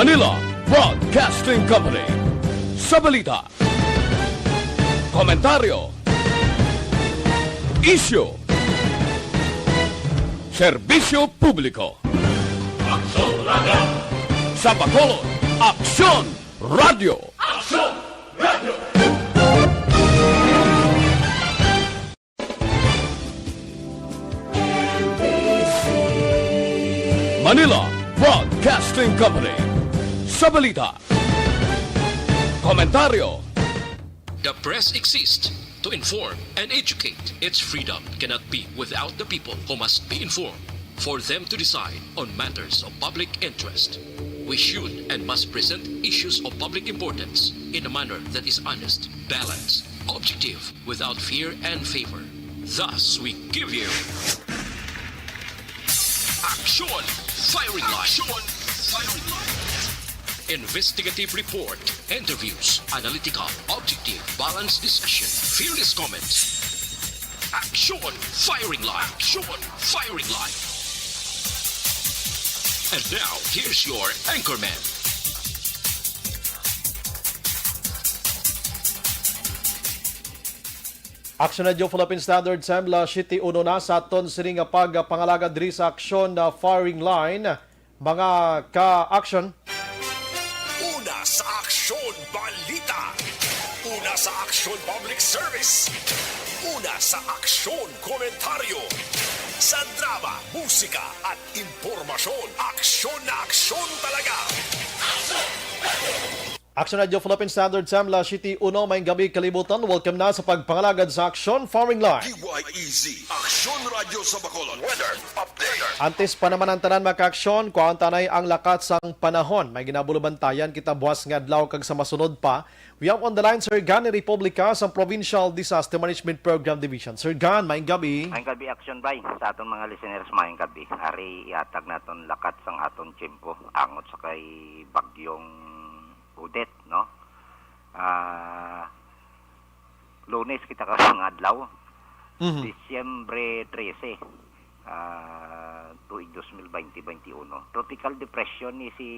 Manila Broadcasting Company. Sa balita, komentaryo, isyu, serbisyo publiko. Aksyon Radio! Sa Bacolod, Aksyon Radio! Aksyon Radio! Manila Broadcasting Company. Sa balita, komentaryo. The press exists to inform and educate. Its freedom cannot be without the people who must be informed for them to decide on matters of public interest. We should and must present issues of public importance in a manner that is honest, balanced, objective, without fear and favor. Thus, we give you Action Firing Line. Action Firing Line. Investigative report, interviews, analytical, objective, balanced discussion, fearless comments. Action Firing Line. Action Firing Line. And now, here's your anchorman. Action Radio Philippine Standard Time, la City uno na sa aton sining pagpangalaga diri sa aksyon na firing line. Mga ka-action. Una sa aksyon balita. Una sa aksyon public service. Una sa aksyon komentaryo. Sa drama, musika at impormasyon. Aksyon na aksyon talaga. Action Radio Philippine Standard Time, la City uno, may gabi kalibutan. Welcome na sa pagpangalagad sa aksyon firing line. DYEZ, Aksyon Radio sa Bacolod. Weather update. Antes pa naman ang tanan maka-aksyon, kuhaan tanay ang lakat sang panahon. May ginabulubantayan kita buwas nga adlaw kag sa masunod pa. We have on the line Sir Gan ni Republica sa Provincial Disaster Management Program Division. Sir Gan, may gabi. May gabi action bay sa aton mga listeners, may gabi. Ari iatag naton lakat sang aton tiyempo angot sa kay bagyong Udet, no? Lunes kita karong adlaw. Disyembre 13. Tuig 2020-21. Tropical depression ni si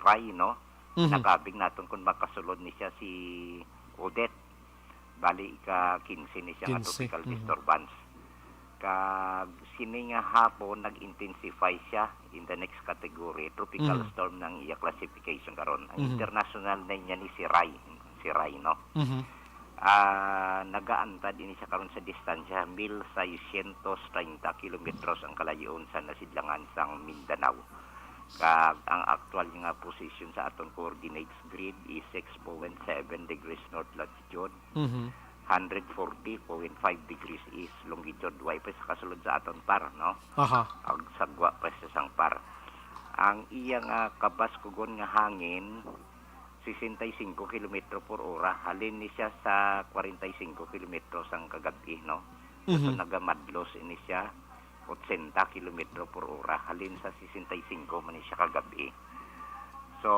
Rai, no? Nakabig naton kung makasulod ni siya si Udet. Bali ka 15 ni siya nga tropical disturbance. Kag sini nga hapon nag-intensify siya in the next category, tropical storm ng iya classification karon. Ang international na niya ni si Rai, no? Nagaantad ini siya karon sa distansya 1,630 kilometros ang kalayoon sa nasidlangan sang Mindanao. Kag ang actual nga position sa aton coordinates grid is 6.7 degrees north latitude. 140.5 degrees east longitude. Way pa sa kasulod sa aton par, no? Ang sagwa pa sa sang par. Ang iyang kabaskugon nga hangin 65 km per ora. Halin ni siya sa 45 km ang kagabi, no? So nagamadlos ini siya 80 km per ora. Halin sa 65 man siya kagabi. So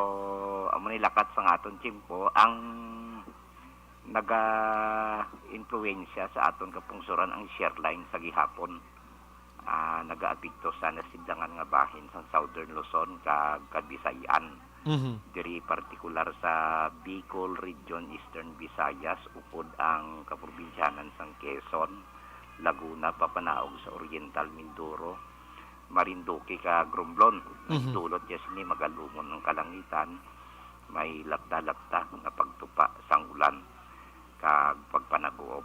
amo ni lakat sang aton tiyempo ang naga-influensya sa aton kapungsuran ang shear line sa gihapon. Naga-apekto sa nasidlangan nga bahin sa Southern Luzon kag Bisayan. Diri partikular sa Bicol Region, Eastern Visayas, upod ang kaprobinsyanan sang Quezon, Laguna, Papanaog sa Oriental Mindoro, Marinduque kag Romblon. Nagdulot niya sini magalumon ng kalangitan, may lapta-lapta nga pagtupa sang ulan kag pagpanaguob.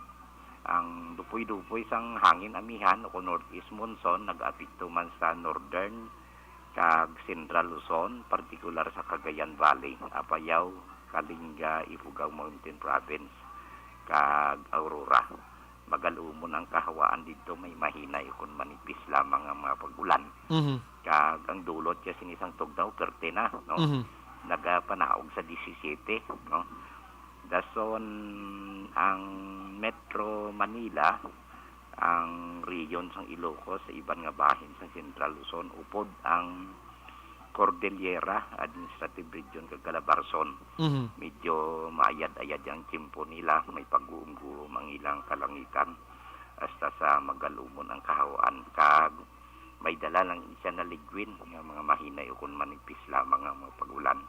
Ang dupoy-dupoy sang hangin amihan o northeast monsoon nag-apekto man sa northern kag central Luzon, partikular sa Cagayan Valley, Apayao, Kalinga, Ifugao Mountain Province kag Aurora. Magalumon ang kahawaan dito, may mahina ikon manipis lamang ang mga pagulan. Kag ang dulot siya sinisang tugnaw pertena, no? Nagapanaog sa 17, no? Dason ang Metro Manila, ang region sang Ilocos sa iban nga bahin sa Central Luzon, upod ang Cordillera Administrative Region kag Calabarzon. Medyo maayad-ayad ang tiyempo nila, may pag-uum-guum ang ilang kalangitan hasta sa magalumon ang kahawaan. Kag may dala lang siya na ligwin nga mga mahinay o kung manipis lamang ang mga pagulan.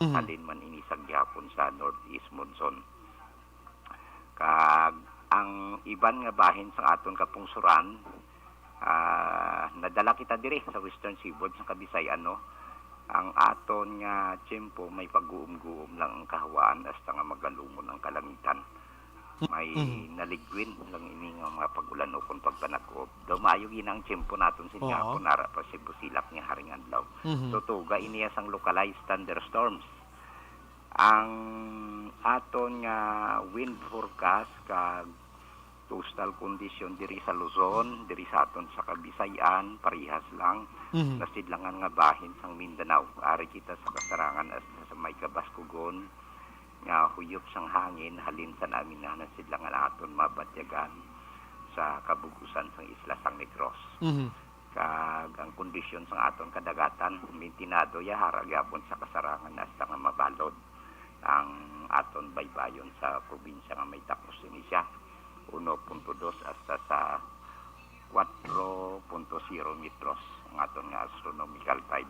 Halin man inisag gyapon sa northeast monsoon. Kag ang iban nga bahin sa aton kapungsuran, nadala kita dire sa Western Seaboard sa Kabisayan, no? Ang aton nga tiyempo may pag-uum-guum lang ang kahawaan hasta nga magalumon ang kalangitan. May naligwin lang ini nga mga pagulan o kung pagpanagkoob. Daw maayo ginang tiyempo naton sa Japon, nara pa si Busilak nga haring adlaw. Tutuga iniya sang localized thunderstorms. Ang aton nga wind forecast kag coastal condition diri sa Luzon, diri sa aton sa Kabisayan, parihas lang. Nasidlangan nga bahin sang Mindanao. Ari kita sa kasarangan as sa may Kabaskugon nga huyop sang hangin halin sa namin na nasidlangan aton mabatyagan sa kabugusan sang isla sang Negros. Kag ang kondisyon sang aton kadagatan mintinado ya harag yapon sa kasarangan hasta nga mabalod ang aton baybayon sa probinsya nga may takos ini siya 1.2 hasta sa 4.0 metros ang aton nga astronomical tide.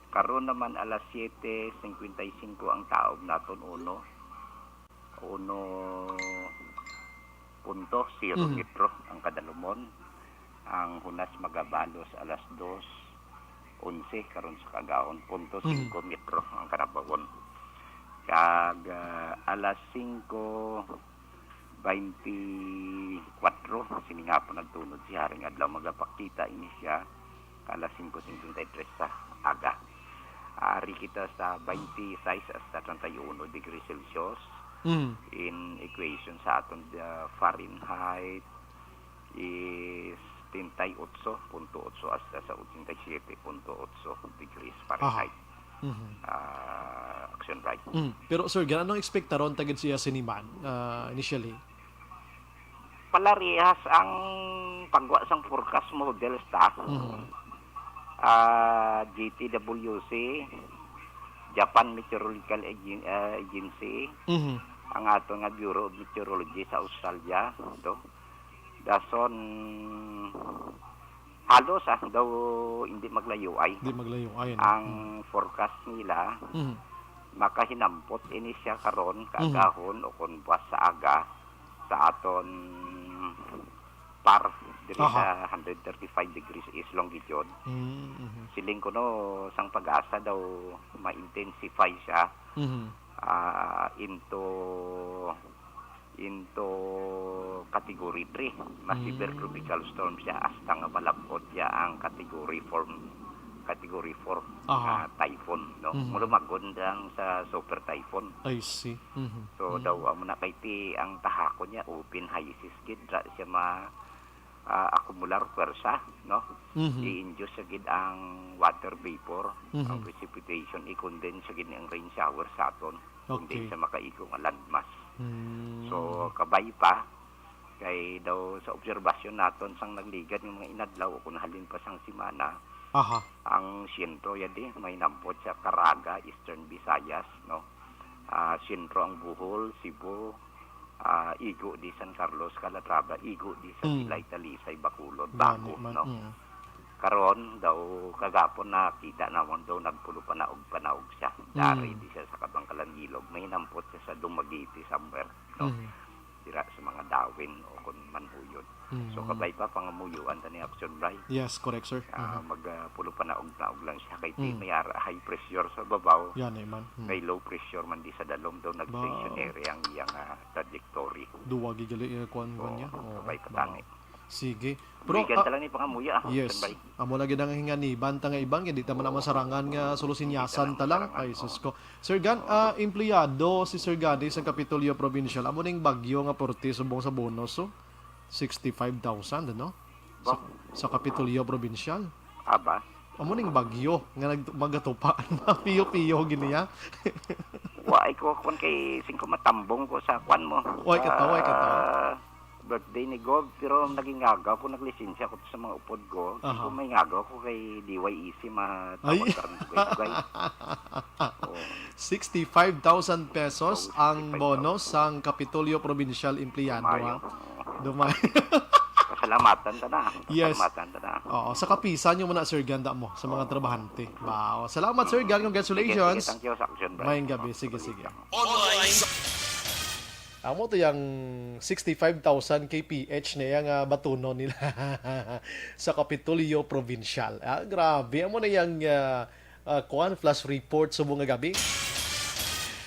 Karon naman alas 7:55 ang taob naton 1.0 metro ang kadalumon. Ang hunas magabalos alas 2:11 karon sa kagaon 0.5 metro ang kanabawon. Kag alas 5:24 siningapon nagtunod si haring adlaw magapakita ini siya alas 5:53 sa aga. Ari kita sa 26 hasta 31 degrees Celsius. In equation sa aton Fahrenheit is 38.8 hasta sa 87.8 degrees Fahrenheit. Action right. Pero sir, ganang ekspektaron tagid siya siniman initially? Palarihas ang pagwa sang forecast model sa GTWC, Japan Meteorological Agency, ang ato nga Bureau of Meteorology sa Australia, to dason halos daw hindi maglayo ay ang forecast nila makahinampot ini siya karon kaagahon o kung buwas sa aga sa aton par diri sa 135 degrees east longitude. Siling ko no sang pag-asa daw ma-intensify siya into category 3. Mas severe tropical storm siya hasta nga malabot siya ang category 4 typhoon, no? Mula magundang sa super typhoon. I see. So daw amo na kay ang tahako niya open high skid ra siya akumular pwersa, no? I-induce sa gid ang water vapor, ang precipitation i-condense sa gid ang rain shower sa aton. Hindi sa makaikong landmass. So kabay pa kay daw sa obserbasyon naton sang nagligad ng mga inadlaw kung halin pa sang simana. Ang sentro yadi may nampot sa Caraga, Eastern Visayas, no? Sentro ang Bohol, Cebu, Igo di San Carlos, Calatrava, Igo di sa Silay, Talisay, Bacolod, Baco, no? Karon daw kagapon nakita naman daw nagpulo panaog siya. Dari di siya sa Kabangkalan Ilog. May nampot siya sa Dumaguete somewhere, no? Sira sa mga dawin o kung manhuyod. So kabay pa pangamuyuan tani action right. Yes, correct sir. Magpulo panaog lang siya kay may high pressure sa babaw. Yan man. May low pressure man di sa dalom daw nag-stationary ang iyang trajectory. Duwa gigali kuan niya. Kabay pa tani. Sige. Pero ganda lang ni pangamuya. Yes. Amo lagi nang hinga ni banta nga ibang di ta man masarangan nga solusinyasan ta lang. Ay sus ko. Sir Gan, empleyado si Sir Gani sa Kapitolyo Provincial. Amo ning bagyo nga porte subong sa bonus so 65,000 no? Sa Kapitolyo Provincial. Aba. Amo ning bagyo nga magatupaan na piyo-piyo giniya. Wa ko kun kay singko matambong ko sa kwan mo. Way katawa. Birthday ni Gov, pero naging ngagaw ko, naglisensya ko sa mga upod ko. Kung may ngagaw ko kay DYEC, matawag ko kay 65,000 pesos ang bonus sang Kapitolyo Provincial Empleyado. Dumay. pasalamatan ta na. Yes. Pasalamatan ta na. Oo, sa kapisan nyo muna, Sir Ganda mo, sa mga trabahante. Wow. Salamat, Sir Gan. Congratulations. Thank you sa action, Brian. Mayang gabi. Sige. Online Amo to yung 65,000 kph na yung batuno nila sa Kapitolyo Provincial. Grabe. Amo na yung flash report sa mga gabi.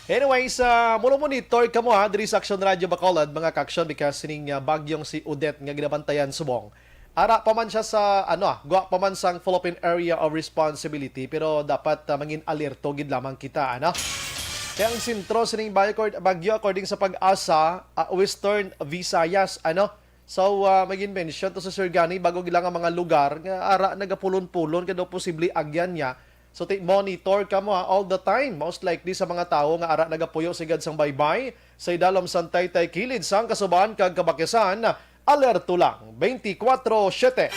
Anyways, monitor ka mo diri sa Action Radio Bacolod, mga ka-action, because sining bagyong si Odette nga ginabantayan subong. Ara pa man siya sa, guwa pa man sang Philippine Area of Responsibility, pero dapat mangin alerto gid lamang kita, Kaya ang sintro sining bagyo according sa pag-asa, Western Visayas, So, maging mention to sa Sir Gani, bago gilang ang mga lugar, nga ara nagapulon-pulon, kaya posible agyan niya. So, monitor ka mo all the time. Most likely sa mga tao nga ara nagapuyo sigad sang baybay, sa idalom santay tay kilid sang kasuban kag kabakesan, alerto lang, 24/7.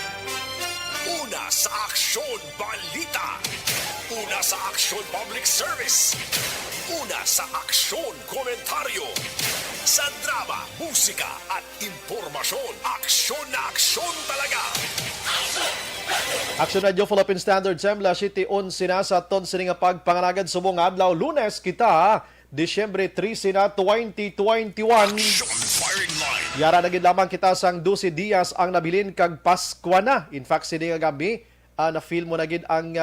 Una sa Aksyon Balita. Una sa Aksyon Public Service. Una sa Aksyon Komentaryo. Sa drama, musika at impormasyon. Aksyon na aksyon talaga. Action Radio Philippine Standard Sembla City 11 na sa aton sining pagpanganagad subong adlaw Lunes kita, Disyembre 13 na 2021. Aksyon Firing Line. Yara na gid lamang kita sang 12 Dias ang nabilin kag Paskwa na. In fact, sini nga gabi, na-feel mo na gid ang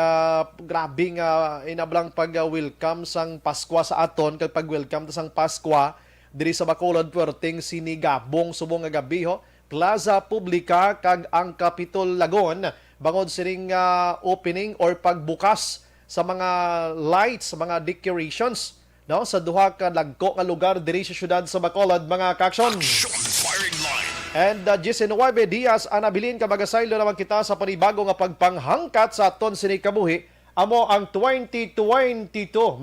grabing inablang pag-welcome sang Paskwa sa aton, kag pag-welcome ta sang Paskwa diri sa Bacolod, puwerteng sinigabong subong nga gabi Plaza Publica kag ang Capitol Lagon bangod sining opening or pagbukas sa mga lights, sa mga decorations sa duha ka dagko nga lugar diri sa syudad sa Bacolod, mga ka-action. Aksyon Firing Line. And 19 Dias anabilin kabagasaylo naman kita sa panibago nga pagpanghangkat sa aton sini kabuhi amo ang 2022,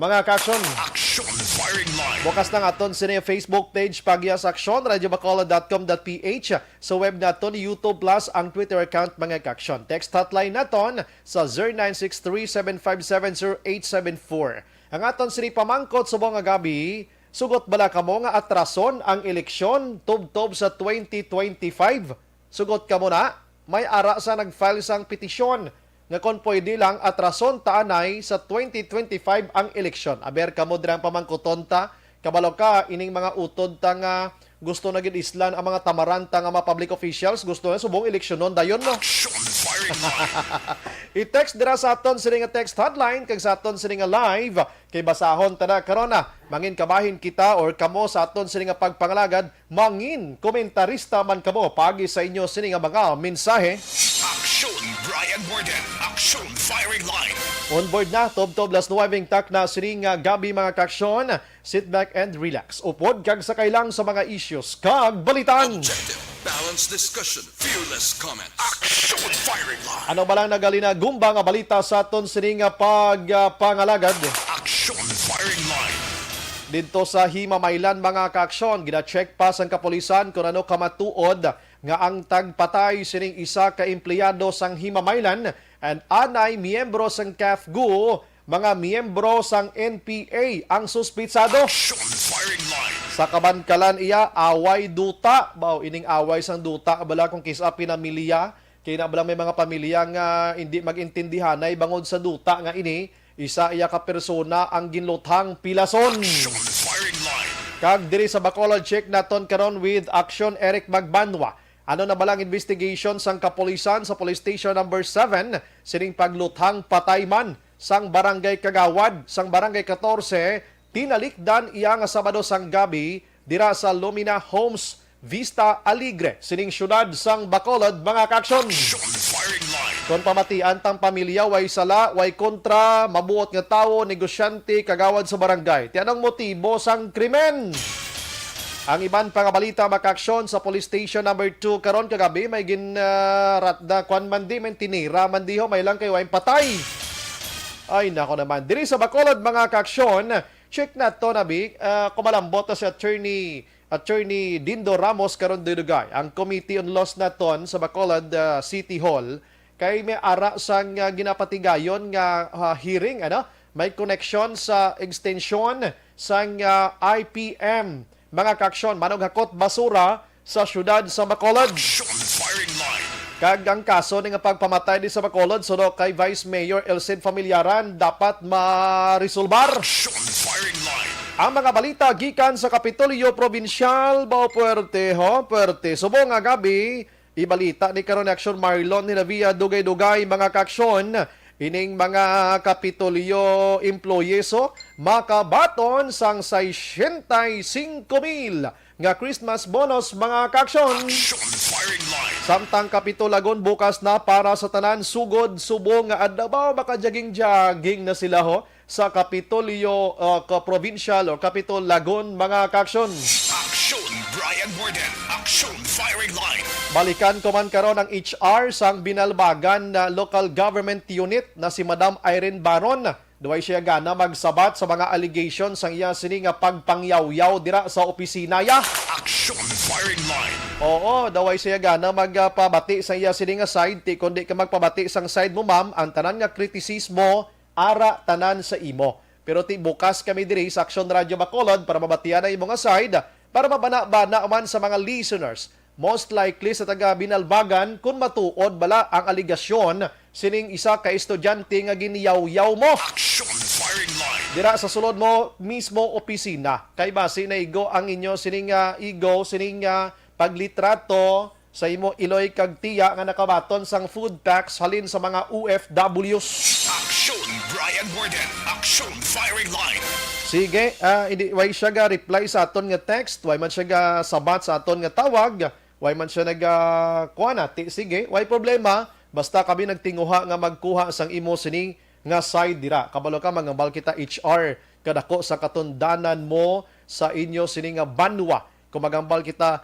mga ka-action. Aksyon Firing Line. Bukas ng aton sini Facebook page Pagyas Aksyon, radiobacolod.com.ph, sa web naton YouTube Plus, ang Twitter account, mga ka-action. Text hotline naton sa 0963-757-0874. Ang aton sini pamangkot sa mga gabi, sugot bala kamo nga atrason ang eleksyon tubtob sa 2025. Sugot kamo na, may ara sa nagfile sang petisyon nga kon pwede lang atrason taanay sa 2025 ang eleksyon. Aber kamo dirang pamangkoton ta, kabalo ka ining mga utod ta nga gusto na gid islan ang mga tamaranta nga mga public officials, gusto na subong eleksyonon dayon Aksyon Firing Line. I-text dira sa aton sini nga text hotline kag sa aton sini nga live kay basahon ta na karon mangin kabahin kita or kamo sa aton sini nga pagpangalagad, mangin komentarista man kamo pagi sa inyo sini nga mga mensahe. Aksyon Brian Borden. Aksyon Firing Line. On board na, Tob las 9 tak na siring gabi, mga kaksyon. Sit back and relax. Upod kag sakay lang sa mga issues kag balitan. Objective, balanced discussion, fearless comment. Aksyon Firing Line. Ano ba lang nagalinagumba nga balita sa aton siring pagpangalagad? Aksyon Firing Line. Dito sa Himamaylan, mga kaaksyon, gina-check pa sang kapulisan kung ano kamatuod nga ang tagpatay sining isa ka empleyado sang Himamaylan and anay miyembro sang CAFGU, mga miyembro sang NPA ang suspitsado. Aksyon Firing Line. Sa kabankalan iya, away duta. Ining away sang duta, bala kung kisa pinamilya, kaya na bala may mga pamilya nga hindi magintindihan ay bangod sa duta nga ini, isa iya ka persona ang ginluthang pilason. Aksyon Firing Line. Kag diri sa Bacolod, check naton karon with Action Eric Magbanwa. Ano na balang investigation sang kapulisan sa Police Station number 7 sining pagluthang patayman sang Barangay Kagawad, sang Barangay 14, tinalikdan iya nga Sabado sang gabi dira sa Lumina Homes Vista Alegre sining syudad sang Bacolod, mga kaaksyon. Aksyon Firing Line. Kon pamatian tang pamilya, way sala, way kontra, mabuot nga tawo, negosyante, kagawad sa barangay. Ti anong motibo sang krimen? Ang iban pang balita, makaksyon sa Police Station number 2 karon kagabi, may ginratda kwan mandi, may tinira mandiho, may lang kayo ay patay. Ay nako naman. Diri sa Bacolod, mga kaaksyon, check na to nabi, kumalambot na si Attorney Dindo Ramos karon dudugay. Ang Committee on Laws naton sa Bacolod City Hall kay may ara sang ginapatigayon nga hearing, may connection sa extension sang IPM, mga kaaksyon, manog hakot basura sa syudad sa Bacolod. Action firing line. Kag ang kaso ni nga pagpamatay di sa Bacolod suno kay Vice Mayor Elcid Familiaran dapat ma-resolbar. Action firing line. Ang mga balita gikan sa Kapitolyo Provincial Bao Puerte subong nga gabi ibalita ni karon Action Marlon ni via dugay-dugay mga kaaksyon ining mga Kapitolyo employees makabaton sang 65,000 nga Christmas bonus mga kaaksyon. Action firing line. Samtang Kapitolagon bukas na para sa tanan sugod subong nga adlaw makajaging-jaging na sila sa Kapitolyo Provincial o Capitol Lagon mga kaaksyon. Action Brian Borden. Action firing line. Balikan ko man karon ang HR sang binalbagan na local government unit na si Madam Irene Baron. Duway siya gana magsabat sa mga allegations sang iya sini nga pagpangyaw-yaw dira sa opisina ya. Action firing line. Oo, daway siya gana magpabati sa iya sini nga side, ti kundi ka magpabati sang side mo ma'am, ang tanan nga kritisismo ara tanan sa imo. Pero ti bukas kami diri sa Action Radio Bacolod para mabatian na imo nga side, para mabana-bana man sa mga listeners. Most likely sa taga binalbagan kung matuod bala ang aligasyon sining isa ka estudyante nga giniyaw-yaw mo. Action firing line. Dira sa sulod mo mismo opisina. Kay base na igo ang inyo sining paglitrato sa imo iloy kag tiya nga nakabaton sang food tax halin sa mga OFWs. Action Brian Borden. Action firing line. Sige, way siya ga reply sa aton nga text, way man siya ga sabat sa aton nga tawag, way man siya kuanati. Sige, way problema, basta kami nagtinguha nga magkuha sang imo sining nga side dira. Kabalo ka mangambal kita HR kadako sa katundanan mo sa inyo sining nga banwa. Kung magambal kita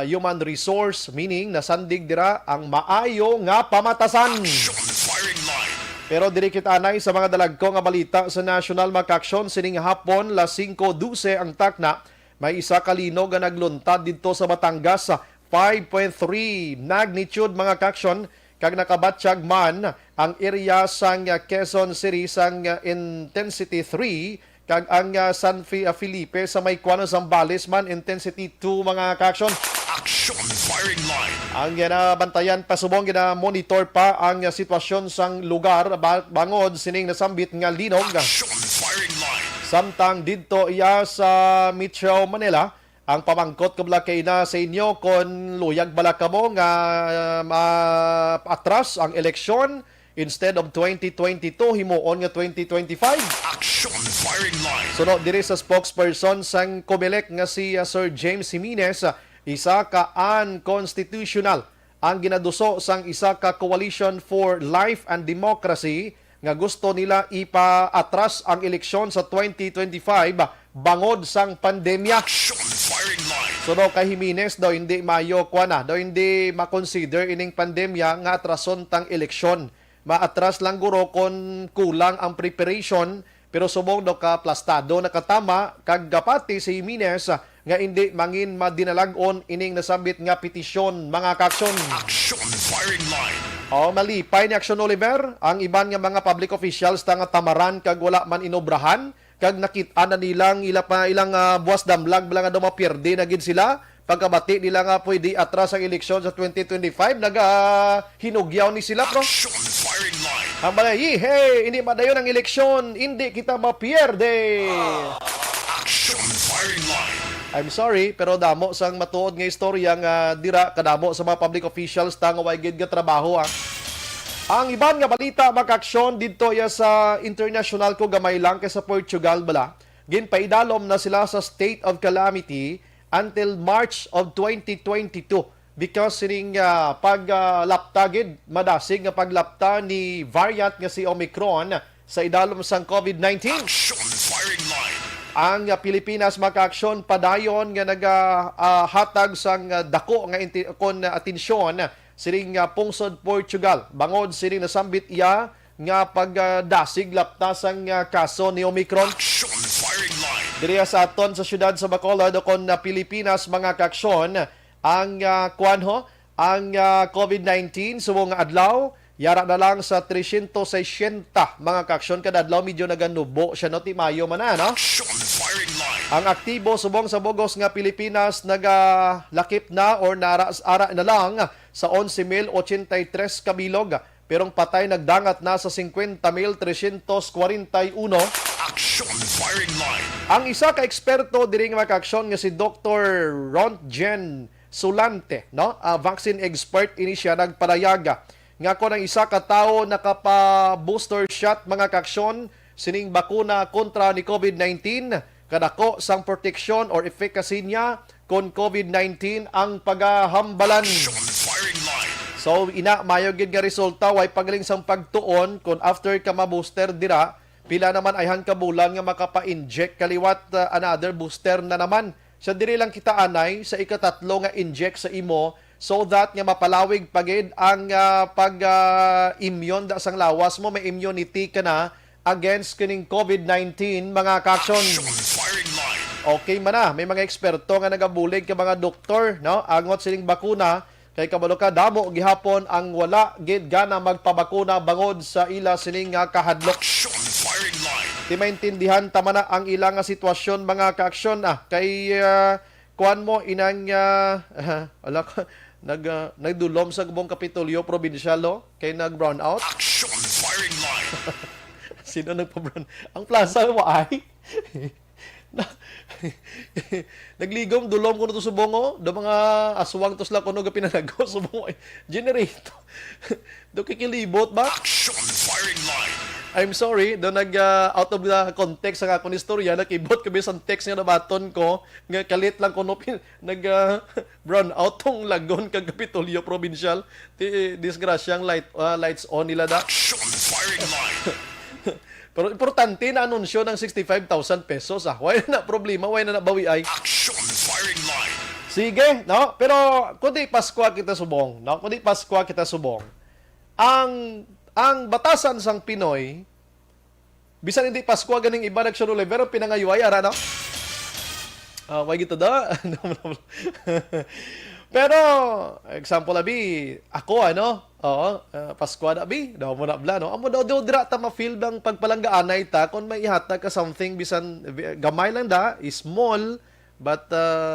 human resource, meaning nasandig dira ang maayo nga pamatasan. Action firing line. Pero diri kita anay sa mga dalagko nga balita sa National Makaksyon sining hapon las 5:12 ang takna may isa ka linog nga nagluntad didto sa Batangas sa 5.3 magnitude mga kaksyon kag nakabatsyag man ang area sang Quezon City sang intensity 3 kag ang San Felipe sa may Kuano Zambales man intensity 2 mga kaksyon. Action firing line. Ang ginabantayan pasubong gina-monitor pa ang sitwasyon sang lugar bangod sining nasambit nga linog. Action firing line. Samtang didto iya sa Metro Manila, ang pamangkot kabla kay na sa inyo kon luyag bala kamo nga atras ang eleksyon instead of 2022 himuon nga 2025. Action firing line. Sunod diri sa spokesperson sang COMELEC nga si Sir James Jimenez, isa ka unconstitutional ang ginaduso sang isa ka Coalition for Life and Democracy nga gusto nila ipa-atras ang eleksyon sa 2025 bangod sang pandemya. Action firing line. So kay Jimenez daw hindi mayo daw hindi ma-consider ining pandemya nga atrason tang eleksyon. Maatras lang guro kon kulang ang preparation pero subong daw ka plastado nakatama kag gapati si Jimenez nga hindi mangin madinalagon ining nasabit nga petisyon mga kaksyon. Action firing line. Malipay ni Action Oliver ang iban nga mga public officials nga tamaran kag wala man inobrahan kag nakit-an na nilang ilang buwas damlag bala nga daw mapierde na gid sila pagkabati nila nga pwede atras ang eleksyon sa 2025 hinugyaw ni sila pro. Action firing line. Ang balay, hey, hindi madayon ang eleksyon, hindi kita mapierde. Action firing line. I'm sorry, pero damo sang matuod nga istorya nga dira kadamo sa mga public officials nga way gid nga trabaho. Ang iban nga balita makaksyon didto ya sa international ko gamay lang kay sa Portugal bala. Ginpaidalom na sila sa state of calamity until March of 2022 because sining paglapta gid madasig nga paglapta ni variant nga si Omicron sa idalom sang COVID-19. Action firing line. Ang Pilipinas makaaksyon padayon nga nagahatag sang dako nga atensyon sining pungsod Portugal bangod sining nasambit iya nga pagdasig laptasang kaso ni Omicron. Action firing line. Diriya sa aton sa syudad sa Bacolod kon Pilipinas mga kaaksyon ang ang COVID-19subong adlaw Yara na lang sa 360 mga kaaksyon kada adlaw medyo naganubo siya no ti Mayo man na, no? Action firing line. Ang aktibo subong sa bugos nga Pilipinas nagalakip na or ara na lang sa 11,083 kabilog. Pero patay nagdangat na sa 50,341. Action firing line. Ang isa ka eksperto diri nga makaaksyon nga si Dr. Rontgen Sulante, no? Vaccine expert ini siya nagpalayaga nga ko ng isa ka tawo nakapa-booster shot mga kaaksyon sining bakuna kontra ni COVID-19 kadako sang proteksyon or efficacy niya kon COVID-19 ang pagahambalan. Action firing line. So ina mayo gid nga resulta way pagaling sang pagtuon kon after ka ma-booster dira pila naman ayhan ka bulan nga makapa-inject kaliwat another booster na naman. Sa diri lang kita anay sa ikatatlo nga inject sa imo so that nga mapalawig pagid ang pag-immune da sang lawas mo, may immunity ka na against kining COVID-19 mga kaaksyon. Action firing line. Okay man na, may mga eksperto nga nagabulig ka mga doktor, no? Angot sining bakuna kay kabalo ka damo gihapon ang wala gid gana magpabakuna bangod sa ila sining nga kahadlok. Action firing line. Di maintindihan tama na ang ilang nga sitwasyon mga kaaksyon kay kuan mo inang ala ko nagdulom sa Gubong Kapitolyo Provincial kay nag-brown out. Action firing line. Sino nagpa-brown? Ang plaza mo ay nagligom dulom ko to subong do mga aswang tos la kuno ga pinanago subong generator do kikilibot ba. Action firing line. I'm sorry, do out of the context ang akong istorya, nakibot kami sa text nga nabaton ko, nga kalit lang ko brown out tong lagon kag Kapitolyo Provincial, disgrasyang lights on nila da. Action firing line. Pero importante na anunsyo ng 65,000 pesos Why na problema, why na nabawi ay. Action firing line. Sige, no? Pero kundi Pasko kita subong, no? Kundi Pasko kita subong. Ang batasan sang Pinoy, bisan hindi Pasko ganing iba nagsunod pero pinangayuay ara no. Why gito da? Pero example abi, ako Pasko na abi, daw mo na bla no. Amo daw dira ta ma-feel bang pagpalanggaanay ta kon may ihatag ka something bisan gamay lang da, small but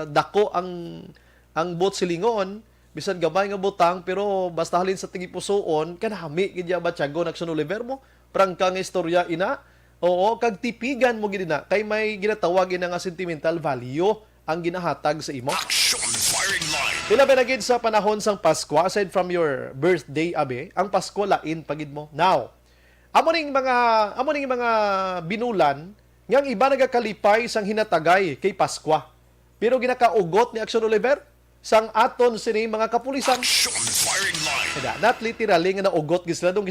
dako ang bot silingon. Bisan gamay nga butang pero basta halin sa tigipusoon kanami gid ya batyago nagsunuliver mo prangka nga istorya ina. Oo, kag tipigan mo gid na kay may ginatawag ina nga sentimental value ang ginahatag sa imo. Action firing line. Pila ba na gid sa panahon sang Pasko aside from your birthday abe, ang Pasko lain pagid mo. Now, amo ning mga binulan ngang iba nagakalipay sang hinatagay kay Pasko. Pero ginakaugot ni Action Oliver sang aton sini mga kapulisan. Action firing line. Not literally nga naugot gisadong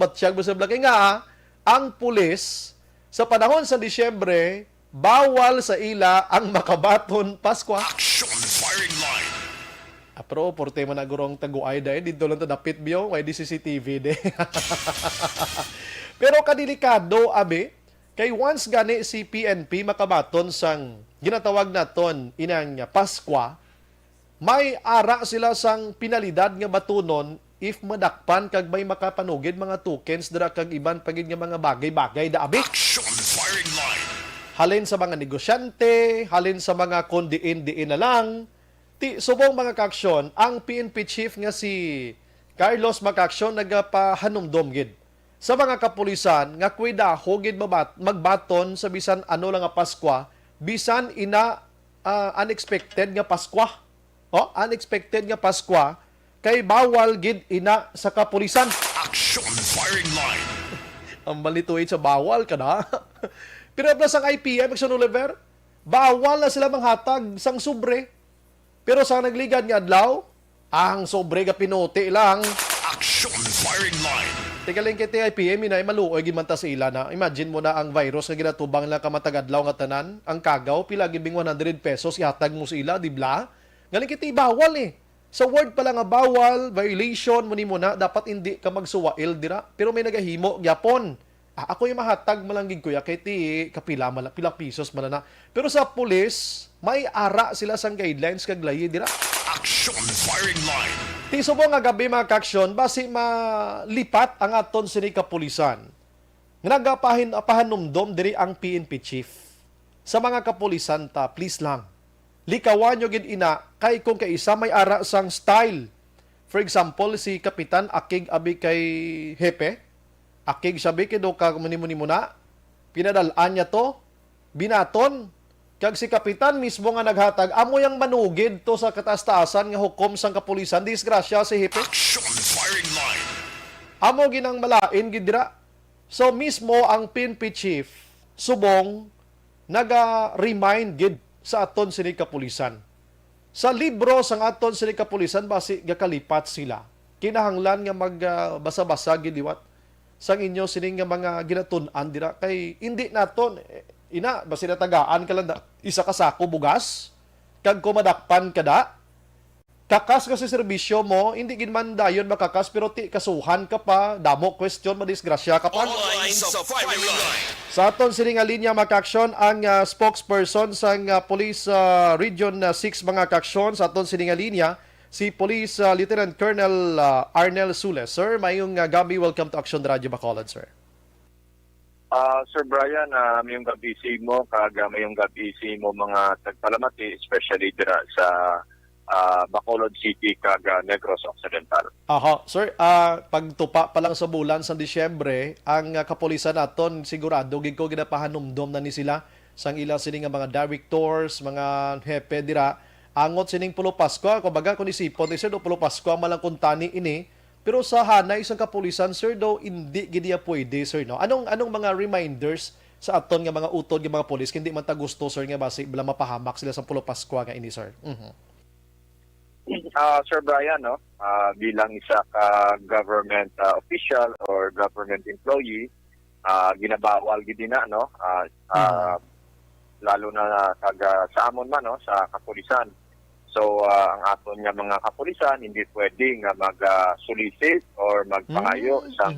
batsyag sa blakay nga ang pulis sa panahon sa Disyembre bawal sa ila ang makabaton Pasko. Action firing line. Pero porte man nagurong taguay dahil dito lang to dapit biyo why di CCTV de. Pero kadelikado abe kay once gani si PNP makabaton sang ginatawag naton inang Pasko, may ara sila sang pinalidad nga batunon if madakpan kag may makapanugid mga tokens dira kag iban pagid nga mga bagay-bagay da abi. Action firing line. Halin sa mga negosyante, halin sa mga kondiin-diin na lang. Subong mga kaaksyon, ang PNP chief nga si Carlos Macaaksyon nagapahanumdom gid sa mga kapulisan nga kuidaho gid magbaton sa bisan ano lang nga Pasko, bisan ina unexpected nga Pasko. Unexpected nga Pasko kay bawal gid ina sa kapulisan. Action firing line. Ang malituid sa bawal kada. Pero plus ang IPM Action Oliver, bawal na sila manghatag sang sobre. Pero sa nagligad nga adlaw, ang sobre ga pinuti lang. Action firing line. Teka lang kay IPM ina maluoy gid man ta sa ila na. Imagine mo na ang virus nga ginatubang lang kamatag adlaw nga tanan, ang kagaw pila gibing 100 pesos ihatag mo sa ila, di bla? Galing kiti bawal Sa word pala nga bawal, violation mo ni mo na, dapat hindi ka magsuwail dira. Pero may nagahimo gyapon. Ako yung mahatag malanggig kuya kay ti kapila pila pisos man na. Pero sa pulis, may ara sila sang guidelines kag layi dira. Action firing line. Tisubo nga gabi mga kaaksyon, basi malipat ang aton sini kapulisan. Nagapahanumdom diri ang PNP chief. Sa mga kapulisan ta, please lang. Likawan nyo gid ina, kay kung kaisa may ara sang style. For example, si Kapitan akig abi kay Hepe. Akig sabi kay do ka muni muna. Pinadalaan niya to, binaton. Kag si Kapitan mismo nga naghatag, amo yang manugid to sa kataas-taasan nga hukom sang kapulisan, disgrasya si Hepe. Action firing line. Amo ginang malain gid dira. So mismo ang PNP chief subong naga-remind gid sa aton sini kapulisan. Sa libro sang aton sini kapulisan basi gakalipat sila. Kinahanglan nga magbasa-basa gid liwat sang inyo sining nga mga ginatun-an dira kay hindi naton ina basi natagaan ka lang isa ka sako bugas kag kumadakpan kada kakas ka sa serbisyo mo, hindi gid man dayon makakas pero ti kasuhan ka pa, damo question, madisgrasya ka pa. Online sa firing line. Sa aton sini nga linya mga kaaksyon, ang spokesperson sa Police Region 6 mga kaaksyon, sa aton sini nga linya, si Police Lieutenant Colonel Arnel Sules. Sir, mayong gabi, welcome to Action Radio Bacolod, sir. Sir Brian, mayong gabi mo, mayong gabi mo mga tagpalamati, especially dira sa Bacolod City kag Negros Occidental. Aha, sir, pagtupa pa lang sa bulan sa Disyembre, ang kapulisan naton sigurado gid ko ginapahanumdom na ni sila sang ilang sining nga mga directors, mga hepe dira, angot sining pulo Pasko, kumbaga kun isipon ni sir do pulo Pasko malang kuntani ini, pero sa hanay isang kapulisan sir do hindi gid ya pwede sir no. Anong mga reminders sa aton nga mga utod nga mga pulis hindi man ta gusto sir nga basi bala mapahamak sila sa pulo Pasko nga ini sir. Sir Brian, no, bilang isa ka government official or government employee, ginabawal gid na no, lalo na sa amon man no sa kapulisan. So ang aton nga mga kapulisan hindi pwede nga mag-solicit or magpangayo sa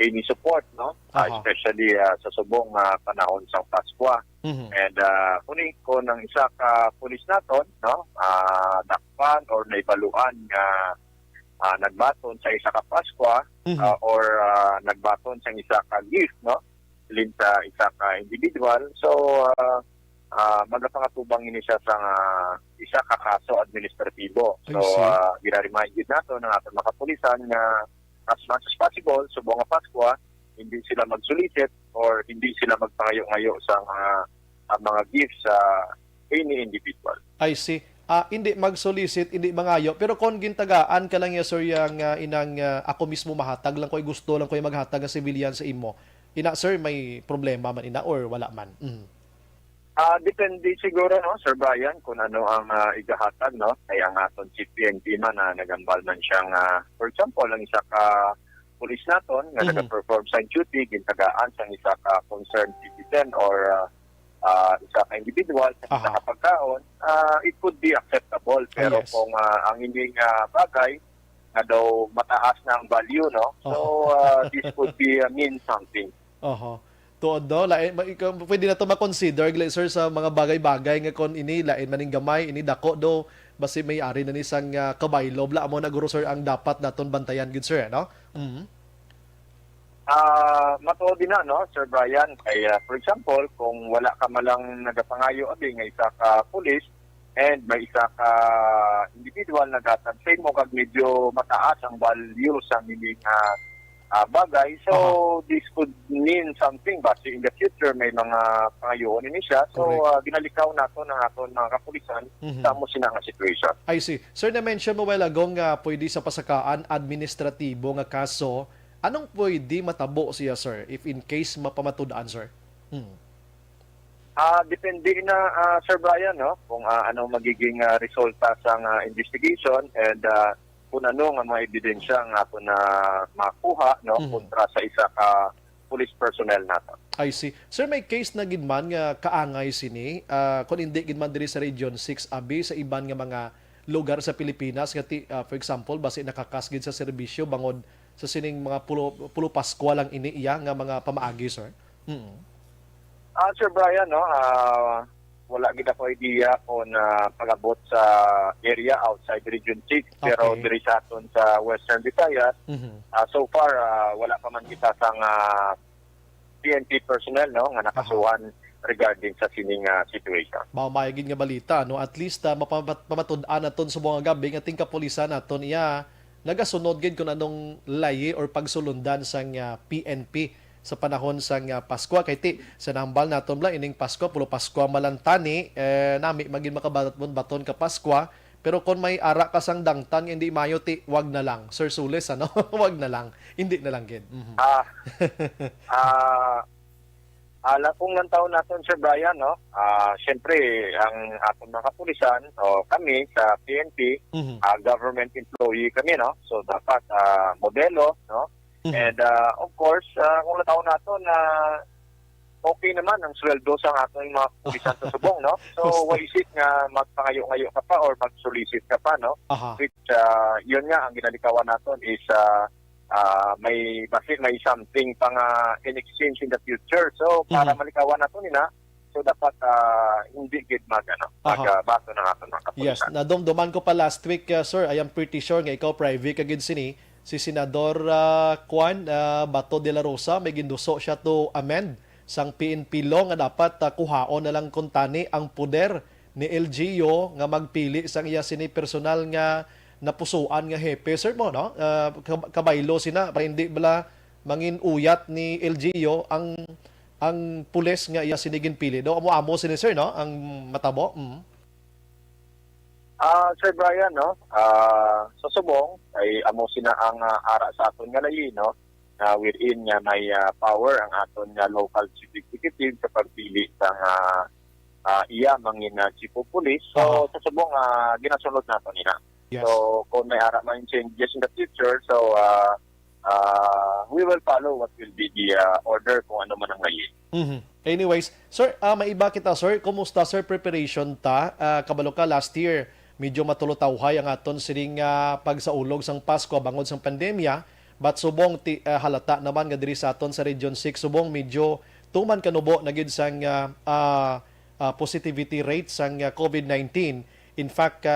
any support no, especially sa subong panahon sa Pasko. And kunin ko ng isa ka pulis naton no, dakpan or naibaluan nga nagbaton sa isa ka Pasko or nagbaton sa isa ka gift no, lin sa isa ka individual. So magapangatubang ini siya sa isa ka kaso administratibo. So gina-remind gid nato ng aton mga kapulisan nga as much as possible subong nga Pasko hindi sila mag-solicit or hindi sila magpangayo-ngayo sa mga gifts sa any individual. I see. Hindi mag-solicit, hindi mangayo, pero kung gintagaan ka lang ya sir yang inang ako mismo mahatag lang ko'y gusto lang ko'y maghatag ng civilian sa imo. Ina sir may problema man ina or wala man. Depende siguro no Sir Brian kung ano ang igahatag no, kaya ang aton Chief PNP man na nagambal man siyang for example ang isa ka pulis naton nga nag-perform sa duty gintagaan sa isa ka concerned citizen or isa ka individual sa isa ka pagkaon, it could be acceptable pero kung ang hindi bagay na daw mataas na ang value no, so this could be mean something. Tuod do lain pwede na to ma-consider sir sa mga bagay-bagay nga kon ini lain maning gamay ini dako do basi may ari na ni sang kabaylob la amo na guro sir ang dapat naton bantayan gid sir no. Matuod din na no Sir Brian kay for example kung wala ka malang nagapangayo abi nga isa ka pulis and may isa ka individual na gatag say mo kag medyo mataas ang value sa ining bagay. So, this could mean something base in the future may mga pangayoon ini siya. So, ginalikaw nato ng aton mga kapulisan sa mo sina nga situation. I see. Sir, na-mention mo while ago nga pwede sa pasakaan administratibo nga kaso. Anong pwede matabo siya, sir, if in case mapamatud-an, sir? Depende na, Sir Brian, no? Kung anong magiging resulta sa investigation and kung ano nga mga ebidensya nga ako na makuha no kontra sa isa ka police personnel nato. I see. Sir, may case na gidman nga kaangay sini kung hindi gidman diri sa Region 6 abi sa iban nga mga lugar sa Pilipinas nga for example basi nakakasgid sa serbisyo bangod sa sining mga pulo Pasko lang ini iya nga mga pamaagi sir. Sir Brian no wala gid ako idea kung pag-abot sa area outside Region 6 pero Okay. diri sa aton sa Western Visayas so far wala pa man kita sang PNP personnel no nga nakasuhan regarding sa sining situation. Mamayagin nga balita, no? At least pamatud-an naton sa mga gabi nga ting kapulisan naton iya nagasunod gid kung anong layi or pagsulundan sang PNP sa panahon sang Pasko kay ti sa nambal naton bla ining Pasko pulo Pasko malantani nami magin makabatot mon baton ka Pasko pero kung may ara ka sang dangtan nga hindi mayo ti wag na lang Sir Sules ano wag na lang hindi na lang gid. Ala kung lang taon naton Sir Brian no. Syempre ang aton mga kapulisan o kami sa PNP government employee kami no. So dapat modelo no. And of course kung lang taon naton okay naman ang sweldo sa ating mga kapulisan sa subong no. So why is it nga magpangayo-ngayo ka pa or mag-solicit ka pa no. Which yun nga ang ginalikawan naton is may something pang in exchange in the future. So, para malikawan nato nina, so dapat hindi gid bato ng aton mga kapulisan. Yes, nadomdoman ko pa last week, sir. I am pretty sure nga ikaw private ka gid sini si Senador Juan Bato de la Rosa may ginduso siya to amend sang PNP law nga dapat kuhaon na lang kuntani ang poder ni LGU nga magpili sang iya sini personal nga napusuan nga hepe sir mo no kabaylo sina para hindi bala mangin uyat ni LGU ang pulis nga iya sinigin pili do amo sini sir no ang matabo. Sir Brian no sa subong ay amo sina ang ara sa aton nga layi no wherein nga may power ang aton nga local chief executive sa pagpili sang iya mangin chief of police. So sa subong ginasunod nato nina. Yes. So, kung may ara man changes in the future, so we will follow what will be the order kung ano man ang ngayon. Anyways, sir, maiba kita, sir. Kumusta, sir, preparation ta? Kabalo ka last year, medyo matulutawhay ang aton sining pagsaulog sang Pasko bangod sang pandemya. But subong halata naman nga diri sa aton sa Region 6, subong medyo tuman kanubo na gid sang positivity rate sang COVID-19. In fact,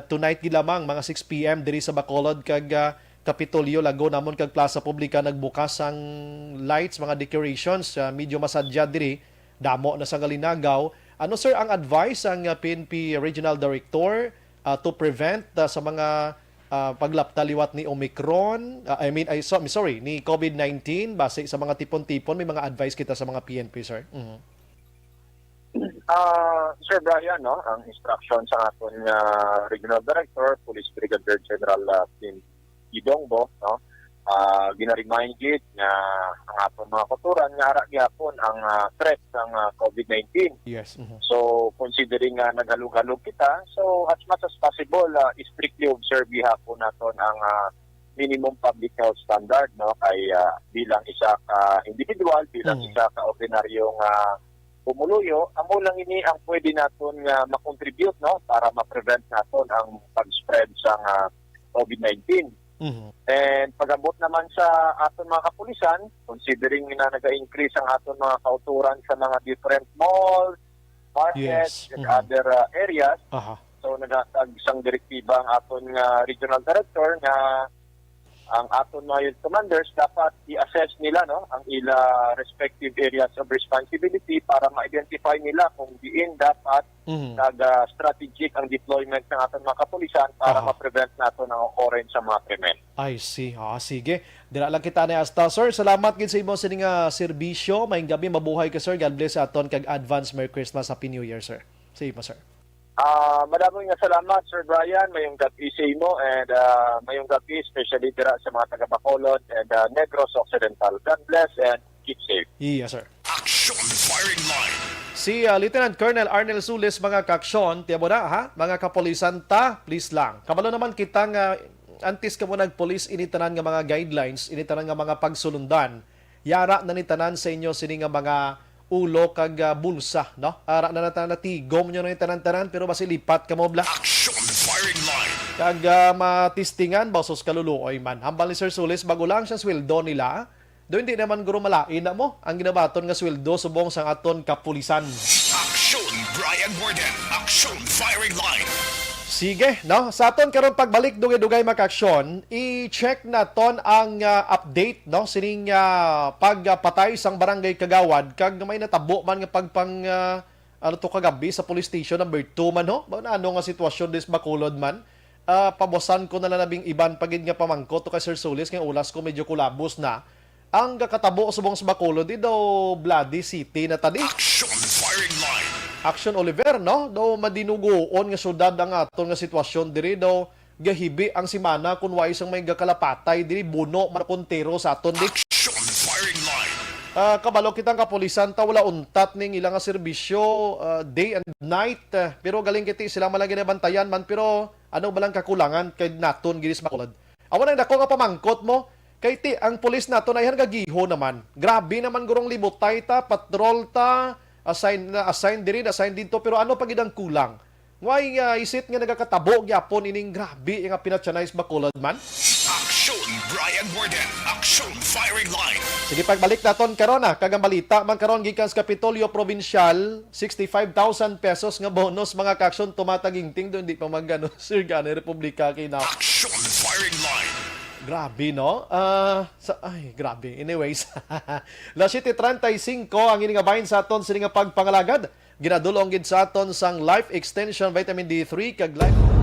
tonight gid lamang mga 6 PM diri sa Bacolod kag Kapitolyo Lago namon kag Plaza Publica nagbukas ang lights, mga decorations, medyo masadya diri, damo na sa Galinagaw. Ano sir ang advice ang PNP Regional Director to prevent sa mga paglaptaliwat ni Omicron, ni COVID-19 base sa mga tipon-tipon, may mga advice kita sa mga PNP sir? Sir Brian, no, ang instruction sa aton Regional Director, Police Brigadier General Tim Idongbo, no, gina-remind it na ang aton mga kuturan nga ara gyapon ang threat ng COVID-19. Yes. So, considering naghalog-halog kita, so as much as possible, strictly observe gihapon naton ang minimum public health standard, no, kay bilang isa ka individual, bilang isa ka ordinaryong pumuluyo, amo lang ini ang pwede naton nga makontribute no para ma-prevent naton ang pag-spread sa COVID-19. And pag-abot naman sa aton mga kapulisan, considering na naga-increase ang aton mga kauturan sa mga different malls, markets, and other areas, so nagatag isang direktiba ang aton nga regional director nga ang aton mga youth commanders dapat i-assess nila no ang ila respective areas of responsibility para ma-identify nila kung diin dapat strategic ang deployment ng aton mga kapulisan para ma-prevent nato ang occurrence sa mga krimen. I see. Sige. Dira lang kita ni Asta sir. Salamat gid sa imo sining serbisyo. Maayong gabi, mabuhay ka sir. God bless aton kag advance Merry Christmas, Happy New Year sir. Sa imo sir. Maraming salamat, Sir Brian. Mayong gabi sa imo and mayong gabi especially dira sa mga taga Bacolod and Negros Occidental. God bless and keep safe. Yes, sir. Action Firing Line. Si Lieutenant Colonel Arnel Sules, mga kaksyon, tiyabo na ha, mga kapolisan ta, please lang. Kabalo naman kitang antis ka mo nag-police initanan nga mga guidelines, initanan nga mga pagsulundan. Yara na nitanan sa inyo sini nga mga ulo kag bulsa, no? Ara na natigom nyo na tanan-tanan pero basi lipat ka mo bla. Action Firing Line. Kag matistingan basos kaluluoy man. Hambal ni Sir Sules bago lang siya sweldo nila. Do hindi naman guro malain na mo ang ginabaton nga sweldo subong sang aton kapulisan. Action Brian Warden, Action Firing Line. Sige, no? Sa aton karon pagbalik dugay-dugay maka-aksyon, i-check naton ang update, no? Sining pagpatay sang barangay Kagawad kag may natabo man nga pagpang ano to kagabi sa police station number 2 man ho. Ba na ano nga sitwasyon dis Bacolod man? Pabosan ko na lang nabing iban pagid nga pamangko to kay Sir Solis nga ulas ko medyo kulabos na. Ang kakatabo subong sa Bacolod di daw Bloody City na tadi. Action Firing Line. Action Oliver, no? Daw madinugoon nga syudad ang aton nga sitwasyon diri daw gahibi ang simana kun way sang may gakalapatay diri buno markontero sa aton di. Action Firing Line. Kabalo kitang kapulisan ta wala untat ning ilang nga serbisyo day and night pero galing kiti sila malagi na bantayan man pero ano balang kakulangan kay naton ginis Bacolod. Awan ang dako nga pamangkot mo kay ti ang pulis naton ay giho naman. Grabe naman gurong libotay ta, patrol ta, assign dito pero ano pagid ang kulang. Why isit nga nagakatabo gyapon ining grabe nga pinatyanay sa Bacolod man? Action Brian Warden, Action Firing Line. Sige pagbalik naton karon kagang balita man karon gikan sa Kapitolyo Provincial 65,000 pesos nga bonus mga kaksyon tumatagingting do hindi pa magano Sir Gani Republika kay na. Action Firing Line. Grabe, no? Ay, grabe. Anyways, la 7:35 ang ining bahin sa aton sini nga pagpangalagad. Ginadulong gid sa aton sang Life Extension Vitamin D3 kag Life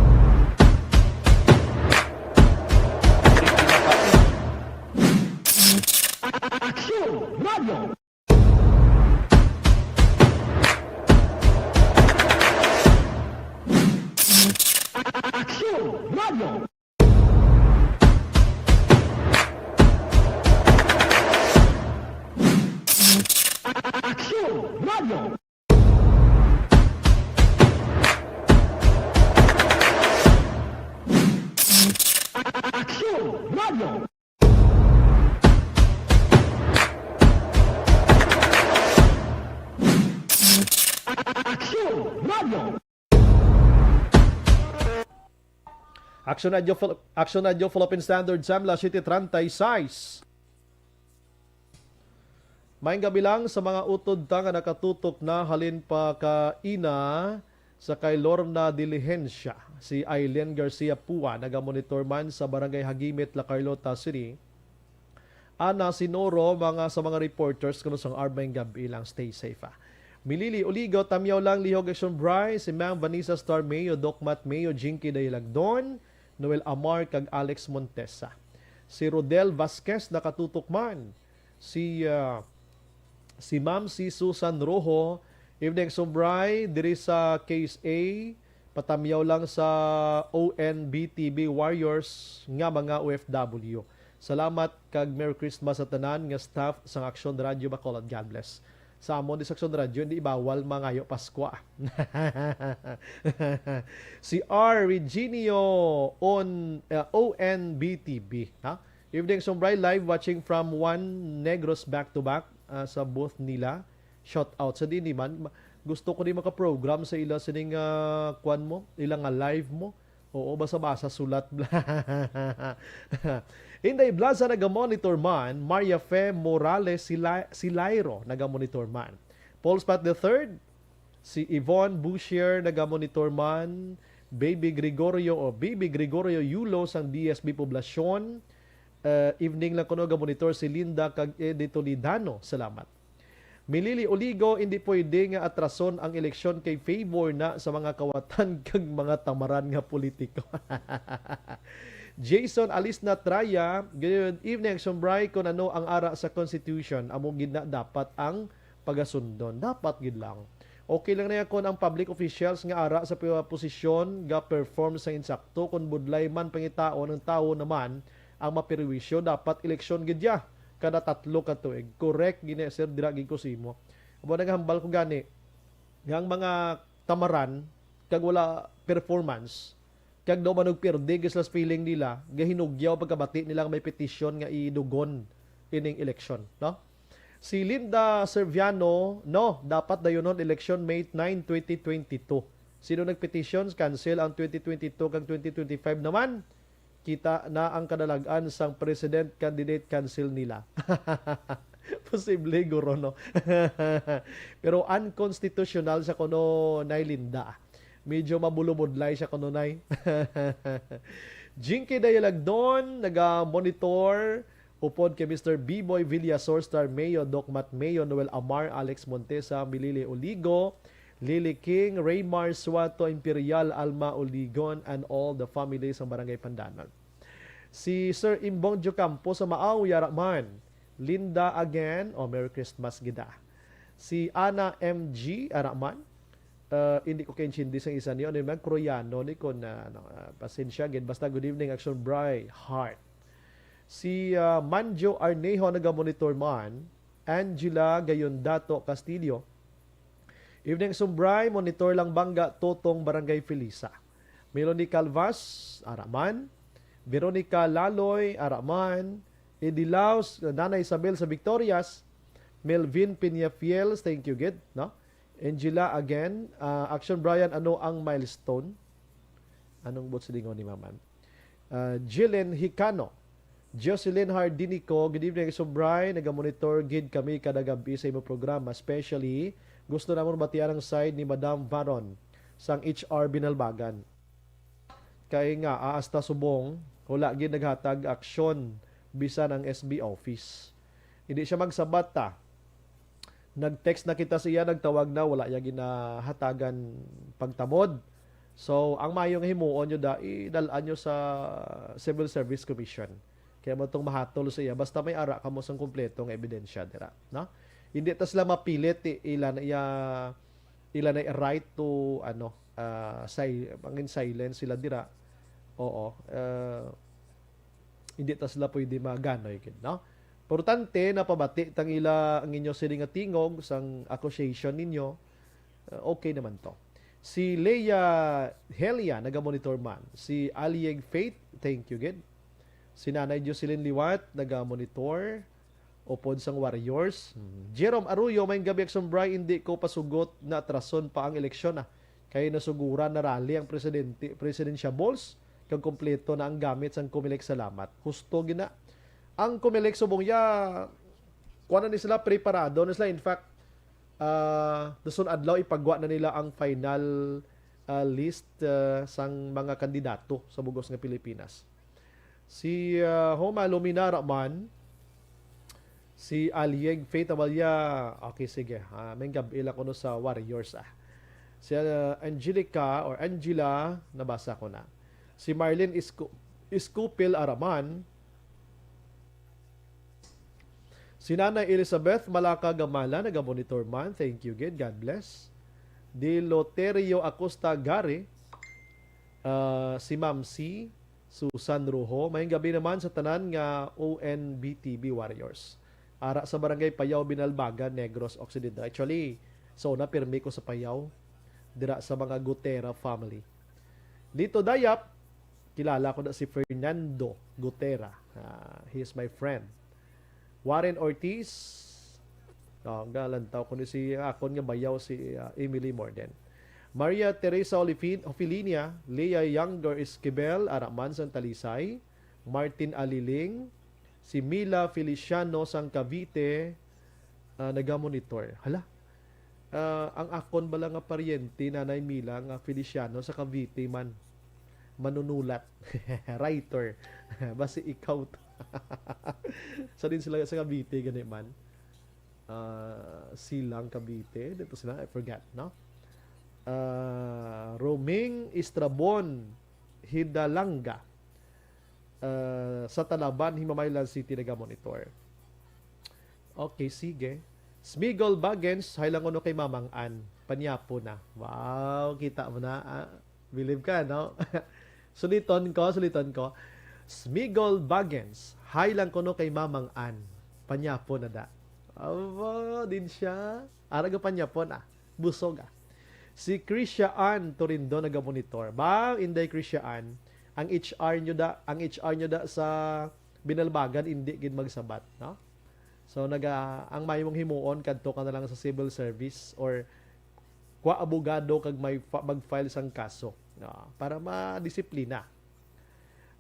Action Radio Philippine Standard Samla City 36. Maayong gabi lang sa mga utod ta nga nakatutok na halin pa ka ina sa kay Lorna Diligencia. Si Aileen Garcia Pua nagamonitor man sa Barangay Hagimit, La Carlota City. Ana Sinoro sa mga reporters kuno sang armayng gabi lang stay safe. Milili Uligo Tamyaw lang Lihog Action Bryce, si Ma'am Vanessa Star Mayo, Docmat Mayo, Jinky Daylagdon, Noel Amar kag Alex Montesa. Si Rodel Vasquez nakatutok man. Si Ma'am si Susan Rojo, Evening Sombray diri sa Case A, patamyaw lang sa ONBTB Warriors nga mga OFW. Salamat kag Merry Christmas sa tanan nga staff sa Action Radio Bacolod. God bless. Sa amon di Action Radio hindi bawal mangayo Pasko. Si R Reginio on ONBTB, ha? Evening Sombray live watching from One Negros back to back sa booth nila. Shout out sa din man. Gusto ko din maka-program sa ila sining kwan mo, ilang live mo. Oo, basa-basa sulat. Inday Blaza naga-monitor man, Maria Fe Morales Silairo naga-monitor man. Paul Spat III, si Yvonne Bouchier naga-monitor man, Baby Gregorio Yulo sang DSB Poblasyon. Evening lang ko naga-monitor si Linda kag Edito Lidano. Salamat. Milili Oligo, hindi pwede nga atrason ang eleksyon kay favor na sa mga kawatan kag mga tamaran nga politiko. Jason Alisna Traya, good evening, Sombray, kung ano ang ara sa Constitution, among gid na dapat ang pagasundon. Dapat gid lang. Okay lang na yan kung ang public officials nga ara sa posisyon nga perform sa insakto, kung budlay man pangitao ng tao naman ang mapirwisyo, dapat eleksyon gid ya. Kada 3 ka tuig. Correct, gini, sir, diragi ko simo. Abo naghambal ko gani, yang mga tamaran, kag wala performance, kag daw manog pirde, gislas feeling nila, gahinugyaw pagkabati nilang may petition nga idugon ining election. No? Si Linda Serviano, no, dapat dayunon election May 9, 2022. Sino nagpetitions? Cancel ang 2022 kag 2025 naman. Kita na ang kadalagan sang president candidate cancel nila. Posible guro no. Pero unconstitutional siya kuno nay Linda. Medyo mabulumudlay siya kuno nay. Jinky Dayalagdon naga-monitor upod kay Mr. B-Boy Villasor, Star Mayo, Doc Mat Mayo, Noel Amar, Alex Montesa, Milili Oligo, Lily King, Raymar Suato, Imperial, Alma Oligon, and all the families ng Barangay Pandanan. Si Sir Imbong Jocampo sa Maaw, Yarakman. Linda again, Merry Christmas gida. Si Ana MG, Arakman. Hindi ko kainchindi sa isa niyo. Ano yung Kroyano ni ko na pasensya. Basta good evening, Action Bry, Heart. Si Manjo Arnejo naga-monitor man. Angela Gayondato Castillo. Evening Sumbray, monitor lang bangga Totong Barangay Felisa. Melanie Calvas, Araman. Veronica Laloy, Araman. Edilaus, Nana Isabel sa Victorias. Melvin Piñafiel, thank you, Gid. No? Angela again. Action Brian, ano ang milestone? Anong bot silingon ni Maman? Jillian Hicano. Jocelyn Hardinico, good evening, Sumbray. Naga-monitor gid kami kada gabi sa imong programa. Especially, gusto namon batian ang side ni Madam Varon sang HR Binalbagan. Kay nga, aasta subong, wala gid naghatag aksyon bisan ang SB office. Hindi siya magsabat ta. Nag-text na kita siya, nagtawag na, wala niya ginahatagan pagtamod. So, ang mayong himuon nyo idalaan nyo sa Civil Service Commission. Kaya mo itong mahatol sa iya. Basta may ara ka mo sang kumpletong ebidensya. Dira, no? Hindi ta sila mapilit. Ilan ay right to pangin silence sila dira. Oo. Hindi ta sila pwede maganoy. No? Importante na pabati ang inyo siling nga tingog sang accusation ninyo. Okay naman to. Si Leia Helia, naga-monitor man. Si Alieg Faith, thank you, Gid. Si Nanay Jocelyn Liwat, naga-monitor. Upod sang Warriors. Jerome Arroyo, may gabi ang Bray, hindi ko pasugot na atrason pa ang eleksyon. Kaya nasuguran na rally ang presidentiables kang kompleto na ang gamit sang Comelec. Salamat. Husto gina. Ang Comelec subong kuha na sila preparado na sila. In fact, dason adlaw ipagwa na nila ang final list sang mga kandidato sa bugos nga Pilipinas. Si Homa Luminara man, si Alieg Faith Abalya, okay sige, may gabi ko no sa Warriors. Si Angela, nabasa ko na. Si Marlene Iskupil Araman. Si Nanay Elizabeth Malaka Gamala, naga-monitor man. Thank you, Gid. God bless. Di Loterio Acosta Gare. Si Ma'am C. Susan Ruho. Maying gabi naman sa tanan nga ONBTB Warriors. Ara sa Barangay Payaw, Binalbagan, Negros Occidental. Actually, na pirmi ko sa Payaw. Dira sa mga Gutera family. Dito Dayap, kilala ko na si Fernando Gutera. He is my friend. Warren Ortiz, galantaw ko ni si akon nga bayaw si Emily Morden. Maria Teresa Ofilinia, Leah Younger Esquivel, Araman sang Talisay, Martin Aliling, si Mila Feliciano sang Cavite, naga-monitor. Hala, ang akon bala nga paryente, Nanay Mila nga Feliciano sa Cavite man, manunulat, writer, basi ikaw to. So din sila sa Cavite, ganun man. Silang Cavite, dito sila, I forgot, no? Roming Estrabon Hidalanga, sa Talaban, Himamaylan City, naga-monitor. Okay, sige. Smigol Bagens, haylang uno kay Mamang Ann. Panyapo na. Wow, kita mo na. Believe ka, no? Suliton ko. Smigol Bagens, haylang kuno kay Mamang Ann. Panyapo na da. Aba, din siya. Araga panyapo na. Busog Si Krisha Ann Torindo, naga-monitor. Inday Krisha Ann, ang HR nyo da sa Binalbagan, hindi gid magsabat, no? So ang may mong himuon kadto ka na lang sa civil service or kwa abogado kag may mag-file sang kaso, no? Para ma-disiplina.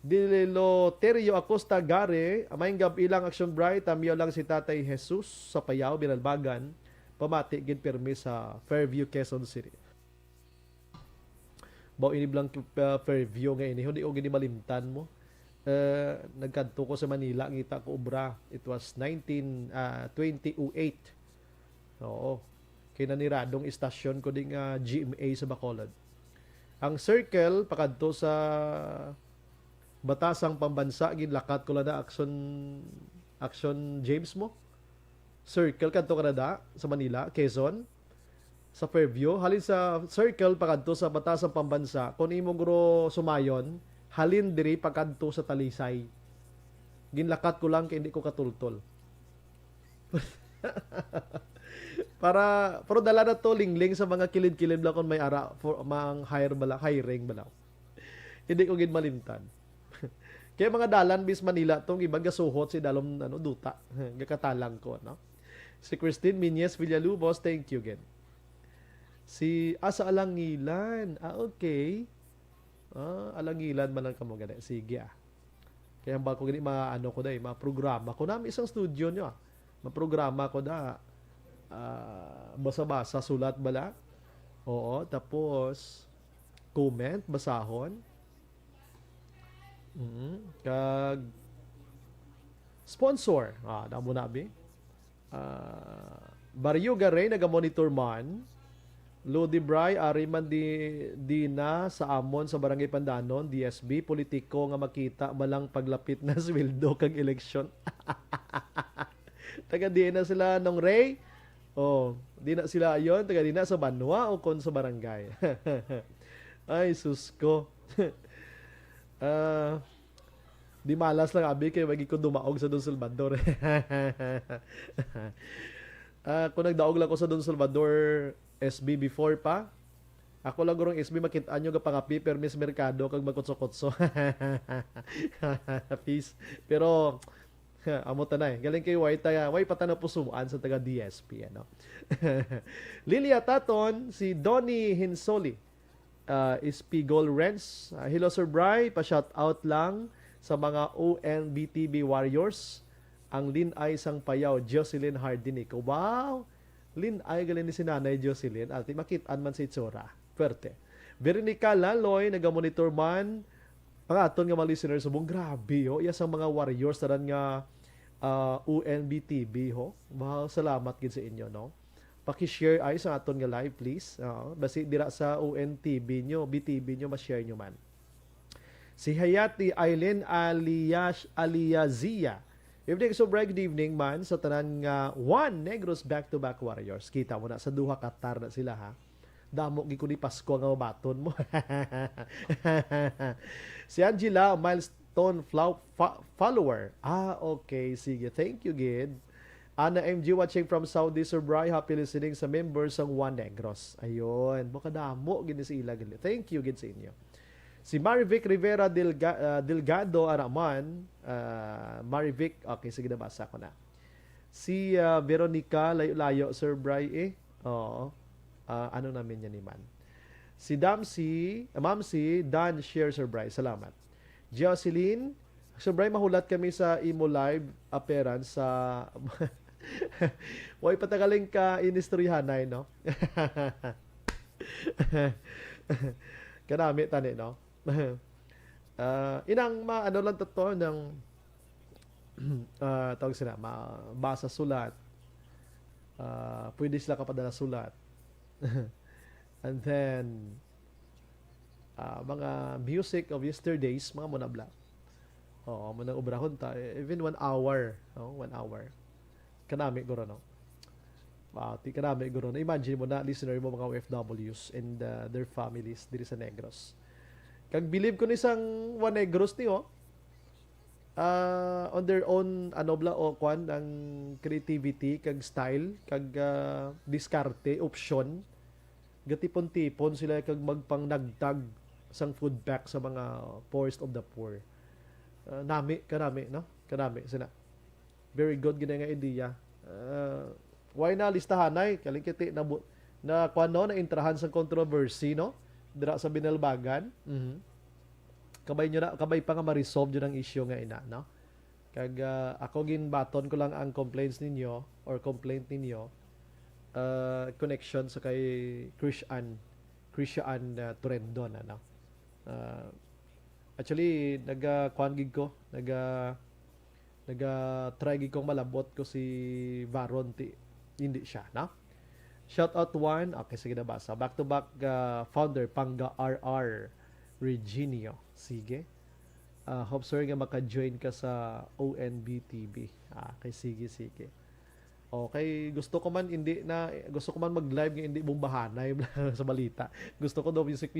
Diloterio Acosta Gare, amayng gabi ilang action bright, tamiyo lang si Tatay Jesus sa Payaw, Binalbagan, pamati gid pirmi sa Fairview, Quezon City. Bao iniblang Fairview nga ini, hindi ko gini malimtan mo. Nagkadto ko sa Manila, ngita ko ubra. It was 2008. Oo. Kinaniradong istasyon ko ding GMA sa Bacolod. Ang circle, pakadto sa Batasang Pambansa, ginlakat ko lang na Action James mo. Circle, kadto Canada, sa Manila, Quezon, sa Fairview. Halin sa circle, pakadto sa Batasang Pambansa, kung imo guro sumayon, halin diri pakadto sa Talisay. Ginlakat ko lang kaya hindi ko katultol. Pero dala na to lingling sa mga kilid-kilid lang kung may ara for mang hiring bala. Hindi ko gid malimtan. Kaya mga dalan bis Manila tong ibang gasuhot si dalom duta. Gakatalang ko no. Si Christine Minyes Villalubos, thank you again. Si Asa Alangilan. Okay. Alangilan man lang kamo gani. Sige Kaya ba ko gani maano ko dai, ma-programa ko na isang studio nyo. Ma-programa ko da. Basa-basa sulat bala. Oo, tapos comment basahon. Kag sponsor. Damo na bi. Barrio Garay naga-monitor man. Lodi Bray ari man di na sa amon sa Barangay Pandanon, DSB politiko nga makita balang paglapit na sweldo kag eleksyon. Taga di na sila nung Ray. Di na sila ayon, taga di na sa Banwa o kon sa barangay. Ay sus ko. Di malas lang abi kay wagi ko dumaog sa Don Salvador. Kung nagdaog lang ko sa Don Salvador SB before pa, ako lang gurong SB makita nyo kapangapi permis merkado kag magkutso-kutso. Peace. Pero amo tanay, galing kay White way patanaw pusuan sa taga DSP ano. Lilia Taton, si Donnie Hinsoli, Spigol Renz. Hello Sir Bry, pa-shout out lang sa mga ONBTB Warriors. Ang Linay sang Payaw, Jocelyn Hardinico. Wow! Linay galing ni si Nanay Jocelyn. At makitaan man si Itsura. Pwerte. Veronica Laloy, nagamonitor man. Mga aton nga mga listeners, subong grabe ho. Iya sang mga Warriors taran nga ONBTB ho. Wow, salamat gid sa inyo no. Paki-share ay sa aton nga live please. Basi dira sa ONTB nyo, BTB nyo, ma-share nyo man. Si Hayati Aileen Aliyazia. Evening, so bright good evening man sa tanan nga One Negros back-to-back Warriors. Kita mo na sa duha Qatar na sila ha. Damo gi ko ni Pasko nga baton mo. Si Angela, milestone follower. Okay, sige. Thank you, Gid. Ana MG watching from Saudi, Sir Bry. Happy listening sa members ng One Negros. Ayun, makadamo gid si ila. Thank you, Gid sa inyo. Si Marivic Rivera Delgado Araman. Marivic, okay, sige na basa ko na. Si Veronica Layo-Layo, Sir Bry Oo. Ano namin yan ni Man. Si Mamsi, Dan Share, Sir Bry. Salamat. Jocelyn, Sir Bry, mahulat kami sa imo live appearance sa Way patagaling ka inistoryahanay, no? Kanami tani, no? Inang ano lang to ng tawag sila mabasa sulat, pwede sila kapadala sulat. And then mga music of yesterdays, mga munabla. Munang ubrahon ta even 1 hour, 1 hour kanami guro no. Kanami guro no. Imagine mo na listener mo mga OFWs and their families diri sa Negros. Kag believe ko ni isang One Negros ni on their own anobla o kwan ang creativity kag style kag diskarte option gatipon-tipon sila kag magpangnagtag sang food pack sa mga poorest of the poor. Kanami no, kanami sina very good gina nga idea. Why na listahanay kalingkiti na kuano na intrahan sa controversy no dira sa Binalbagan. kabay pa nga ma-resolve yun ang issue nga ina, no? Kag ako ginbaton ko lang ang complaint ninyo connection sa kay Christian Torrendon, ano? Actually nag-kuan gig ko, try gig kong malabot ko si Varon, hindi siya, no? Shout out one. Okay, sige na basa. Back to back founder Panga RR Reginio. Sige. Hope sir nga maka-join ka sa ONB-TV. Okay, sige. Okay, gusto ko man mag-live nga hindi bombahanay sa balita. Gusto ko daw music.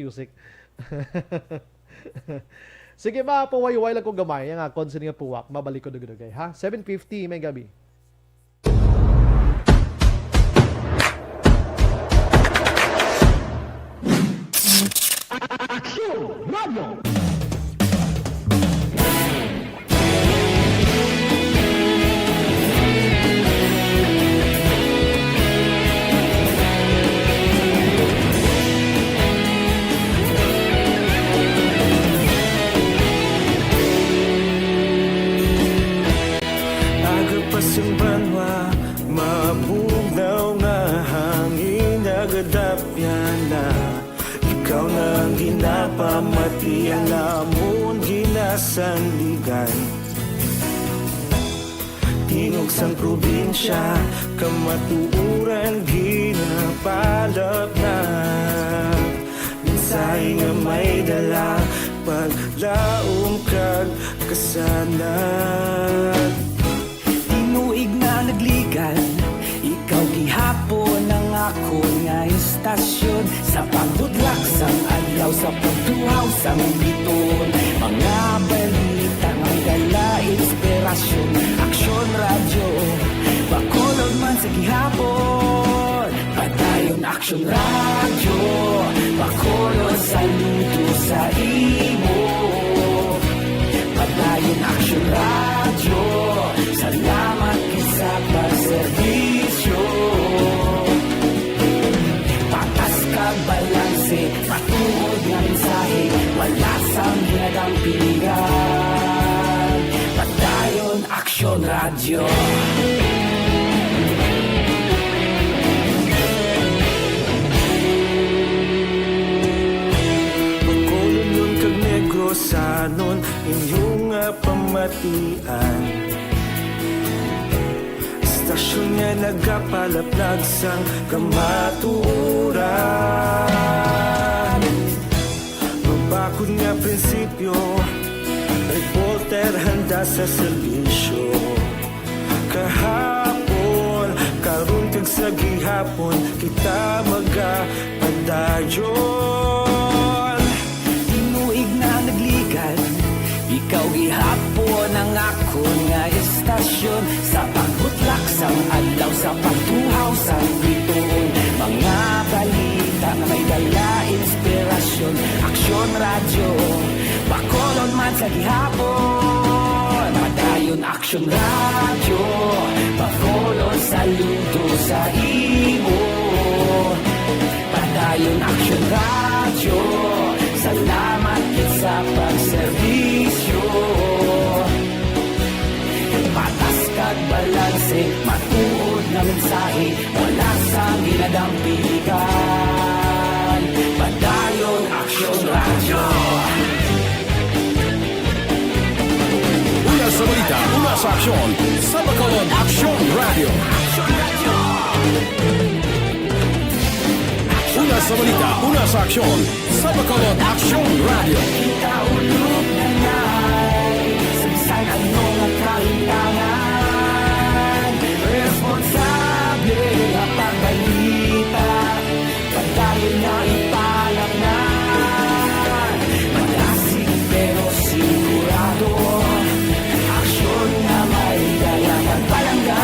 Sige ba, pawayway lang ko gamay. Ang akon sa nga puwak. Mabalik ko dugay ha. 7:50 may gabi. Agapasumbanwa, mabugnaw nga hangin agadapyan na. Ikaw nang ginapamati ang amon ginasandigan. Tingog sang probinsya, kamatuuran ginapalap na. Minsay nga may dala, paglaom kag kasanan. Tinuig na nagligan, ikaw gihapon ang ako nga istasyon. Sa pagdudlak sang adlaw, sa pagtuhaw sang biton. Mga balita nga dala inspirasyon. Aksyon radyo, bakulog man sa gihapon. Padayon aksyon radyo, bakulog saludo sa imo. Padayon aksyon radyo, salamat sa pagserbisyo. Patas kag balanse, matuod nga mensahe, wala sang ginagang pilihan. Padayon aksyon radyo. Pagkulunyon kag Negrosanon, inyong pamatian. Istasyon nga nagapalaplag sang kamatuuran. Mabakod nga prinsipyo, reporter handa sa serbisyo. Kahapon, karon kag sa gihapon, kita magapadayon. Tinuig na nagligan, ikaw gihapon ang ako nga istasyon. Sa pagbutlak sang adlaw, sa pagtuhaw sang biton. Mga balita na may dala inspirasyon. Aksyon radyo, bakolon man sa gihapon. Padayon aksyon radyo, bakolon saludo sa imo. Padayon aksyon radyo, salamat sa pagserbisyo. Patas kag balanse, matuod na mensahe, wala sang ginadang piligan. Padayon aksyon radyo. Una sa balita, una sa aksyon, sa Bacolod Aksyon Radio. Una sa balita, una sa aksyon, sa Bacolod Aksyon Radio. Kita ulog na na'y sabisan ano nga kahintangan. Responsable na pagbalita, padayon na ipalak na. Malasig pero sigurado, aksyon na may dalang at palanggan.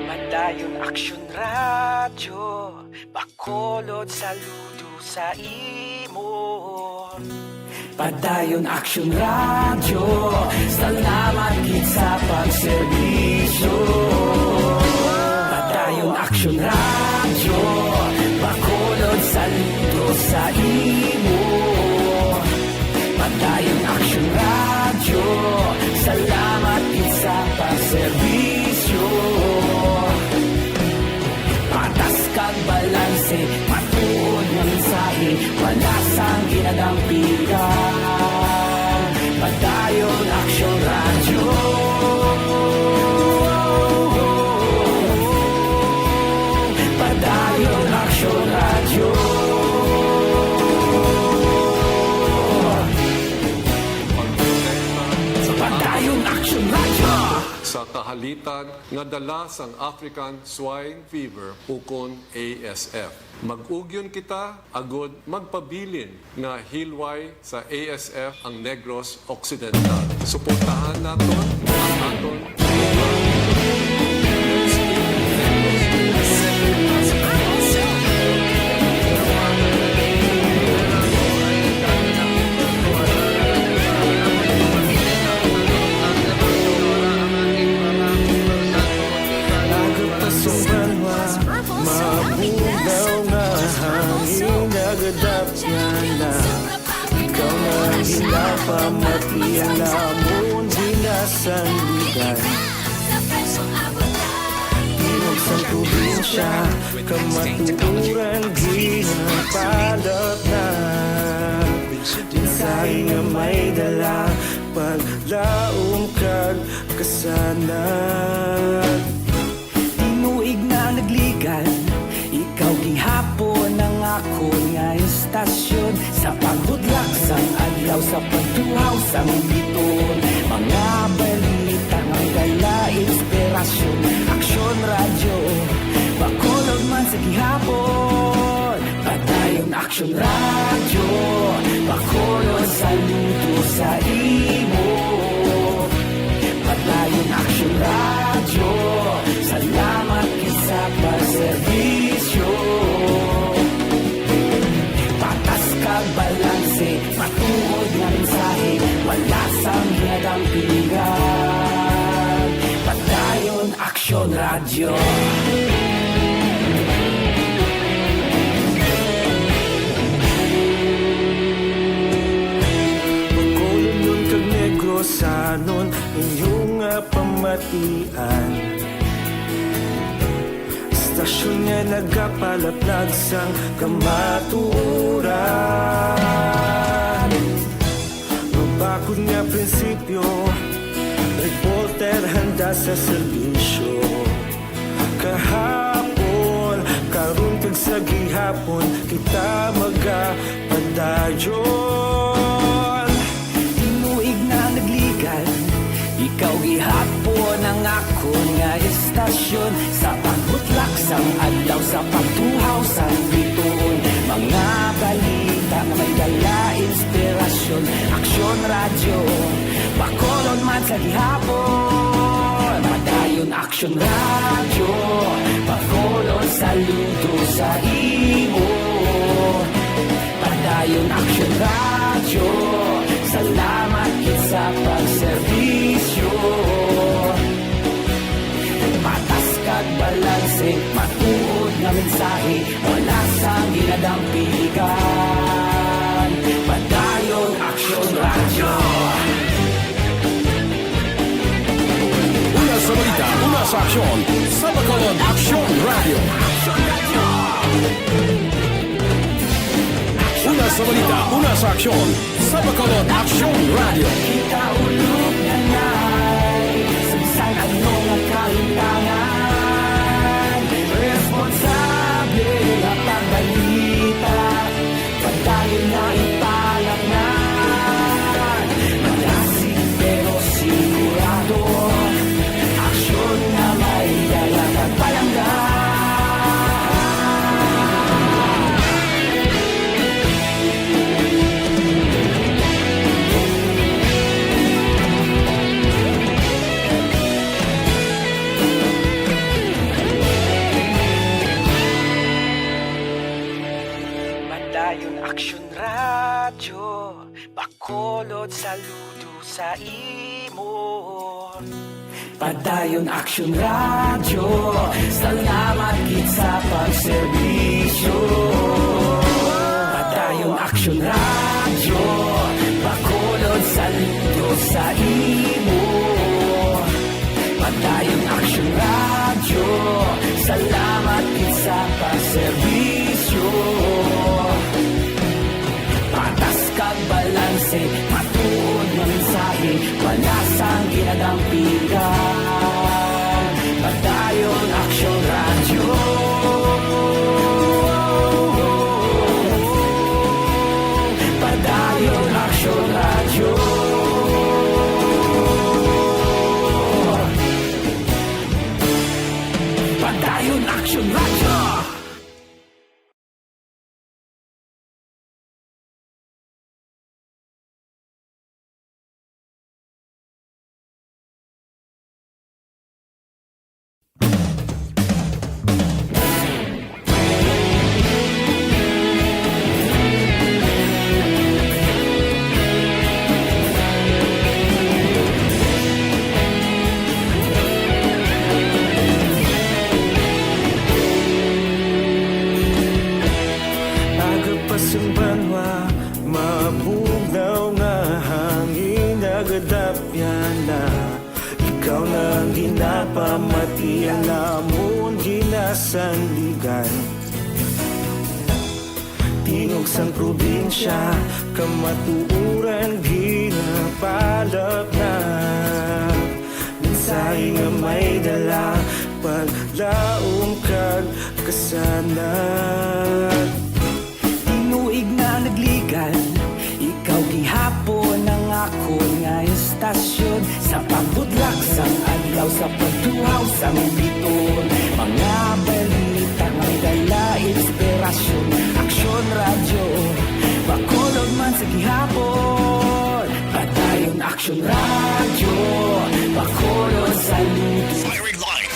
Padayon aksyon radyo, bakolod saludo sa imo. Padayon Action Radio, salamat gid sa pagserbisyo. Padayon Action Radio, bakolod saludo sa imo. Padayon Action Radio, salamat gid sa pagserbisyo. Patas kag balanse, matuod nga mensahe, wala sang ginadampigan. Padayon Action Radio. Padayon Action Radio. Padayon Action Radio. Sa kahalitan nga dala sang African Swine Fever ukon ASF. Mag-ugyon kita agod magpabilin nga hilway sa ASF ang Negros Occidental. Suportahan naton ang aton Pamatian namun dinasandigan. Tinog sa probinsya, kamaturan ginapalot na. Pinsay nga may dala, paglaom kag kasanan. Tinuig na nagligan, ikaw gihapon ang ako nga istasyon. Sa pagbudlak sang adlaw, sa pagtuhaw sang biton. Mga balita ng dala, inspirasyon. Action Radio, bakolog man sa gihapon. Padayon Action Radio, bakolog saludo sa imo. Padayon Action Radio, salamat sa pagserbisyo. Patas kag balanse, matuod nga mensahe, wala sang ginadampigan. Padayon Action Radio. Pagkolon nun kag Negrosanon, inyong nga pamatian. Stasyon nga nagapalaplag sang kamaturan. Mabakod nga prinsipyo, reporter handa sa serbisyo. Kahapon, karon kag sa gihapon, kita magapadayon. Tinuig na nagligan, ikaw gihapon ang ako nga istasyon. Sa pagbutlak sang adlaw, sa pagtuhaw sang bituon. Mga balita nga may dala, inspirasyon. Action Radio, bakolon man sa gihapon. Padayon Action Radio, bakolon saludo sa imo. Padayon Action Radio, salamat gid sa pagserbisyo. Patas kag balanse, matuod nga mensahe, wala sang ginadampigan. Padayon Action Radio. Una sa balita, una sa aksyon, sa Bacolod Action Radio. Una sa balita, una sa aksyon, sa Bacolod Action Radio. Kita ulog na na'y samsang ano nga kahintangan. Responsable at pagbalita, padayon na ipalak na. Malasig pero sigurado, aksyon na may dala at palangga. Bacolod, saludo sa imo. Padayon Action Radio, salamat gid sa pagserbisyo. Padayon Action Radio, Bacolod, saludo sa imo. Padayon Action Radio, salamat gid sa pagserbisyo. Patas kag balanse, matuod nga mensahe, wala sang ginadampigan. Padayon Action Radio. Padayon Action Radio. Padayon Action Radio. Agapasumbanwa, mabugnaw nga hangin nagadapyan na. Ikaw na ginapamatian namon ginasandigan. Tingog sang probinsya, kamatuuran ginapalap na. Mensahe nga may dala, paglaong kag kasanat. Tinuig na nagligan, ikaw gihapon ang ako nga estasyon. Sa pagbudlak sang adlaw, sa pagduhaw sa biton. Mga balita may dala inspirasyon. Action Radio, Bacolod man sa gihapon. Padayon Action Radio, Bacolod saludo. Firing line.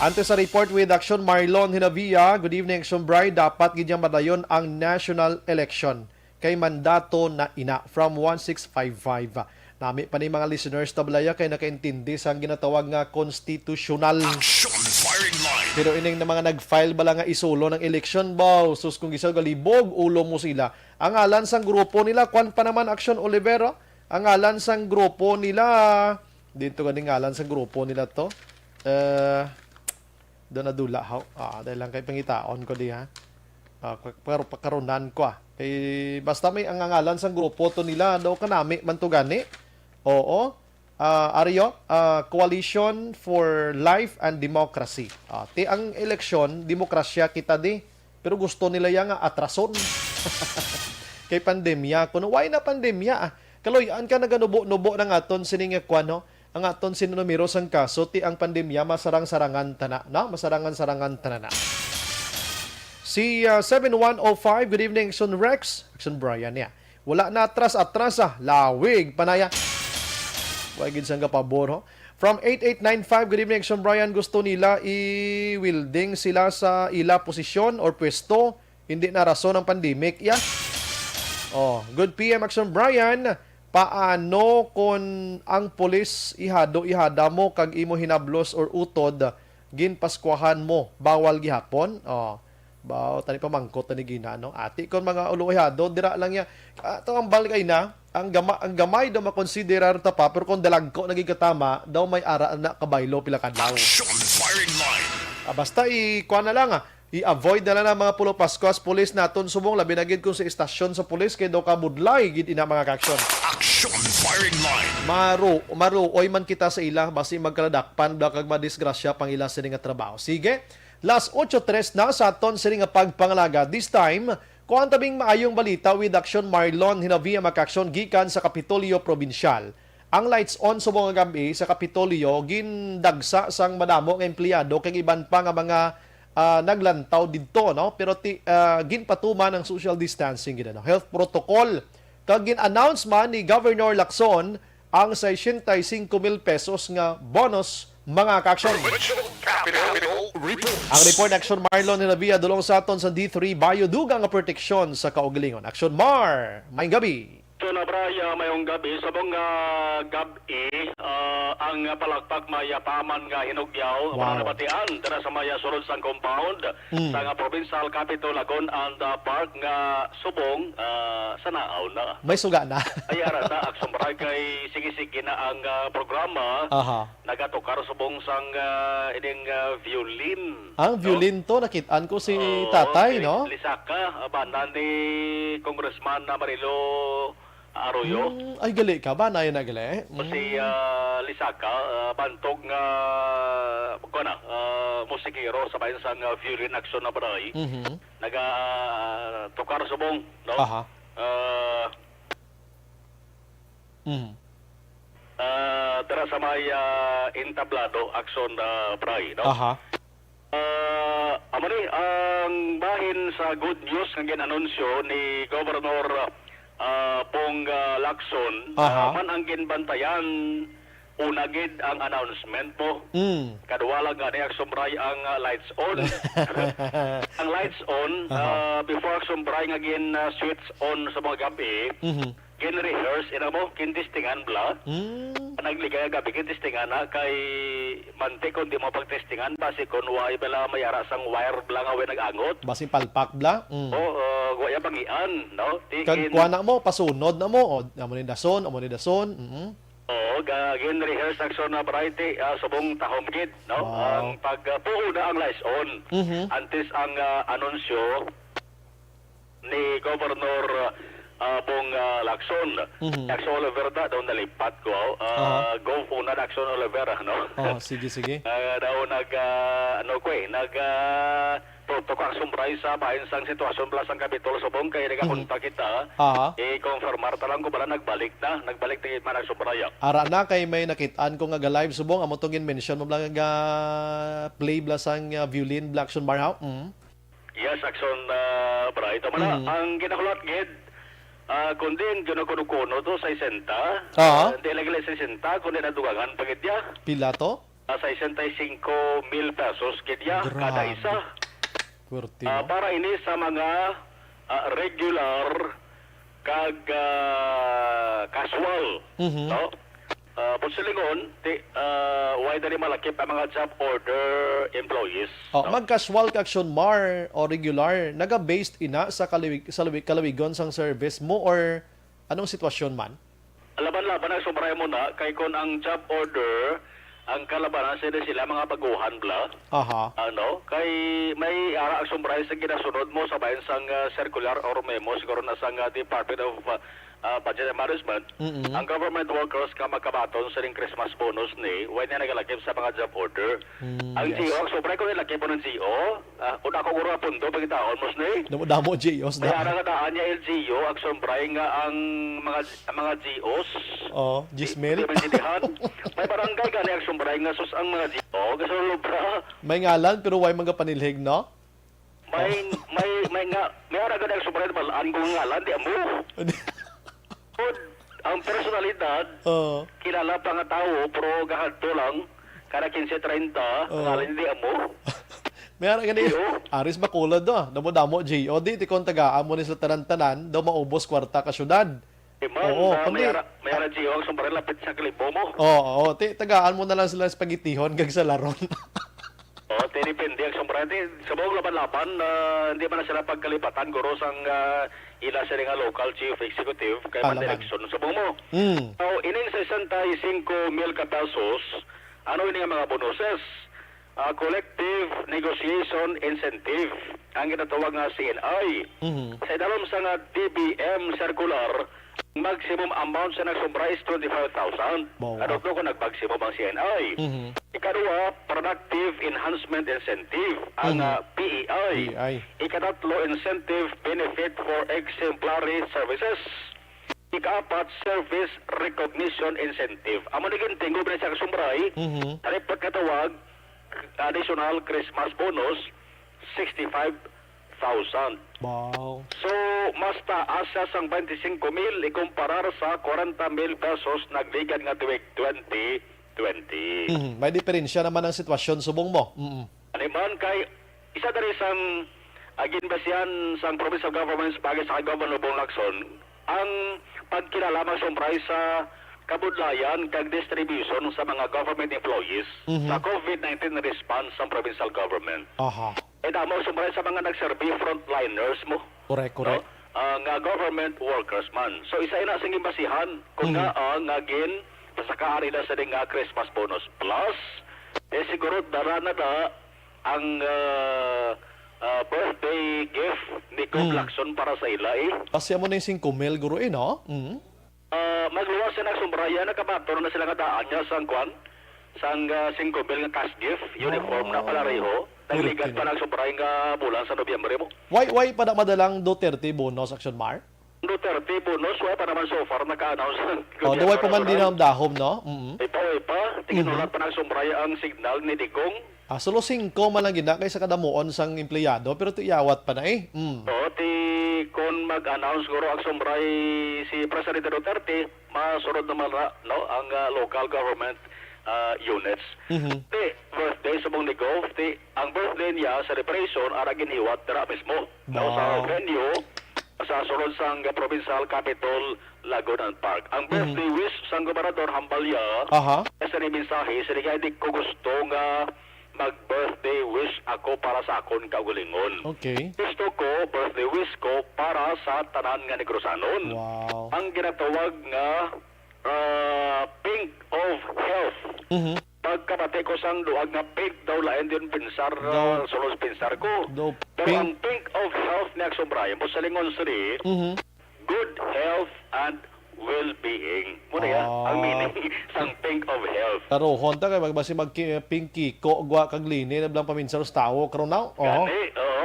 Ante sa report with Action Marlon Hinavia, good evening Action Bride, dapat gidyang madayon ang national election kay mandato na ina from 1655. Nami pa ni mga listeners tablaya kay nakaintindi sa ginatawag nga constitutional. Action firing line. Pero ining na mga nag-file bala nga isulo ng election bow. Sus kung gisal galibog, ulo mo sila. Ang alan sang grupo nila, kwan pa naman Action Olivero. Ang alan sang grupo nila, dito ganing alan sang grupo nila to. Doon na dula haw. Dahil lang kay pangitaon ko di ha. Pero pagkarunan ko basta may ang ngalan sang grupo to nila daw kanami man to gani. Oo. Aryo, Coalition for Life and Democracy. Ti ang eleksyon, demokrasya kita di. Pero gusto nila yang atrason. Kay pandemya. Kuno why na pandemya? Kaloyan ka naganubo-nubo ng aton sining kwano. Ang aton sinumero sang kaso ti ang pandemya masarang-sarangan tana, no? Masarangan-sarangan tana na. Si 7105, good evening, Action Rex. Action Brian, ya. Wala na atras-atras, lawig, panaya. Wagid sang kapabor, ho. From 8895, good evening, Action Brian. Gusto nila i-wielding sila sa ila posisyon or pwesto. Hindi na rason ng pandemic, ya. Good PM, Action Brian. Paano kung ang pulis ihada mo kag imo hinablos or utod ginpaskwahan mo bawal gihapon? Bawo tani pamangkot tani gina no. Ati kon mga ulo ihado dira lang ya. Ato ang balgay na ang gamay daw makonsiderar ta pa pero kung dalagko nagigitama daw may ara na kabaylo pila kadlaw. Action firing line. Basta kuha na lang i-avoid na lang ang mga pulo paskwas pulis naton subong labi na gid kung sa istasyon sa pulis kay daw kabudlay gid ina mga kaksyon. Action firing line. Maru oy man kita sa ila basi magkaladakpan da kag madisgrasya pang ila sini nga trabaho. Sige. Last 8:03 na sa aton sini nga pagpangalaga. This time, kuan tabing maayong balita with Action Marlon Hinavia makaksyon gikan sa Kapitolyo Provincial. Ang lights on subong nga gabi sa Kapitolyo gindagsa sang madamo nga empleyado kag iban pa nga mga naglantaw didto no pero ginpatuman ang social distancing gid no health protocol kag gin-announce man ni Governor Lacson ang 65,000 pesos nga bonus mga ka-action. Ang report Action Marlon Hinavia dulong sa aton sa D3 Bayo dugang nga proteksyon sa kaugalingon. Action Mar, maayong gabi. So na braya mayong gabi sa mga gabi ang palakpak maya paman nga hinugyaw Wow. mga nabatian dara sa maya sulod sang compound sa nga provincial capital Lagon and Park nga subong sa naaw na. May suga na. Ayara na aksumray kay sige-sige na ang programa Aha. nagatukar subong sang ining violin. Ang violin to, nakitaan ko si tatay, no? Lisaka, banan ni Congressman Marilo Arroyo. Ay, gali ka ba? Nayon na gali? Si Lisaka, bantog nga musikero sa bayan sang violin action na baray. Naga tukar subong, no? Aha. Tara sa may entablado action na baray, no? Aha. Amari, ang bahin sa good news nga ginanunsyo ni Governor Pong Lacson, man ang ginbantayan unagid ang announcement po. Kadwala nga ni Aksumray ang lights on. Ang lights on, before Aksumray nga switch on sa mga gabi, gin-rehearse, mo, kintistingan bla. Nagligay gabi kintistingan na kay mante kung di mo pagtestingan, basi kung way bala mayara sang wire bla nga way nag-angot. Basi palpak bla? Waya bangian, no? Kuha na mo, pasunod na mo. O, amo ni dason, amo ni dason. Gin-rehearse action na variety subong tahom gid, no? Wow. Ang pagpuho na ang lights on. Antes ang anunsyo ni Governor Pong Lacson. Lacson Oliveira daw nalipat ko. Go po na Lacson Oliveira, no? Sige, sige. Daw protokol sumbray sa bahin sang sitwasyon pala sang Kapitol Subong kaya nagapunta kita. I-confirmar talang ko pala nagbalik na man ang sumbraya. Ara na kay may nakitaan ko nga live subong amo tong mention mo lang nga play bla sang violin black action bar how? Yes, action bra ito man ang ginakulat gid. Kundi ang ginukuno to sa 60. Hindi lagi sa 60 kundi nadugangan pagidya. Pila to? Sa 65,000 pesos kidya kada isa. Para ini sa mga regular kag casual. No? Pagsilingon, why dali malakip ang mga job order employees. No? Mag-casual ka action mar o regular, naga-based ina sa kalawigon sang service mo or anong sitwasyon man? Laban-laban ang sobray mo na kay kon ang job order ang kalabanan sila mga baguhan bla. Kay may ara ang sumbray sa ginasunod mo sa bayan sang circular or memo siguro na sang Department of Budget and Management. Ang government workers ka magkabaton sa ring Christmas bonus ni when niya nagalagip sa mga job order. Ang GO, ang sumbray ko nilagip mo ng GO, una ko guro pundo pagkitaon mo ni. Damo GOs na. May ara nga daan niya LGO, ang sumbray nga ang mga GOs. Gismel. May barangay gani ang sumbray nga sus ang mga GO, kasi lubra. May ngalan pero way mga panilhig, no? May ara gani ang sumbray balaan kung ngalan, di amo. Ang personalidad, kilala pa nga tao, pero gahadto lang, kada 15-30, ngalan di amo. May ara gani, Aris Bacolod do, damo-damo GO, di kung tagaan mo ni sa tanan-tanan, daw maubos kwarta ka syudad. May ara GO, ang sumbray lapit sa kalibo mo. Tagaan mo na lang sila spaghettihon kag sa laron. Depende ang sumbray. Sa buong laban-laban, hindi man na sila pagkalipatan, guro sang ila sa nga local chief executive kay Mandirekson sa buong mo. So, ining 65,000 pesos, ano ini nga mga bonuses? Collective Negotiation Incentive, ang ginatawag nga CNI. Sa dalom sa nga DBM circular, maximum amount sa nagsumbra is 25,000. Ano ko nag-maximum ang CNI. Ikaduwa, Productive Enhancement Incentive, ang PEI. Ikatatlo, Incentive Benefit for Exemplary Services. Ikaapat, Service Recognition Incentive. Amo naging tingog na siya kasumbray, tali pagkatawag, additional Christmas bonus, 65,000. Wow. So, mas taas siya sang 25,000 ikumparar sa 40,000 pesos nagligad nga tuwig 2020. May diferensya naman ang sitwasyon subong mo. Animan kay isa dari sang aginbasyan sang provincial governments bagay sa Governor Bong Lacson ang pagkilalamang sumbray sa kabudlayan kag distribution sa mga government employees sa COVID-19 response sa provincial government. Aha. Damo sumbray sa mga nagserbi frontliners mo. Correct. Nga government workers man. So isa ina sing imbasihan kung nga gin pasakaan nila sa nga Christmas bonus plus siguro dara na ang birthday gift ni Kong Lacson para sa ila Kasi mo na yung 5,000 guro no? Magluwas siya ng sumbraya na kabator na sila nga daan niya sang kwan sang 5,000 nga cash gift uniform na palareho. Nagligat pa ng sumbraya nga bulan sa Nobyembre mo. Why pa na madalang Duterte bonus, Action Mar? Duterte bonus, why pa naman so far naka-announce. Why pa man din ang dahom, no? Ipa. Tingin ulat pa ng sumbraya ang signal ni Digong. Solo 5 man lang gina kaysa kadamuon sang empleyado, pero iyawat pa na Kung mag-announce guro ang sumbray si Presidente Duterte, masunod naman ang local government units. Birthday sa mong Nigo, ang birthday niya sa celebration aragin hiwat tira mismo. Sa venue, sa sunod sang provincial capital, Lagunan Park. Ang birthday wish sang Gobernador Hambalya, sa mensahe, siya di ko gusto nga mag-birthday wish ako para sa akon kaugalingon. Okay. Gusto ko, birthday wish ko para sa tanan nga Negrosanon. Wow. Ang ginatawag nga pink of health. Pagkabate ko sang duag nga pink daw lain din pinsar, solos pinsar ko. Pero ang pink of health ni Aksombrayan, po sa lingon siri, good health and well-being. Muna yan, ang meaning sang pink of health. Pero honta kay magbasi mag-pinky ko gwa kag lini na blang paminsan sa tao karon now.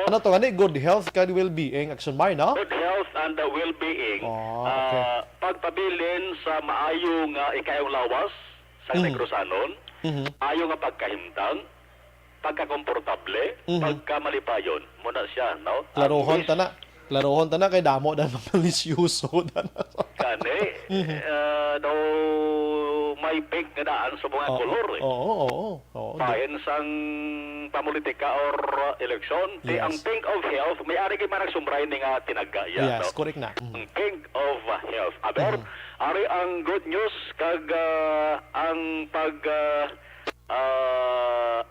Ano to gani good health kag well-being, Action Mar, no? Good health and well-being. Okay. Pagpabilin sa maayo nga ikayong lawas sa Negrosanon, ayo nga pagkahimtang, pagkakomportable, pagkamalipayon. Muna siya, no? Klarohon ta na kay damo dan malisyoso dan. Kani daw may pink nga daan sa mga kolor. Oo. Pahin sang pamulitika or eleksyon, ang pink of health may ari kay manag sumbray ni nga tinagaya. Yes, correct na. Ang pink of health. Aber ari ang good news kag ang pag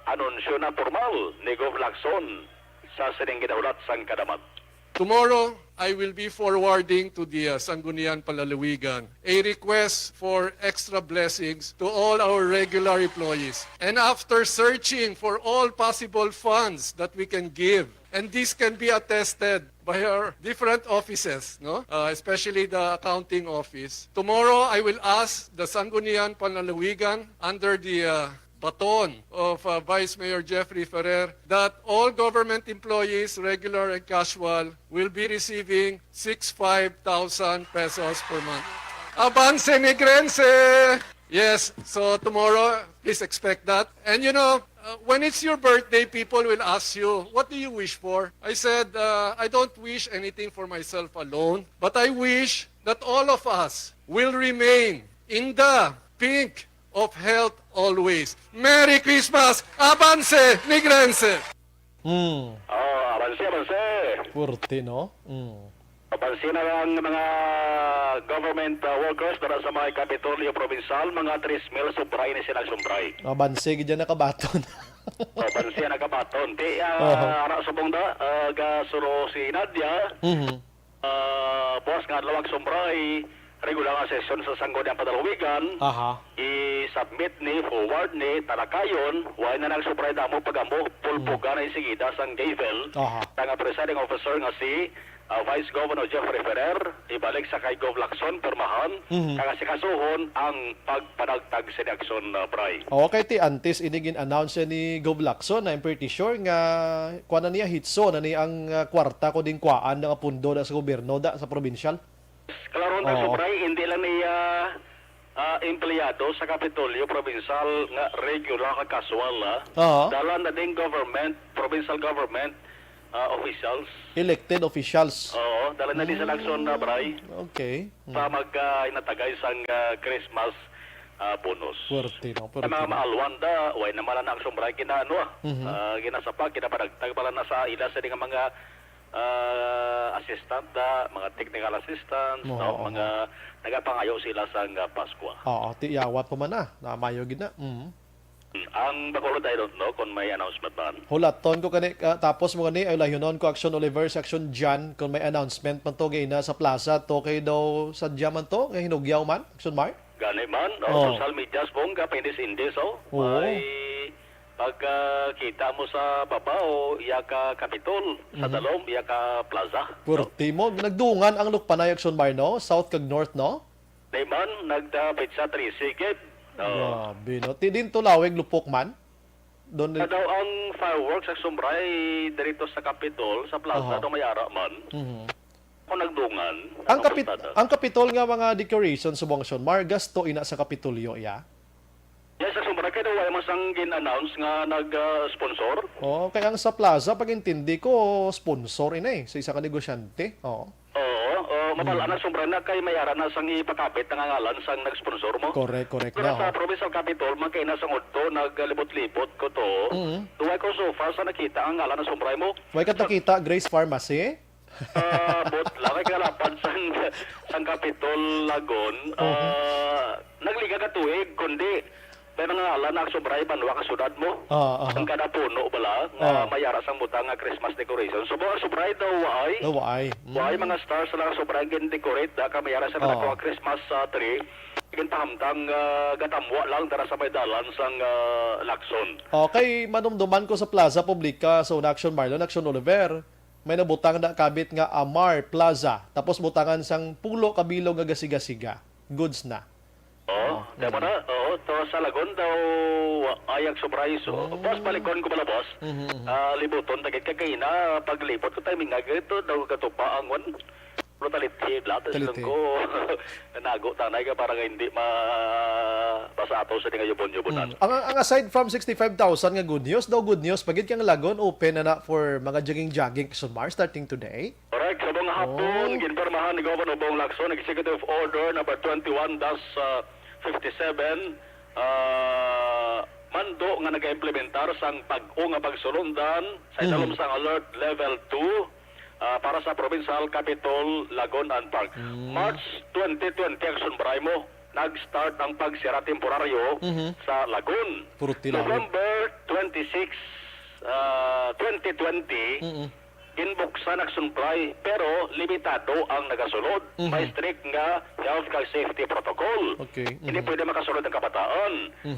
anunsyo na formal ni Gov Lacson sa sining gidaulat sang kadamat. Tomorrow, I will be forwarding to the Sangguniang Palalawigan a request for extra blessings to all our regular employees. And after searching for all possible funds that we can give, and this can be attested by our different offices, especially the accounting office. Tomorrow, I will ask the Sangguniang Palalawigan under the baton of Vice Mayor Jeffrey Ferrer that all government employees, regular and casual, will be receiving 65,000 pesos per month. Avance Negrense! Yes, so tomorrow, please expect that. And when it's your birthday, people will ask you, what do you wish for? I said, I don't wish anything for myself alone, but I wish that all of us will remain in the pink of health always. Merry Christmas! Avance Negrense! Avance. Purti, no? Avance na ang mga government workers para sa mga Kapitolyo Provincial, mga 3,000 sumbray ni sila sumbray. Abanse gid na kabaton. Avance na kabaton. Ara subong da gasuro si Nadia. Boss nga lawag sumbray regular nga session sa Sangguniang Palalawigan. I-submit ni, forward ni, talakayon, why na nagsumbray damo pagamo, pulpuga na isigida sang Gavel. Nga presiding officer nga si Vice Governor Jeffrey Ferrer, ibalik sa kay Gov Lacson, permahan, kaya si kasuhon ang pagpanagtag si Lacson, Bray. Okay, antes inigin announce ni Gov Lacson, I'm pretty sure nga kuha na niya hitso na niya ang kwarta ko ding kuhaan ng pundo da sa gobyerno da sa provincial. Klaron na sobray, hindi lang niya empleyado sa Kapitolyo Provincial nga regular ka casual. Dala na din government, provincial government officials. Elected officials. Oo, dala na din sa Lacson na Bray. Okay. Sa inatagay sang Christmas bonus. Puerte, no? Ang mga maalwanda, way naman na ang sumbray ginasapa, kinapanagtag pala na sa ila sa mga assistant mga technical assistants, Oo, mga nagapangayo sila sa Pasko. Oo, tiyawat pa man na mayo gid na. Ang Bacolod, I don't know kung may announcement ba. Hulaton ko kani tapos mo kani ay layonon ko Action Oliver Action Jan kung may announcement man to na sa plaza to kay daw sadya man to nga hinugyaw man Action Mar. Gani man, social media bong kapindis-indis ay pagkita mo sa baba o iya ka Capitol, sa dalom iya ka plaza. Purti mo nagdungan ang Lukpanay Action Mar no, south kag north no. Di man nagdapit sa tricycle. Grabe no. Ti din to lawig lupok man. Doon Daw ang fireworks sa Sumbray dito sa Capitol, sa plaza do mayara man. Kung nagdungan. Ang Capitol nga mga decorations sa Action Mar gasto ina sa Kapitolyo ya. Yes, sa Sumbray kaya wala masang gin-announce nga nag-sponsor. Kaya ang sa plaza pag intindi ko sponsor ina sa isa ka negosyante. Mapala na Sumbray na kay mayara na sang ipakapit ang ngalan sang nag-sponsor mo. Correct Pero na. sa Provincial Capitol, magkay na sang udto, naglibot-libot ko to. Duway ko so far sa nakita ang ngalan ng Sumbray mo. Way ka nakita Grace Pharmacy? But lang kay kalapan sang Capitol Lagon. Nagliga ka tuig, kundi pero nga ala na Sumbray banwa ka sudad mo. Ang kada puno bala nga mayara sang butang nga Christmas decoration. So mga Sumbray daw waay. Waay mga stars lang Sumbray gin decorate ka mayara sa mga Christmas tree. Igin pahamtang gatamwa lang dara sa may dalan sang Lacson. Okay, manumduman ko sa Plaza Publica sa Action Marlon, Action Oliver. May nabutang na kabit nga Amar Plaza. Tapos butangan sang pulo kabilo nga gasiga-siga. Goods na. Diba na? To sa Lagon daw ayag Sumbray. So, boss, palikon ko pala, boss. Libuton, tagit ka kayo na paglipot ko timing nga gito daw katupa ang one. Pero talitid lahat. Tapos ko nago tanay ka para nga hindi pasato sa nga yubon-yubonan. Ang aside from 65,000 nga good news, pagit kang Lagon, open na for mga jogging Action Mar starting today. Correct. Sa mga hapon, ginpormahan ni Governor Bong Lacson, Executive Order number 21-57, mando nga nag-implementar sang pag-o nga pagsulundan sa italom sang Alert Level 2 para sa Provincial Capitol, Lagon and Park. March 2020, Action Bray mo, nag-start ang pagsira temporaryo sa Lagon. November 26, 2020, inbuksan Action Bray pero limitado ang nagasunod. May strict nga health and safety protocol. Hindi pwede makasunod ang kabataan.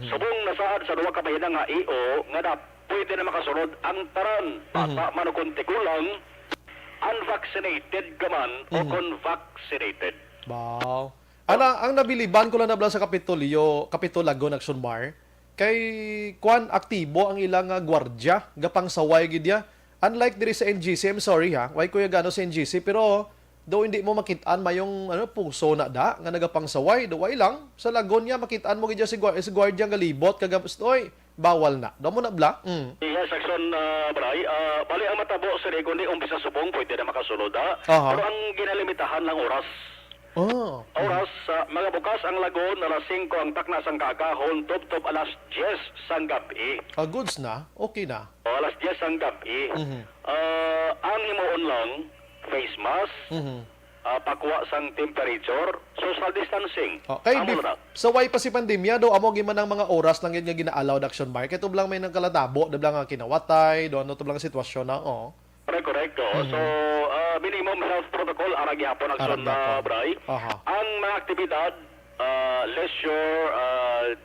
Subong nasaad sa duwa ka bayan nga EO nga pwede na makasunod ang taran. Bata manukunti kulang unvaccinated ka man o convaccinated. Wow. Ang nabiliban ko lang nabla sa Capitol Lagon Action Mar, kay kwan aktibo ang ilang gwardya, gapang saway gidya. Unlike diri sa NGC, I'm sorry ha, why kuya gano sa NGC, pero do hindi mo makitaan mayong puso na da nga nagapang saway, do way lang sa Lagon niya makitaan mo gidya si gwardya nga libot kagastoy. Bawal na. Daw mo na bla? Yes, Action Bray. Bali ang matabo sa kundi umpisa subong pwede na makasunod Pero ang ginalimitahan lang oras. Oras, mga bukas ang Lagon, alas 5 ang takna sang kakahon, tub-tub alas 10 sang gabi. Goods na? Okay na? Alas 10 sang gabi. Ang himuon lang, face mask, pakwa sang temperature, social distancing. Sa way pa si pandemya, do amo giman ang mga oras lang yun nga gina-allow na Action Mar. Kaya lang may nang kalatabo, dablang nga kinawatay, do ano tablang sitwasyon na, Correct. So, minimum health protocol, arag yapon Action Bray. Ang mga aktibidad, leisure,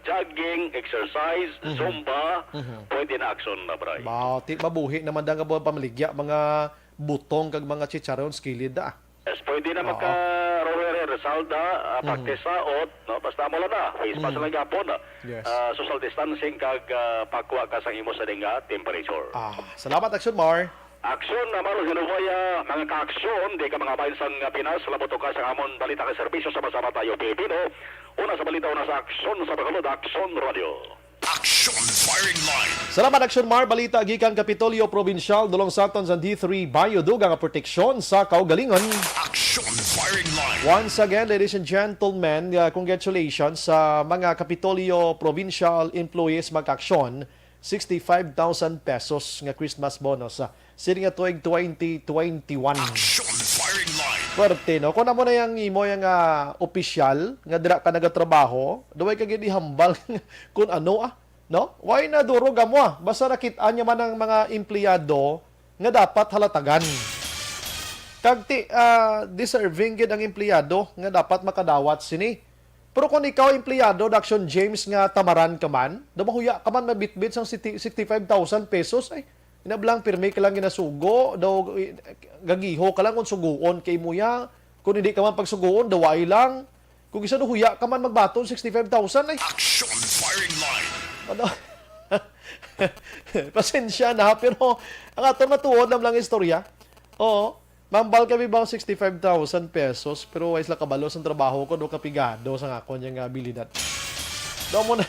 jogging, exercise, zumba, pwede na Action Bray. Mabuhi naman dang ka pamaligya, mga butong kag mga chicharon skilid Yes, pwede na magka-Rower Rizal practice basta mo lang face mask lang yapon social distancing kag pakwa ka sa imo sa dinga temperature. Salamat Action Mar. Aksyon na maro hinuvaya mga ka-aksyon di ka mga bayan sang Pinas laboto ka sa amon balita ka serbisyo sama-sama tayo Pilipino. Una sa balita una sa Aksyon sa Bacolod Aksyon Radio. Action Firing Line. Salamat Action Mar, balita gikan Kapitolyo Provincial dulong Santon sa D3 Bayodug ang proteksyon sa kaugalingon. Action Firing Line. Once again, ladies and gentlemen, congratulations sa mga Kapitolyo Provincial employees mag-aksyon 65,000 pesos nga Christmas bonus sini nga tuig 2021. Action firing line. Swerte, no? Kung na mo na yung imo yung opisyal, nga dira ka nagatrabaho, duway ka gini hambal kung ano no? Why na durog mo Basta nakitaan niya man ang mga empleyado nga dapat halatagan. Kagti, deserving gid ang empleyado nga dapat makadawat sini. Pero kung ikaw empleyado, Daction James nga tamaran ka man, damahuya ka man mabitbit sang 65,000 pesos, ay, inablang pirmi ka lang ginasugo, daw gagiho ka lang kung suguon kay muya. Kung hindi ka man pagsuguon, daway lang. Kung isa huya ka man magbaton 65,000 ay. Action firing line. Ano? Pasensya na, pero ang ato matuod lang istorya. Oo. Mambal kami bang 65,000 pesos, pero wais lang kabalo sa trabaho ko, do kapigado sa ako niyang abilidad. Do mo na.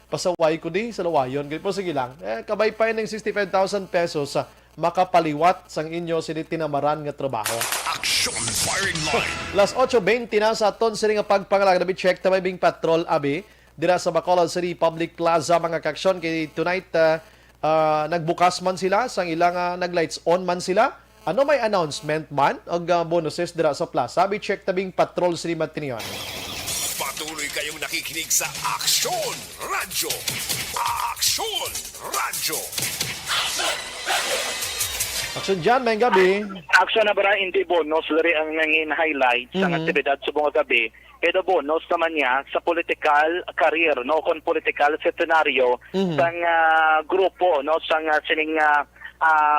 Pasaway ko di sa lawayon. Pero sige lang, kabay pa ng 65,000 pesos makapaliwat sang inyo sinitinamaran nga trabaho. Action firing line. Las 8:20 na sa aton sini nga pagpangalag nabi check tamay bing patrol abi dira sa Bacolod City Public Plaza mga kaksyon kay tonight nagbukas man sila sang ilang naglights on man sila. Ano may announcement man og bonuses dira sa plaza abi check tabing patrol City Matinion. Patuloy kayong nakikinig sa Action Radyo. Action Radyo. Action dyan, may gabi. Action na ba hindi bonus lari ang nangin highlight sa aktibidad sa buong gabi. Ito bonus naman niya sa political career, no, kung political scenario sang grupo, no, sang sining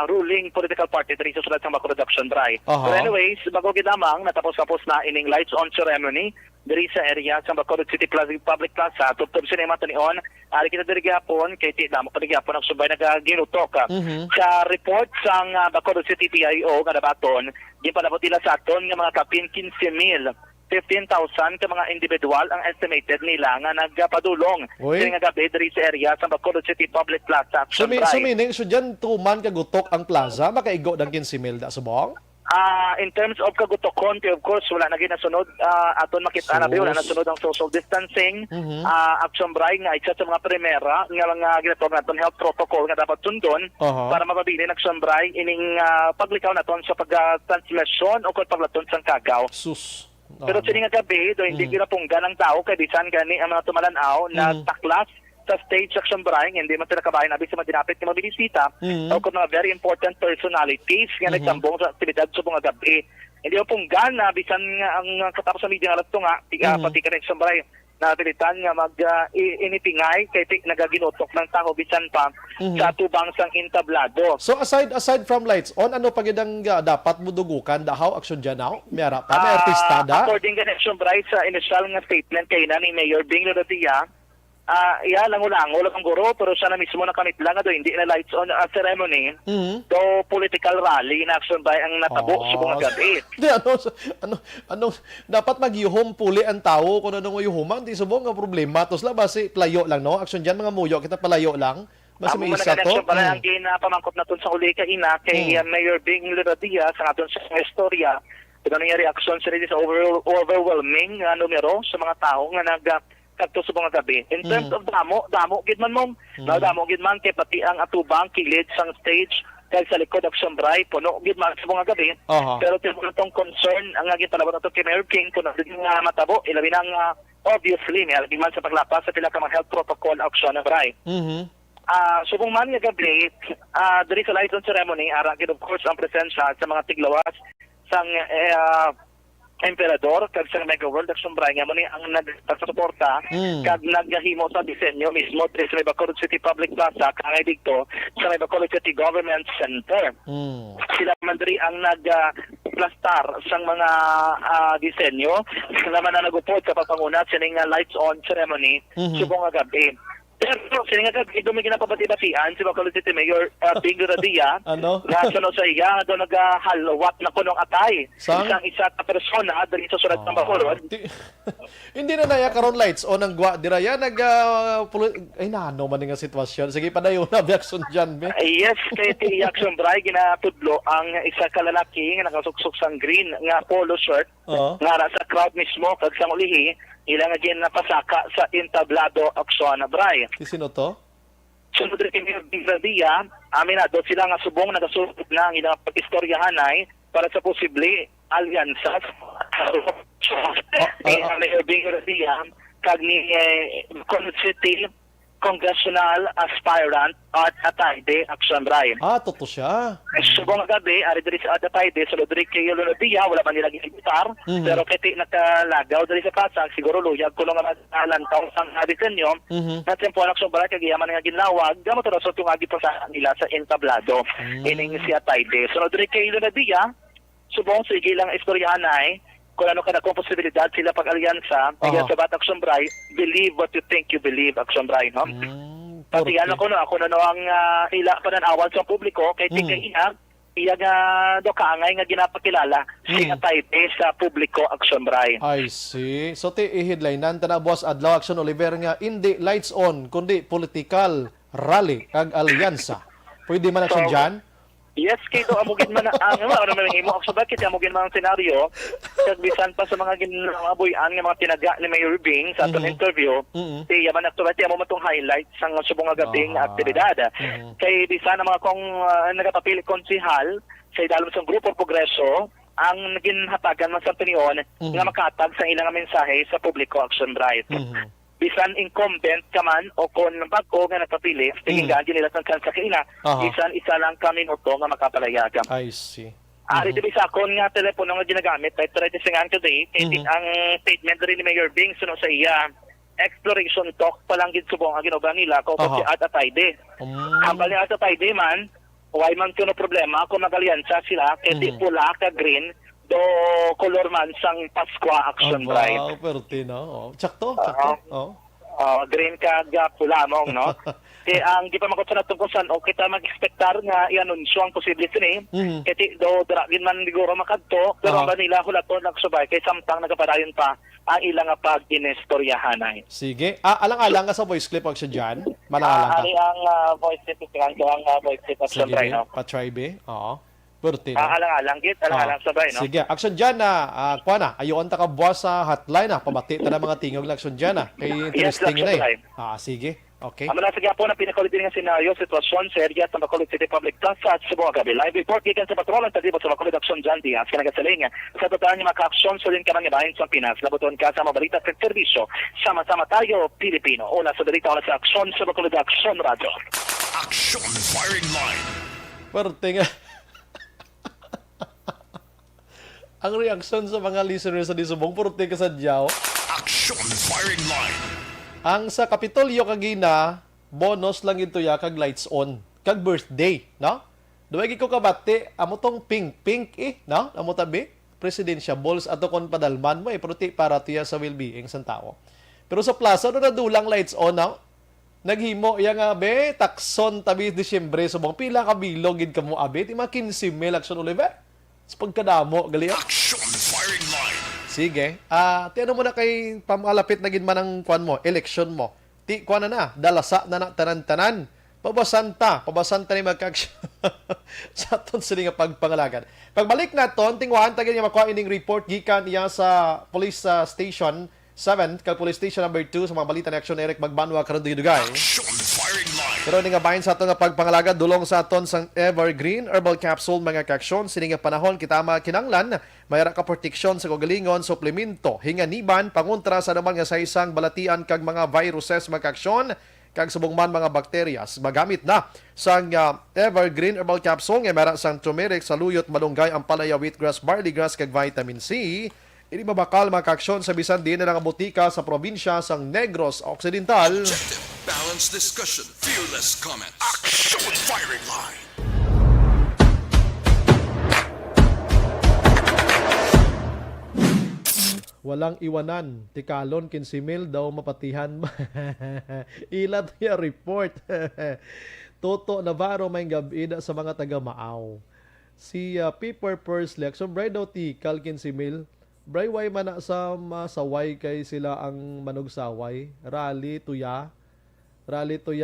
ruling political party diri sa sulod sa Bacolod Action Drive. But anyways, bago ginamang natapos na ining lights on ceremony diri sa area sa Bacolod City Public Plaza tubtob sinema tanion ari kita diri gyapon kay ti damo pa gyapon ang subay nagaginutok sa report sang Bacolod City PIO nga dabaton gipalabot nila sa aton nga mga kapin 15,000 15,000 ka mga individual ang estimated nila nga nagpadulong kini nga gabi diri sa area sa Bacolod City Public Plaza. Sumining so dyan tuman kagutok ang plaza makaigo ng 15,000 da subong? In terms of kagutokon, of course, wala na ginasunod. Aton makita na wala na sunod ang social distancing. Action Bray nga isa sa mga primera nga mga ginatawag naton health protocol nga dapat sundon para mapabilin Action Bray ining paglikaw naton sa pag-transmission o paglaton sang kagaw. Sus. Pero sini nga gabi, do hindi ginapunggan ang tao kay bisan gani ang mga tumalanaw na taklas sa stage Action Bray, hindi man sila kabayan abis sa madinapit ng mga binisita o kung mga very important personalities nga nagtambong sa aktibidad sa mga gabi. Hindi mo punggan na bisan nga ang katapos sa media nga rato nga pati ka rin Action Bray na pilitan nga inipingay kay nagaginutok ng tao bisan pa sa tubang sang entablado. So aside from lights on, ano pa gidang dapat mudugukan dahaw aksyon dyan now? Mayara pa, may artistada? According ka Action Bray sa initial nga statement kay na ni Mayor Bing Lodotia, langulang ang guro pero siya na mismo nakamit lang do hindi na lights on ceremony do political rally na Action Bray ang natabo sa mga gabi. Ano dapat magyuhom puli ang tao kung anong yuhuman di subong nga problema tos la basi playo lang no aksyon diyan mga muyo kita palayo lang basi may isa to. Ang ginapamangkot naton sa uli kaina kay Mayor Bing Lodotia sa aton sa istorya. Ito nga reaction sa sa overwhelming numero sa mga tao nga kadto sa mga gabi. In terms of damo gid man mong damo gid man kay pati ang atubang kilid sang stage kay sa likod Action Bray puno gid man sa mga gabi. Pero tong concern ang gitalabot nato kay Mayor King kuno nga matabo ilabi nang obviously may man sa paglapas sa pila ka mga health protocol Action Bray. Subong man nga gabi diri sa light on ceremony ara gid of course ang presensya sa mga tiglawas sang Emperador kag sa Mega World Action Bray nga man ang nagsuporta kag naghahimo sa disenyo mismo sa Bacolod City Public Plaza kangay dito sa Bacolod City Government Center. Sila man diri ang nagplastar sang mga disenyo sila man na nagupod sa pagpanguna sining lights on ceremony subong nga gabi. Pero sining nga gabi may ginapabati-batian si Bacolod City Mayor Bing Lodotia na sunod sa iya do nagahalwat na kunong atay isang isa ka persona diri sa sulat ng Bacolod. Hindi na naya karon lights on ang gwa diraya ay nano man nga sitwasyon sige padayon na action diyan be. Yes kay ti Action Bray ginatudlo ang isa ka lalaki nga nakasuksok sang green nga polo shirt nga nasa crowd mismo kag sang ulihi ilang nga napasaka sa entablado Action Bray. Sino to? Sunod rin kini Bigradia, aminado sila nga subong nagasulod na ang ilang pag-istoryahanay para sa posible alyansa Mayor Bigradia kag ni Conot City Congressional Aspirant at Atayde Action Ryan. Totoo siya. Subong gabi, ari diri sa Atayde, sa Rodrigo Lunadia, wala man nila ginibitar, pero kiti nakalagaw diri sa pasag, siguro luyag ko lang lantaw sang habitanyo, na tempo Action Ryan, kagiyaman nga ginlawag, gamot na sa tungagi pa sa nila sa entablado, ining si Atayde. So Rodrigo Lunadia, subong sige lang istoryahanay, kung ano ka na kung posibilidad sila pag-alyansa, sa Batak Sombray, believe what you think you believe, Action Bray, no? Pati ano ko ako na ang ila pananawan sa publiko, kay tingay iya nga do kaangay nga ginapakilala si Atayde sa publiko, Action Bray. I see. So i-headlinean ta na boss Adlaw Action Oliver nga hindi lights on kundi political rally kag alyansa. Pwede man na siya dyan? Yes, kito amugin man ang ano man himo ako sa bakit amugin man ang senaryo kag bisan pa sa mga ginabuyan nga mga tinaga ni Mayor Bing sa atong interview siya man actually mo matong highlights sang subong nga gabing aktibidad kay bisan ang mga kong nagapapili konsehal sa dalom sa grupo Progreso ang naging hatagan man sa opinion nga makatag sa ilang mensahe sa publiko, Action Right. Bisan incumbent ka man o kung bago nga napapili, tingin nila sa kansa kaina, bisan isa lang kami minuto nga makapalayagan. I see. Ari di bisa kon nga telepono nga ginagamit, ay try to singan today, ang statement rin ni Mayor Bing suno sa iya, exploration talk pa lang gid subong ang ginobang nila ko kasi Atayde. Ang bali Atayde man, why man kuno problema kung magalyansa sila, kay di pula ka green, do color man sang Paskwa, Action Drive. Wow, perti no. Sakto. Green kag pula mong no. Kaya ang di pa makot sa tungkol saan kita mag-expectar nga i-anunsyo ang posible sini. Kaya do dragin man siguro makadto pero ba nila hulaton nagsubay kay samtang nagapadayon pa ang ilang pag-inestoryahanay. Sige. Alang-alang ka sa voice clip ako siya dyan. Malalang ka. Ang voice clip ang voice clip Action Drive no. Pa-try be. Oo. Perti. Alang-alang git, alang-alang sabay, no? Sige, action dyan na. Kuha na, ayon ta ka buwas sa hotline na. Pabati ta na mga tingog na action dyan na. Kay interesting na eh. Sige, okay. Ang mga sagya po na pinakalit din nga senaryo, sitwasyon sa area sa Bacolod City Public Plaza at Cebu gabi. Live report gikan sa patrolan sa dibot sa Bacolod Action dyan diyan. Kanagasaling sa total niya maka-action sa din ka mga bahin sa Pinas. Labuton ka sa mabalita at servisyo. Sama-sama tayo, Pilipino. Una sa dalita sa action sa Bacolod Action Radio. Action Firing Line. Perti nga. Ang reaksyon sa mga listeners sa Disubong, purti ka sa Diyaw. Action Firing Line. Ang sa Kapitolyo kagina, bonus lang ito ya kag lights on. Kag birthday, no? Duwagi ko kabati, amo tong pink no? Amo tabi, presidential balls ato kon padalman mo, pruti para tiya sa well-being sa tao. Pero sa plaza, na dulang lights on, no? Naghimo ya nga be, takson tabi Disyembre, subong pila ka bilog gid kamo abe, ti mga 15,000 Action Oliver. Sa pagkadamo, gali. Action Firing Line. Sige. Ti ano mo na kay pamalapit na gid man ang kwan mo, election mo. Ti kwan na dalasa na tanan-tanan. Pabasan ta ni magka-action. Sa aton sila nga pagpangalagan. Pagbalik naton, tingwahan ta ganyan makuha ining report gikan iya sa police station 7, kag police station number 2 sa mga balita ni Action Eric Magbanwa karon dugay. Action Firing Line. Pero nga bahin sa aton nga pagpangalaga dulong sa aton sang Evergreen Herbal Capsule mga kaksyon sini nga panahon kita kinanglan mayra ka proteksyon sa kagalingon suplemento hinganiban pangontra sa naman nga sa isang balatian kag mga viruses mga kaksyon kag subong man mga bakteryas magamit na sang Evergreen Herbal Capsule nga mayra sang turmeric saluyot malunggay ampalaya wheatgrass barley grass kag vitamin C. Ini mabakal mga kaksyon sa bisan din na nga botika sa probinsya sang Negros Occidental. Balanced discussion, fearless comments. Action Firing Line. Walang iwanan, tikalon 15,000 daw mapatihan. Ilat ya report. Toto Navarro may gabi sa mga taga Maaw. Si Piper Persley, so bray daw tikal 15,000. Bray way man na sa saway kay sila ang manugsaway. Rally tuya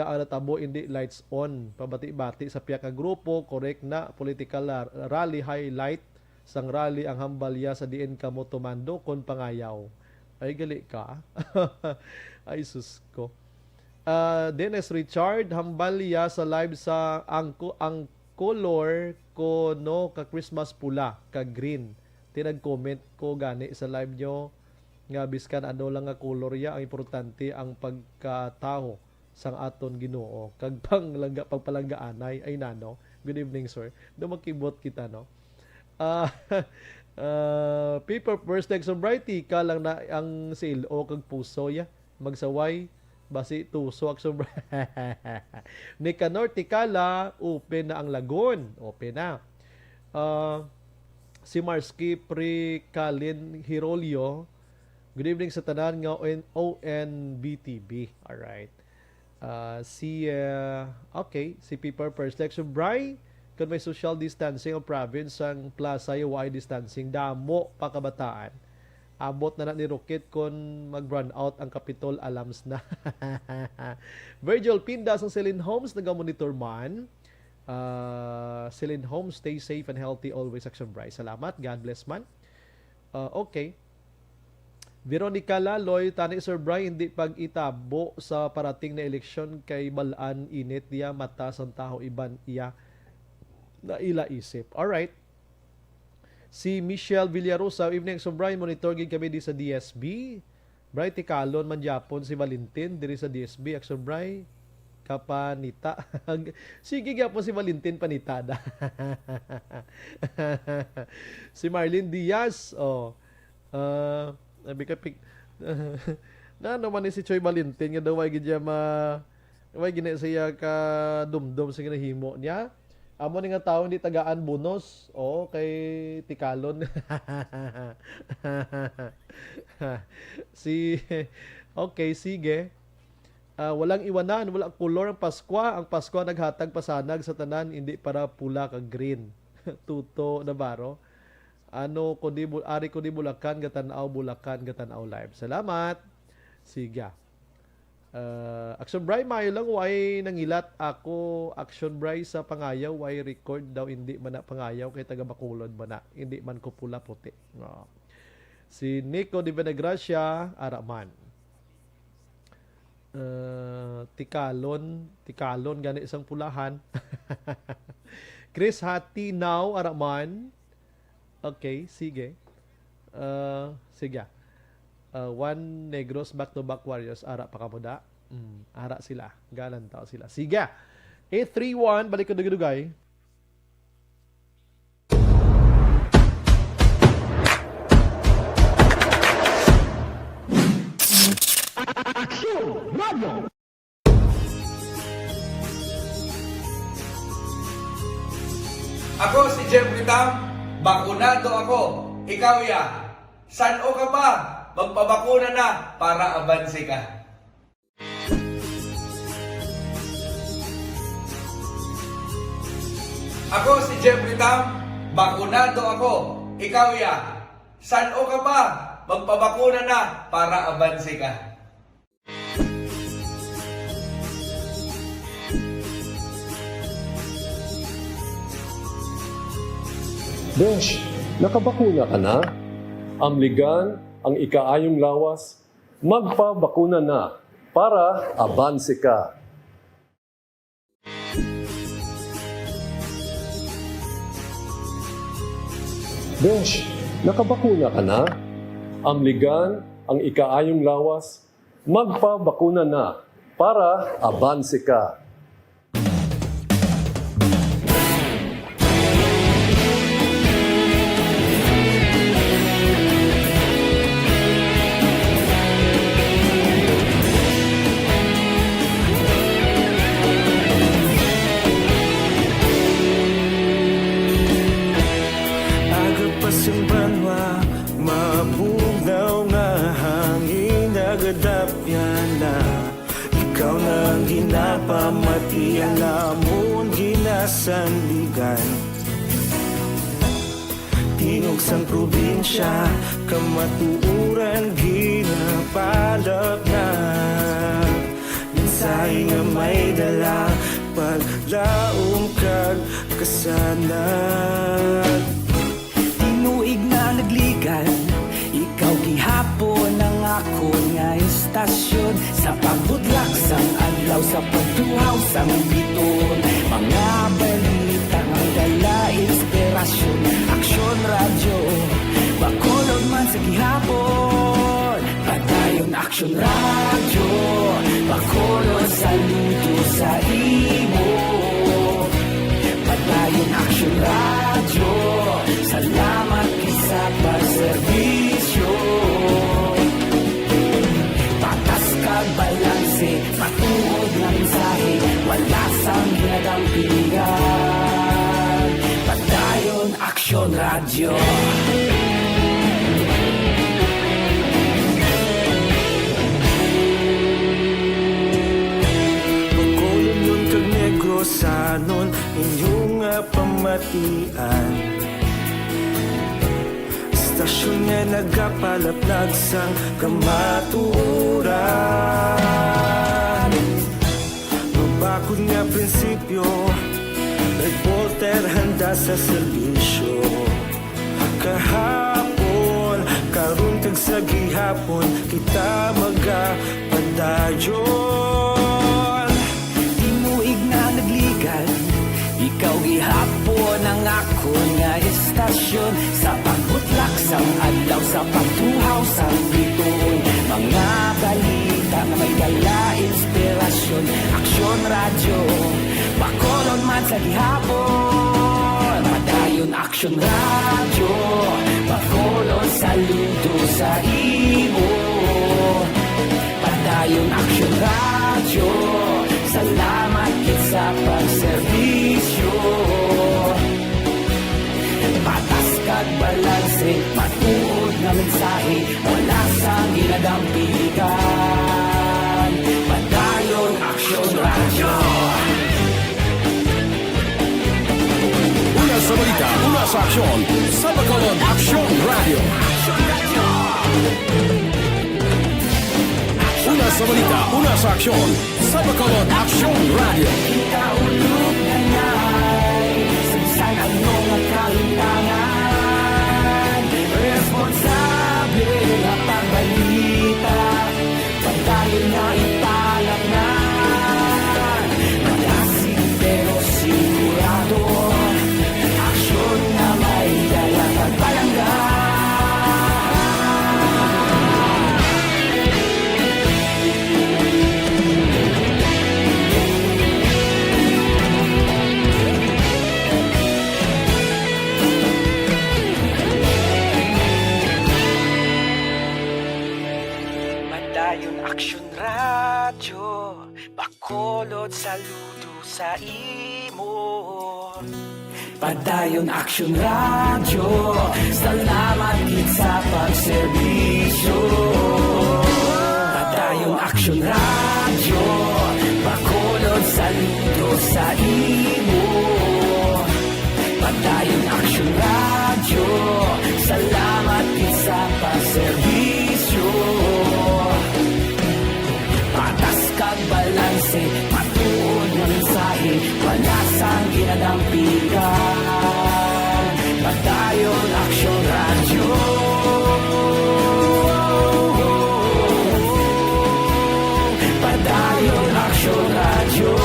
ang natabo hindi lights on. Pabati-bati sa piya ka grupo, correct na political rally highlight sang rally ang hambalya sa diin kamo tumando kon pangayaw. Ay gali ka. Ay sus ko. Dennis Richard, hambal ya sa live sa ang color ko no ka Christmas pula, ka green. Tinag-comment ko gani sa live nyo nga biskan ano lang nga color ya, ang importante ang pagkatao sang aton Ginoo. Kag pagpalanggaanay ay nano. Good evening, sir. Dumakibot kita no. Paper first next sobriety ka lang na ang silo kag puso ya magsaway basi tuso ak sobra. Nicanor Tikala open na ang lagon, open na. Si Marsky Prikalin Hirolio, good evening sa tanan nga ONBTB. Alright. Si Paper first next sobriety kung may social distancing ang province ang plaza UI distancing damo pa kabataan. Abot na ni Rocket kung mag-run out ang Capitol alams na. Virgil Pindas ng Celine Homes naga-monitor man. Celine Homes, stay safe and healthy always, Action Bryce. Salamat, God bless man. Okay. Veronica Laloy, tani Sir Brian, hindi pag-itabo sa parating na eleksyon kay balaan init niya mata sa tao iban iya na ila isip. Alright. Si Michelle Villarosa, evening Sir Brian, monitor gid kami di sa DSB. Bright Tikalon man Japon si Valentin diri sa DSB, Action Brian. Kapanita. Sige nga po si Valentin panitada. Si Marlene Diaz, bikapik na naman ni si Choy Valentin nga daw ay gid way gina siya ka dumdum sa ginahimo niya. Amo ni nga tawo hindi tagaan bonus kay Tikalon. Okay, sige. Walang iwanan, walang kulor ang Pasko. Ang Pasko naghatag pasanag sa tanan, hindi para pula kag green. Tuto Navarro. Ano ko di Bulacan gatanaw live. Salamat. Siga. Action Bry mayo lang way nangilat ako Action Bry sa pangayaw way record daw hindi man na pangayaw kay taga Bacolod man na hindi man ko pula puti. Si Nico Di Benegracia Araman. Tikalon gani isang pulahan. Chris Hati now Araman. Okay, sige. Sige. One Negros back-to-back Warriors. Ara pa kamuda. Ara sila. Galan tao sila. Sige. 831. Balik ko dugay. Action Radio! Ako si Jeffrey Tam. Bakunado ako. Ikaw ya. San o ka ba? Magpabakuna na para abansi ka. Ako si Jeffrey Tam, bakunado ako. Ikaw ya. San o ka ba? Magpabakuna na para abansi ka. Besh, nakabakuna ka na? Amligan ang ikaayong lawas, magpabakuna na para abanse ka. Besh, nakabakuna ka na? Amligan ang ikaayong lawas, magpabakuna na para abanse ka. Ikaw nang ginapamati, alamon ginasandigan. Tingog sang probinsya, kamatuuran ginapalap na. Mensahe nga may dala, paglaom kag kasanag. Tinuig na nagligan, ikaw gihapon ang ako nga istasyon sa pagbudlak sang sa pagtuhaw sang biton. Mga balita ang dala inspirasyon, aksyon radyo, bakulog man sa gihapon. Padayon aksyon radyo, bakulog saludo sa imo. Padayon aksyon radyo, salamat sa pagserbisyo. Patas kag balanse, matuod na mensahe, wala sang ginadampingan. Padayon aksyon radyo. Pagkulong yun kag negro sanon inyong pamatian. Stasyon nga nagapalaplag sang kamaturan. Mabakod nga prinsipyo, reporter handa sa serbisyo. Kahapon, karon kag sa gihapon, kita magapadayon. Timuig na nagligan, ikaw gihapon ang ako nga estasyon. Sa pagbutlak sang adlaw, sa pagtuhaw sang biton. Mga balita na may dala inspirasyon, aksyon radyo, bakolon man sa gihapon. Padayon aksyon radyo, bakolon saludo sa imo. Padayon aksyon radyo, salamat sa pagserbisyo. Patas kag balanse, matuod na mensahe, wala sang ginadampingan. Padayon aksyon radyo. Una sa balita, una sa aksyon, sa Bacolod Aksyon Radio. Una sa balita, una sa aksyon, sa Bacolod Aksyon Radio. Kita ulog na ngay, sansan ang mga kalintangan. Responsable na pagbalita, pagdayon na italagnan. Malasig pero sigurado, aksyon na may dala pagpalanggan. Padayon aksyon radyo, bakolod saludo sa imo. Padayon aksyon radyo, salamat gid sa pagserbisyo. Padayon aksyon radyo, bakolod saludo sa imo. Padayon aksyon radyo, salamat gid sa pagserbisyo. Patas kag balanse, matuod na mensahe, wala sang ginadampingan. Padayon aksyon radyo. Padayon aksyon radyo.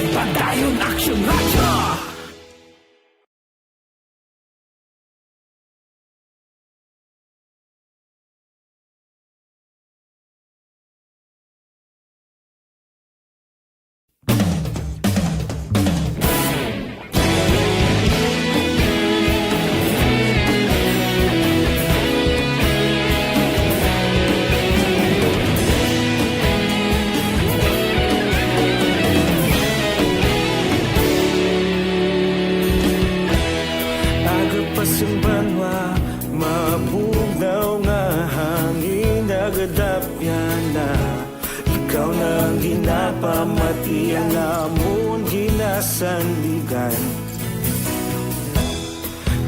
Padayon aksyon radyo. Simbanwa, mabugnaw nga hangin nagadapyan na. Ikaw nang ginapamatian namon ginasandigan.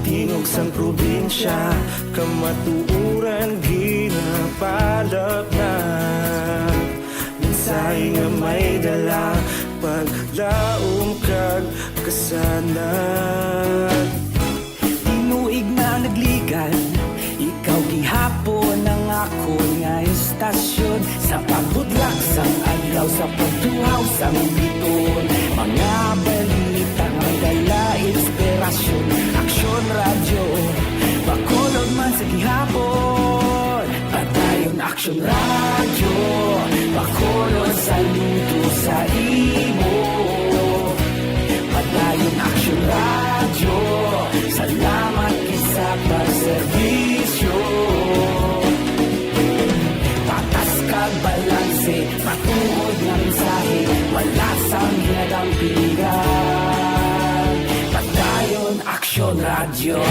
Tingog sang probinsya, kamatuuran ginapalap na. Mensahe nga may dala, paglaom kag kasanag. Tinuig na nagligan, ikaw gihapon sa pagtuhaw sa biton. Mga balita nga dala inspirasyon. Aksyon radyo, bakolod man sa gihapon. Padayon aksyon radyo, bakolod sa luto sa imo. Padayon aksyon radyo, salamat isa pagserbisyo. Patas kag balanse, matuod nga mensahe, wala sang hinadampingan. Padayon aksyon radyo.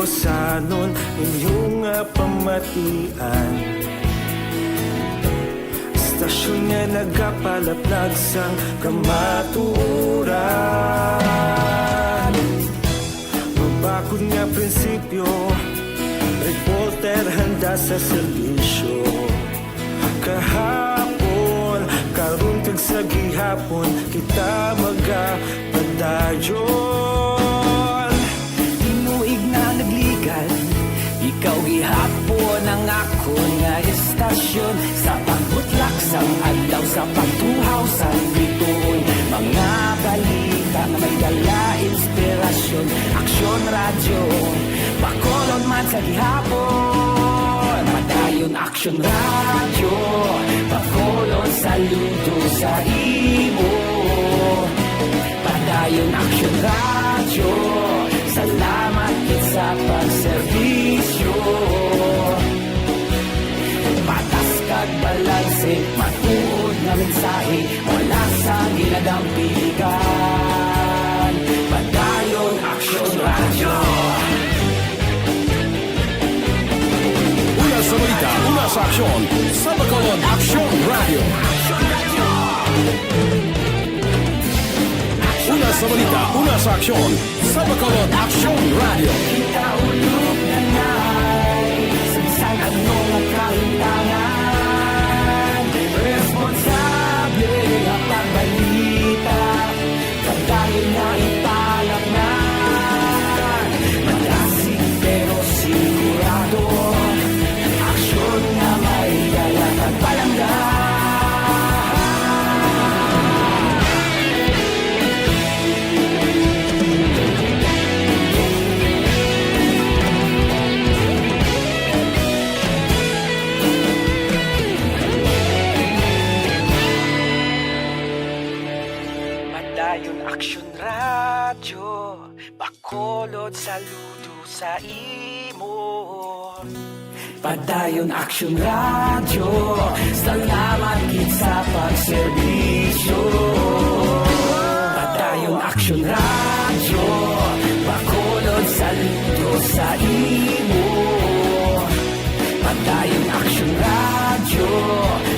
Sanon inyong pamatian. Stasyon nga nagapalaplag sang kamaturan. Mabakod nga prinsipyo, reporter handa sa servisyo. Kahapon, karun kag sa gihapon, kita magapadayon. Ikaw gihapon ang ako nga estasyon sa pagbutlak sang adlaw sa pagtuhaw sa biton. Mga balita na may dala inspirasyon. Aksyon radyo, bakolon man sa gihapon. Padayon aksyon radyo, bakolon saludo sa imo. Padayon aksyon radyo, salamat sa pagserbisyo. Patas kag balanse, matuod nga mensahe, wala sa ginadampigan. Padayon aksyon radyo. Una sa balita, una sa aksyon, sa Bacolod Aksyon Radio. Una sa balita, una sa aksyon, sa Bacolod Aksyon Radio. Kita ulog na na'y sagsang anong kahintangan. Responsable ang pagbalita, pagdahil na ipalak na. Malasig pero sigurado, aksyon na may dalang at palanggan. Aksyon radyo, bakolod saludo sa imo. Padayon aksyon radyo, salamat gid sa pagserbisyo. Padayon aksyon radyo, bakolod saludo sa imo. Padayon aksyon radyo,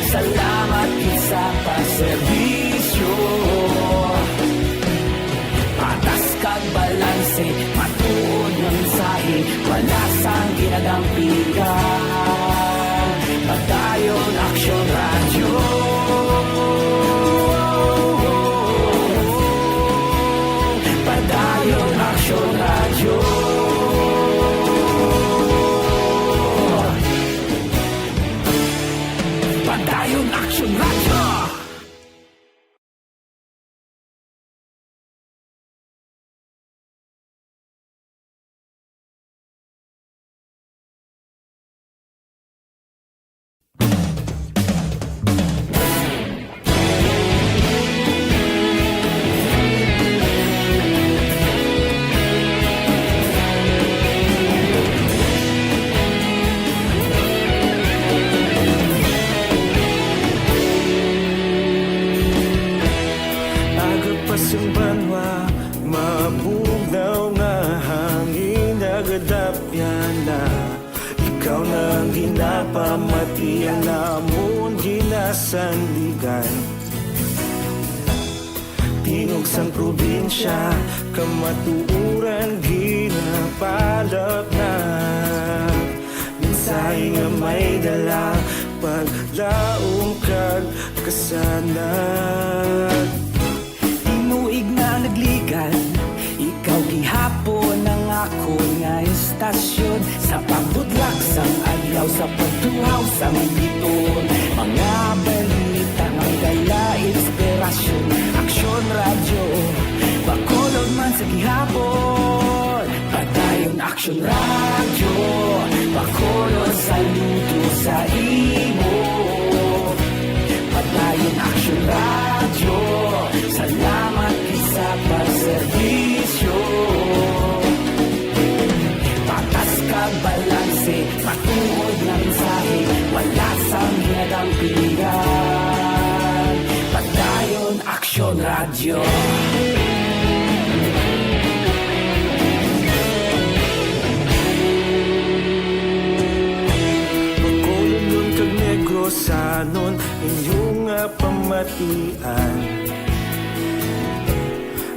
salamat gid sa pagserbisyo. Patas kag balanse, matuod nga mensahe, wala sang ginadampigan. Padayon aksyon radyo. Padayon aksyon radyo. Padayon aksyon radyo. Banwa, mabugnaw nga hangin nagadapyan na. Ikaw na ang ginapamatian namon ginasandigan. Tinog sang probinsya, kamatuuran ginapalap na. Mensahe nga may dala, paglaong kag kasanag. Inuig na nagligan, ikaw gihapon ako nga istasyon sa pagbudlak sang adlaw sa pagtuhaw sang biton. Mga balita nga dala inspirasyon, aksyon radyo, bakolod man sa gihapon. Padayon aksyon radyo, bakolod saludo sa imo. Padayon aksyon radyo, salamat sa pagserbisyo. Patas kag balanse, matuod na mensahe, wala sang hinadampingan. Padayon aksyon radyo. Bakolon nun kag negrosanon, inyong pamatian.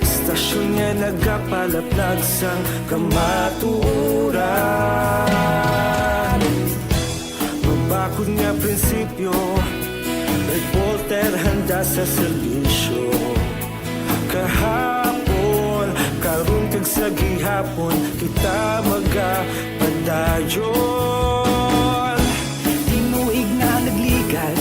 Stasyon nga nagapalaplag sang kamatuuran. Mabakod nga prinsipyo, reporter handa sa serbisyo. Kahapon, karon kag sa gihapon, kita magapadayon. Tinuig na nagligad,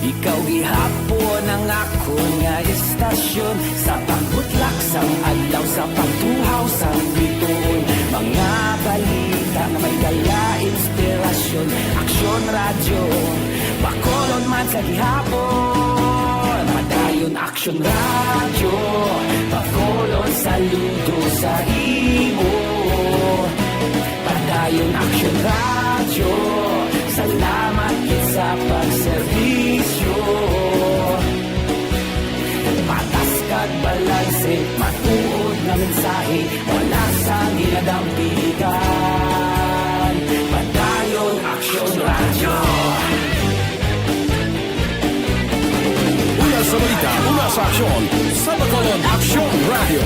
ikaw gihapon ang ako nga istasyon sa pagbutlak sang adlaw sa pagtuhaw sang biton. Mga balita na may dala inspirasyon, aksyon radyo, bakolon man sa gihapon. Padayon aksyon radyo, bakolon saludo sa imo. Padayon aksyon radyo, salamat sa pagserbisyo. Patas kag balanse, matuod na mensahe, wala sang hinadampigan. Padayon aksyon radyo. Una sa balita, una sa aksyon, sa Bacolod Aksyon Radio.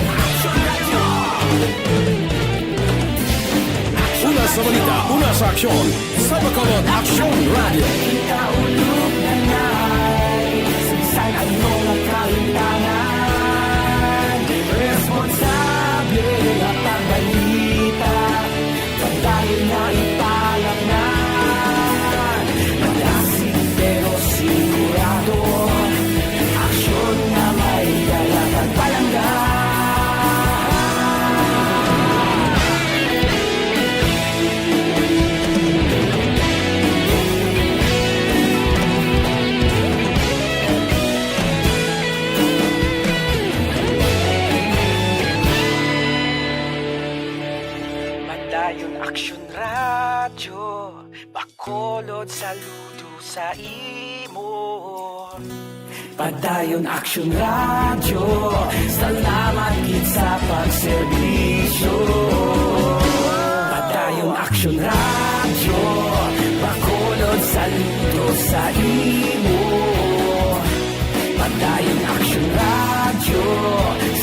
Una sa balita, una sa aksyon, sa Bacolod Aksyon Radio. Ikaulog na na'y sinsan ang mga kalintangan. Responsable at ang balita, pagdayon na ipalaknan. Malasig pero sigurado, aksyon na may dalagang palanggan. Padayon aksyon radyo, bakolod saludo sa imo. Padayon aksyon radyo, salamat gid sa pagserbisyo. Padayon aksyon radyo, bakolod saludo sa imo. Padayon aksyon radyo,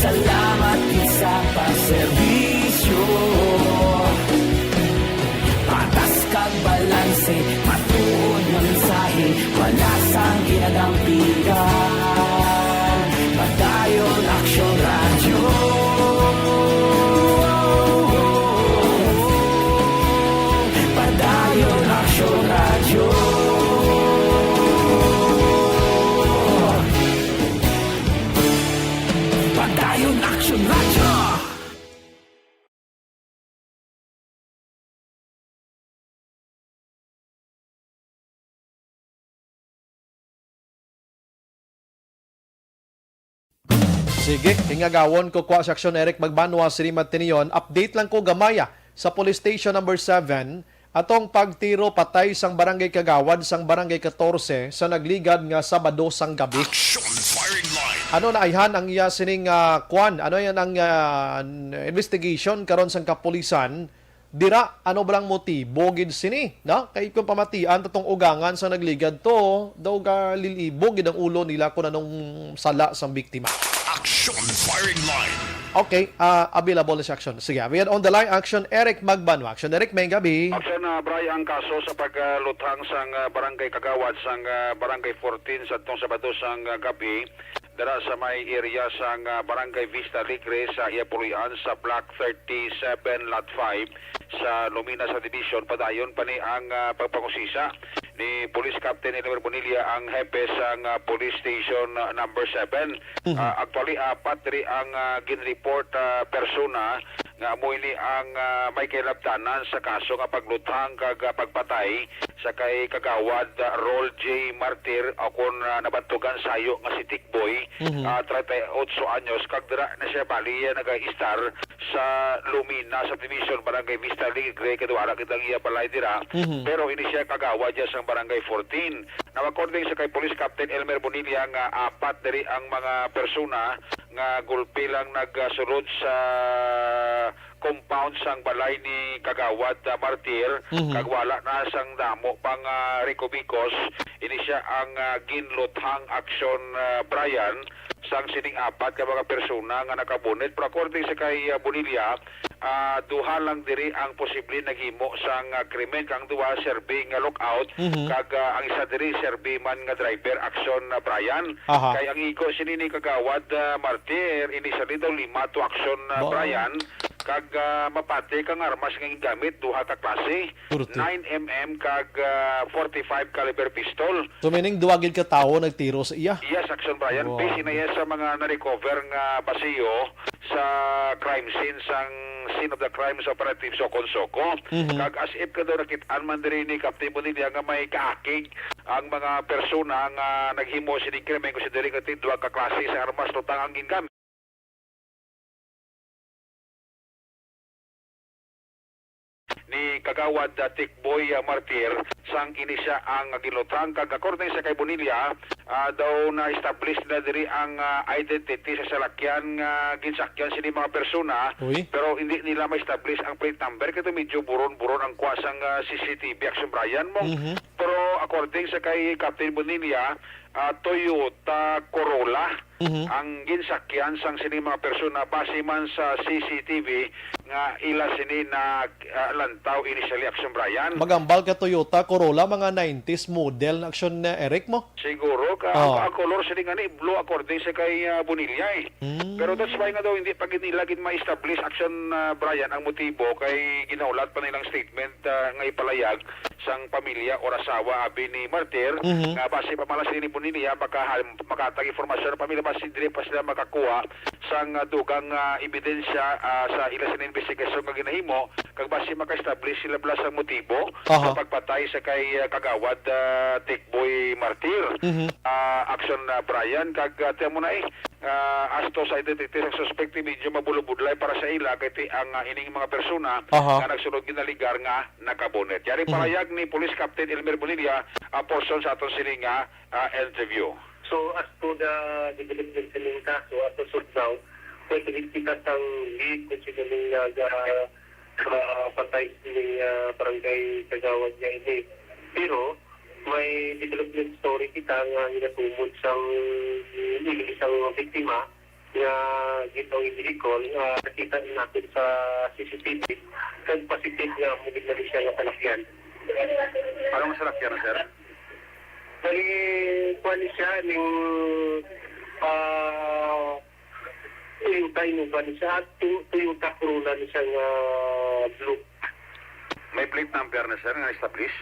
salamat gid sa pagserbisyo. Patas kag balanse, matuod na mensahe, wala sang ginadampigan. Padayon aksyon radyo. Padayon aksyon radyo. Padayon aksyon radyo. Sige, ingagawon ko kwa sa aksyon Eric Magbanwa Sirimat Tinion. Update lang ko gamaya sa Police Station number 7 atong pagtiro patay sang barangay Kagawad sang barangay 14 sa nagligad nga Sabado sang gabi. Action firing line. Ano na ayhan ang iya sining kwan? Ano yan ang investigation karon sang kapulisan? Dira ano balang motibo gid sini, no? Kay kung pamatian tatong ugangan sa nagligad to, daw ga lilibo gid ang ulo nila kun anong sala sang biktima. Action firing line. Okay, available na si Action. Sige, we are on the line. Action, Eric Magbanwa. Action, Eric, may gabi. Action, Brian, ang kaso sa pagluthang sang barangay Kagawad sang barangay 14 sa itong Sabado sang gabi. dara sa may area sa Barangay Vista Ligre sa Iapulian sa Block 37 Lot 5 sa Lumina Subdivision. Padayon pa ni ang pagpangusisa ni Police Captain Elmer Bonilla ang hepe sa Police Station number 7. Actually, apat rin ang ginreport persona nga mo ini ang may kailabtanan sa kaso nga paglutang kag pagpatay sa kay kagawad Rol J. Martir akon nabantugan sayo nga si Tikboy 38 anyos kag dira na siya bali naga-star sa Lumina Subdivision Barangay Vista Ligre kadwara kitang iya balay dira pero ini siya kagawad diya sa Barangay 14. Now according sa kay Police Captain Elmer Bonilla nga apat diri ang mga persona nga gulpi lang nagsulod sa compound sang balay ni kagawad Martir kag wala na sang damo pang Ricobicos. Ini siya ang ginluthang action Brian sang sining apat ka mga persona nga nakabunet. Pero according sa kay Bonilla, duha lang diri ang posible naghimo sang krimen kang duha serving lookout kag ang isa diri serving man nga driver action Brian. Kay ang igo sini ni kagawad Martir initially daw 5 to action Brian kag mapati kang armas nga gigamit duha ka klase 9mm kag 45 caliber pistol. So meaning duwa gid ka tawo nagtiro sa iya? Yes, action Brian. Base na yes sa mga na-recover nga basiyo sa crime scene sang scene of the crime sa operative Sokon-Soko. Kag as if ka daw nakitaan man diri ni Captain Bonilla nga may kaakig ang mga persona nga naghimo sining krimen kung diri nga duha ka klase sa armas lutang ang gingamit. Ni kagawad Tikboy Martir sang inisya ang ginlutang kag according sa kay Bonilla daw na establish na diri ang identity sa salakyan nga ginsakyan sini mga persona pero hindi nila ma-establish ang plate number kaya medyo buron-buron ang kuha sang CCTV action Brian mo pero according sa kay Captain Bonilla Toyota Corolla ang ginsakyan sang sini mga persona base man sa CCTV nga ila sini na lantaw initially action Brian. Magambal ka Toyota Corolla mga 90s model na action na Eric mo? Siguro ka ang color sini nga ni blue according sa kay Bonilla pero that's why nga daw hindi pa nila gid ma-establish action Brian ang motibo kay ginaulat pa nilang statement nga ipalayag sang pamilya o asawa abi ni Martir nga base pa mala sini Bonilla makatag informasyon ng pamilya base dire pa sila makakuha sang dugang ebidensya sa ila sa investigasyon nga ginahimo kag base maka-establish sila bala sa motibo sa pagpatay sa kay kagawad Tikboy Martir. Action Brian kag temo na asto sa identity ng suspect medyo mabulubudlay para sa ila kay ang ining mga persona nga nagsunod ginaligar nga nakabonet. Yari palayag ni Police Captain Elmer Bonilla portion sa aton sining interview. So as to the development ng kaso at the sort now, pwede kita sang lead considering patay ni barangay kagawad niya ini. Pero may development story kita nga inatumod sang isang biktima nga gitong i-recall nakita natin sa CCTV kag positive nga muli na siya nga salakyan. Anong salakyan, sir? Bali, kuwali siya ng yung tayo ba niya at Toyota Corolla niya siyang blue. May plate number na, sir, nga establish?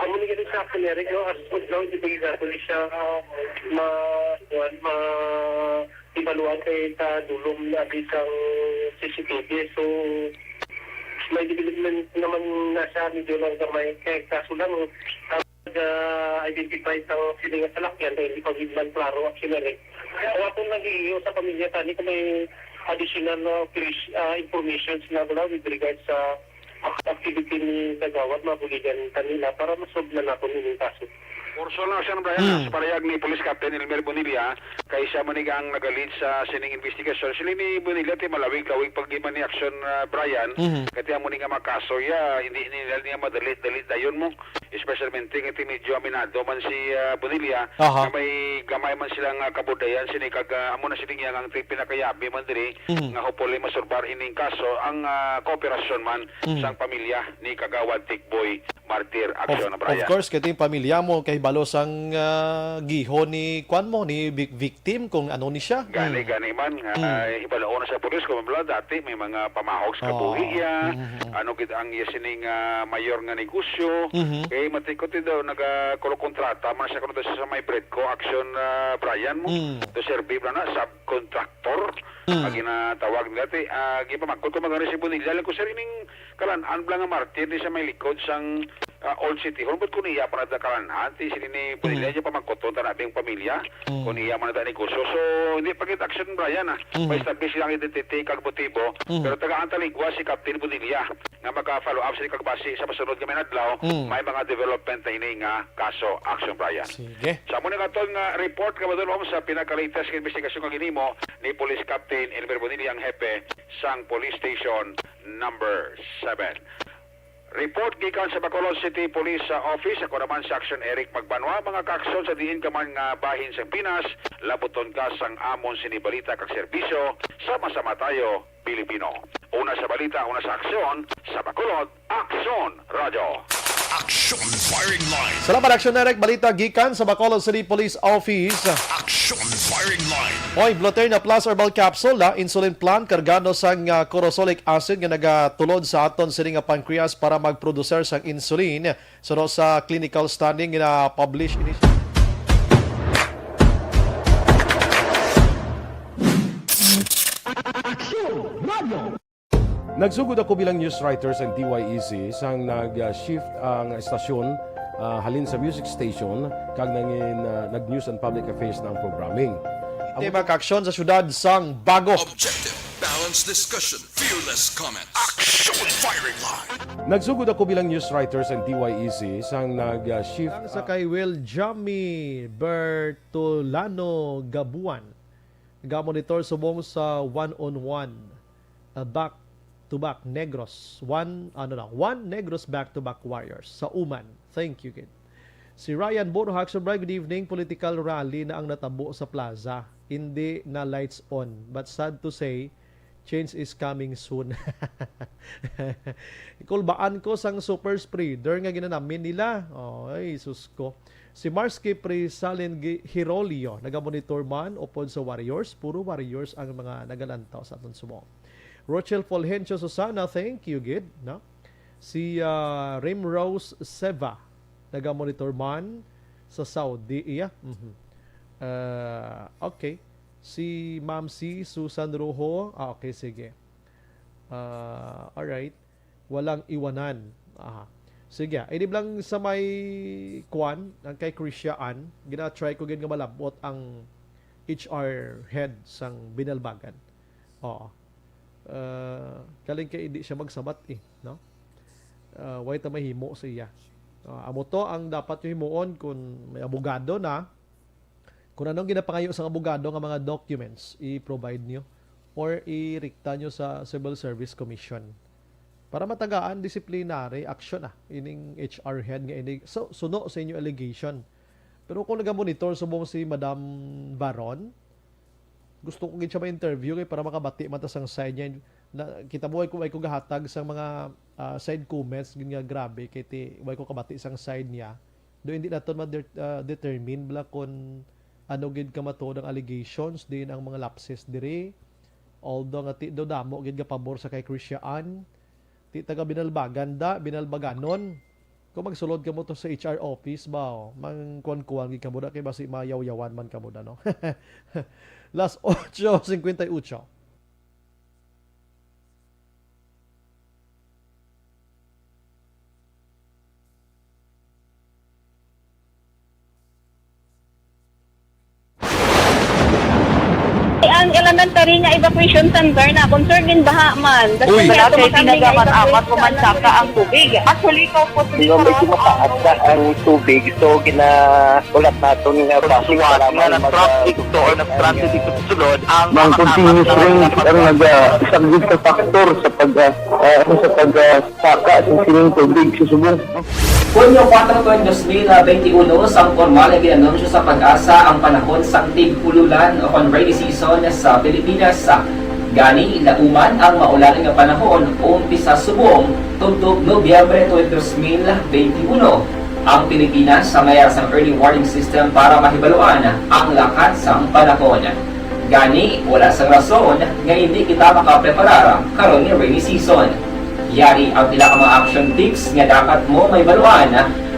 Amo na ganun sa akin, Eric, as pag lang, di ba ginagawa siya ibaluan kay ta dulong na isang CCTV. So, may development naman na siya, medyo lang gamay. Kaya kaso lang, identify ang siling at salakyan dahil hindi pag-iblan klaro actually. Kaya ako nag-iiyo sa pamilya tani kung may additional information na wala with regards sa activity ni kagawad mabuligan kanila para masolve na natin yung kaso. Porso lang siya Brian sa parayag ni Police Captain Elmer Bonilla kay siya manigang nagalid sa sining investigation. Sila ni Bonilla ti malawig kawig pag-iman ni action Brian kaya mo nga makaso ya hindi nila niya madalit dayon mo especially iti medyo aminado man si Bonilla, Aha. na may gamay man silang kabudayan, sinikag, amo na siningyan ang pinakayabi man diri, nga hopefully masurbar ining kaso, ang kooperasyon man sang pamilya ni Kagawad Tikboy Martir Aksyon na Of Brian. course, kaya yung pamilya mo, kay balos ang giho ni kwan mo, ni victim, kung ano ni siya. Gani man, ibalaon na sa pulis, kung mabala dati, may mga pamahok sa kabuhiya, ano kita ang yasining mayor nga negosyo, kay matikot daw, nagkolokontrata, man siya kuno sa may Bredco Action Brian mo, to serve na subcontractor, ang ginatawag dati, gipamagkot ko magana si Bonilla, lang ko sa rining kalanaan blang nga martir, di siya may likod sang Old City Hall, ba't kuniya pa na kalanaan, di sila ni Bonilla, niya pamagkoton ta nabing pamilya, kuniya man na negosyo, so hindi pagkita action Brian may establish lang identity kag motibo, pero taga-antaligwa si Captain Bonilla, nga maka-follow up sa kagbasi sa masunod kami nadlaw, may mga development na ini nga kaso action Brian. Sige. Sa muna katong report kabadulong sa pinaka-latest investigasyon nga ginimo ni Police Captain Elmer Bonilla ang hepe sang Police Station number 7. Report gikan sa Bacolod City Police Office, ako naman sa Action Eric Magbanwa, mga kaaksyon sa diin ka man nga bahin sa Pinas, labuton ka sang amon sinibalita kag serbisyo, sama-sama tayo, Pilipino. Una sa balita, una sa aksyon, sa Bacolod, Aksyon Radio. Action Firing Line. Salamat, Action Eric. Balita gikan sa Bacolod City Police Office. Action Firing Line. Oy, Bloterna Plus Herbal Capsule, insulin plant, kargano sang corosolic acid nga nagatulod sa aton sini nga pancreas para mag-producer sang insulin. So sa clinical study nga publish ini. Nagsugod ako bilang news writer sa DYEZ sang nag-shift ang estasyon halin sa music station kag nag-news and public affairs na ang programming. Tema kaaksyon sa syudad sang Bago. Objective, balanced discussion, fearless comments. Action Firing Line. Nagsugod ako bilang news writer sa DYEZ sang nag-shift sa kay Will Jami Bertolano Gabuan. Ga-monitor subong sa one-on-one back-to-back Negros. One Negros back-to-back Warriors sa Uman. Thank you, kid. Si Ryan Bono Haxobray, good evening. Political rally na ang natabo sa plaza. Hindi na lights on. But sad to say, change is coming soon. Ikulbaan ko sang super spreader nga ginanamin nila. Ay, sus ko. Si Marsky Prisalin Hirolio, nagamonitor man upod sa Warriors. Puro Warriors ang mga nagalantaw sa atong sumong. Rochelle Fulgencio Susana, thank you, Gid. No? Si Rimrose Seva, nagamonitor man sa Saudi. Iya. Okay. Si Ma'am C. Susan Rojo. Okay, sige. Alright. Walang iwanan. Sige. Ini lang sa may kwan, ang kay Christian, gina-try ko nga malabot ang HR head sang Binalbagan. Kaling kay hindi siya magsabat no? Way ta mahimo sa iya. Amo to ang dapat yung himuon kung may abogado na, kung anong ginapangayo sa abogado nga mga documents i-provide nyo or i-rikta nyo sa Civil Service Commission para matagaan disciplinary action ining HR head nga ini suno sa inyo allegation. Pero kung nagamonitor subong si Madam Baron, gusto ko gid siya ma-interview para makabati man ta sang side niya. Kita mo ay ko gahatag sa mga side comments nga grabe kay ti way ko kabati sang side niya. Do hindi naton determine bla kon ano gid ka matod ang allegations din ang mga lapses diri. Although nga ti do damo gid ka pabor sa kay Christian, ti taga Binalbagan Binalbaganon. Kung magsulod ka mo to sa HR office ba, mangkuan-kuan gid ka mo da kay basi mayaw-yawan man ka mo da, no. Las 8:58. Ang elementary nga evacuation center na concern din baha man. Uy, kaya pinagaman-amat kumansaka ang tubig. Actually, ikaw po medyo mataas na ang tubig. So, ginaulat natin nga pasuwat nga ng traffic to or ng-transit dito sa sulod. Ang continuous rain ang nag-isaglit sa faktor sa pagsaka sa sining tubig sa subong. Hunyo 4, 2021, sang formal ay ginanunsyo sa Pag-asa ang panahon sa tig-ululan o rainy season sa Pilipinas. Gani, lauman ang maulan nga panahon umpisa subong tugtog Nobyembre 2021. Ang Pilipinas sa mayar sang early warning system para mahibaluan ang lakat sang panahon. Gani, wala sang rason nga hindi kita makapreparar karon ni rainy season. Yari ang pila ka mga action tips nga dapat mo may baluan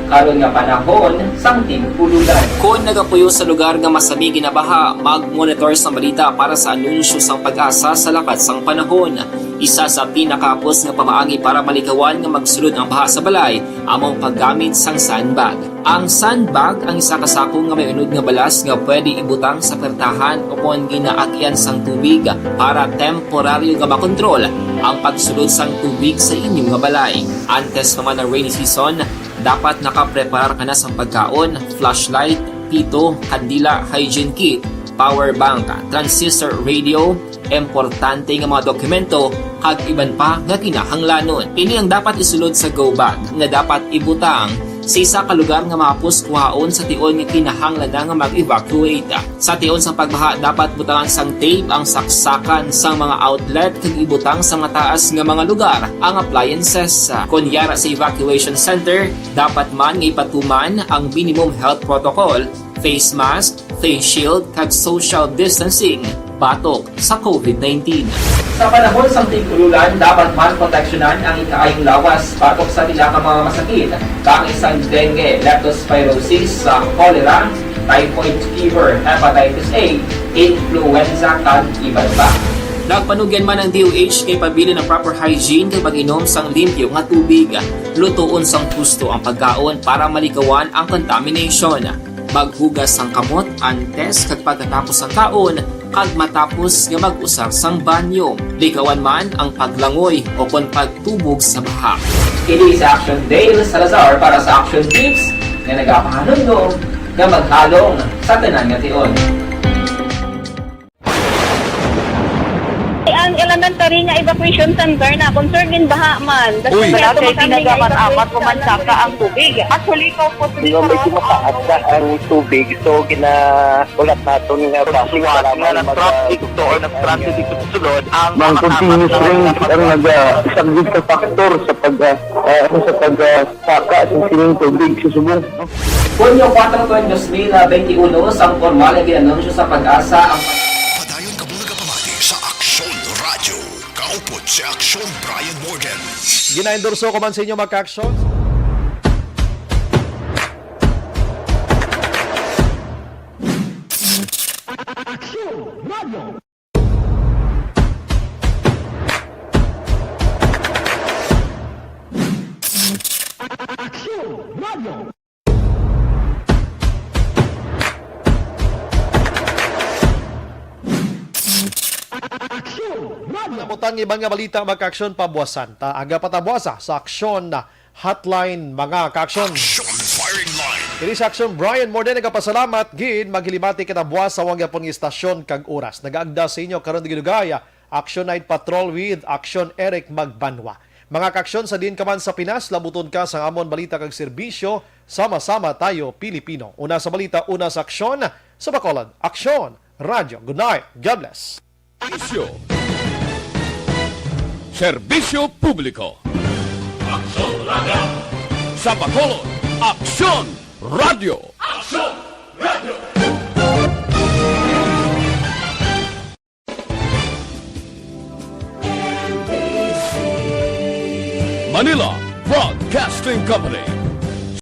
karon nga panahon sang tig-ululan. Kung nagapuyo sa lugar nga masami ginabaha, mag-monitor sa balita para sa anunsyo sang Pag-asa sa lakat sang panahon. Isa sa pinakapos nga pamaagi para malikawan nga magsulod ang baha sa balay, among paggamit sang sandbag. Ang sandbag ang isa ka sako nga may unod nga balas nga pwede ibutang sa pertahan o kung ginaakyan sang tubig para temporaryo nga makontrol ang pagsulod sang tubig sa inyong nga balay. Antes naman ng rainy season, dapat nakapreparar ka na sa pagkaon, flashlight, pito, kandila, hygiene kit, power bank, transistor radio, importante nga mga dokumento, kag iban pa nga kinahanglanon. Ini ang dapat isulod sa go bag nga dapat ibutang sa isa ka lugar nga mapus kuhaon sa tion nga kinahanglan nga mag-evacuate. Sa tion sa pagbaha, dapat butangan sang tape ang saksakan sang mga outlet kag ibutang sa mataas nga mga lugar ang appliances. Kunyara sa evacuation center, dapat man nga ipatuman ang minimum health protocol, face mask, face shield kag social distancing batok sa COVID-19. Sa panahon sa tig-ululan, dapat man proteksyonan ang ikaayong lawas batok sa pila ka mga masakit, kang isang dengue, leptospirosis, cholera, typhoid fever, hepatitis A, influenza, kag iban pa. Nagpanugyan man ang DOH kay pabili ng proper hygiene kay pag-inom sang limpyo nga tubig. Lutuon sang gusto ang pagkaon para malikawan ang contamination. Maghugas sang kamot antes kag pagkatapos sang kaon kag matapos nga mag-usar sang banyo. Likawan man ang paglangoy o kon pagtubog sa baha. Kini sa Action Dale Salazar para sa Action Tips nga nagapahanundong nga maghalong sa tanan nga tion. Ang elementary nga evacuation center na concern din baha man. Uy, kasi tinagaman apat pumansaka ang tubig. Actually, ikaw po Medyo mataas na ang tubig. So, ulat natin nga siwat nga nag-traffic to or nag-transit dito sa sulod. Ang continuous rain ang nag-subject sa factor sa pagsaka sa sining tubig sa subong. Hunyo 4, 2021, sang formal ay ginanunsyo sa Pag-asa ang Kaupot si Aksyon Brian Morgan. Gina-endorso ko man sa inyo mag-action. Namutang ibang nga balita mag-aksyon pabuwasan. Aga patabuasa sa aksyon na hotline mga ka-aksyon. Kini sa aksyon, Brian Morden nagapasalamat gid maghilimati kinabuas sa wangyapon nga istasyon kag oras. Nagaagda sa inyo karon digilugaya Action Night Patrol with Action Eric Magbanwa. Mga ka-aksyon sa din ka man sa Pinas, labuton ka sa amon balita kag serbisyo, sama-sama tayo Pilipino. Una sa balita, una sa aksyon, sa Bacolod, Aksyon Radio. Good night. God bless. Serbisyo Publiko. Aksyon Radio. Sa Bacolod, Aksyon Radio. Aksyon Radio. Manila Broadcasting Company.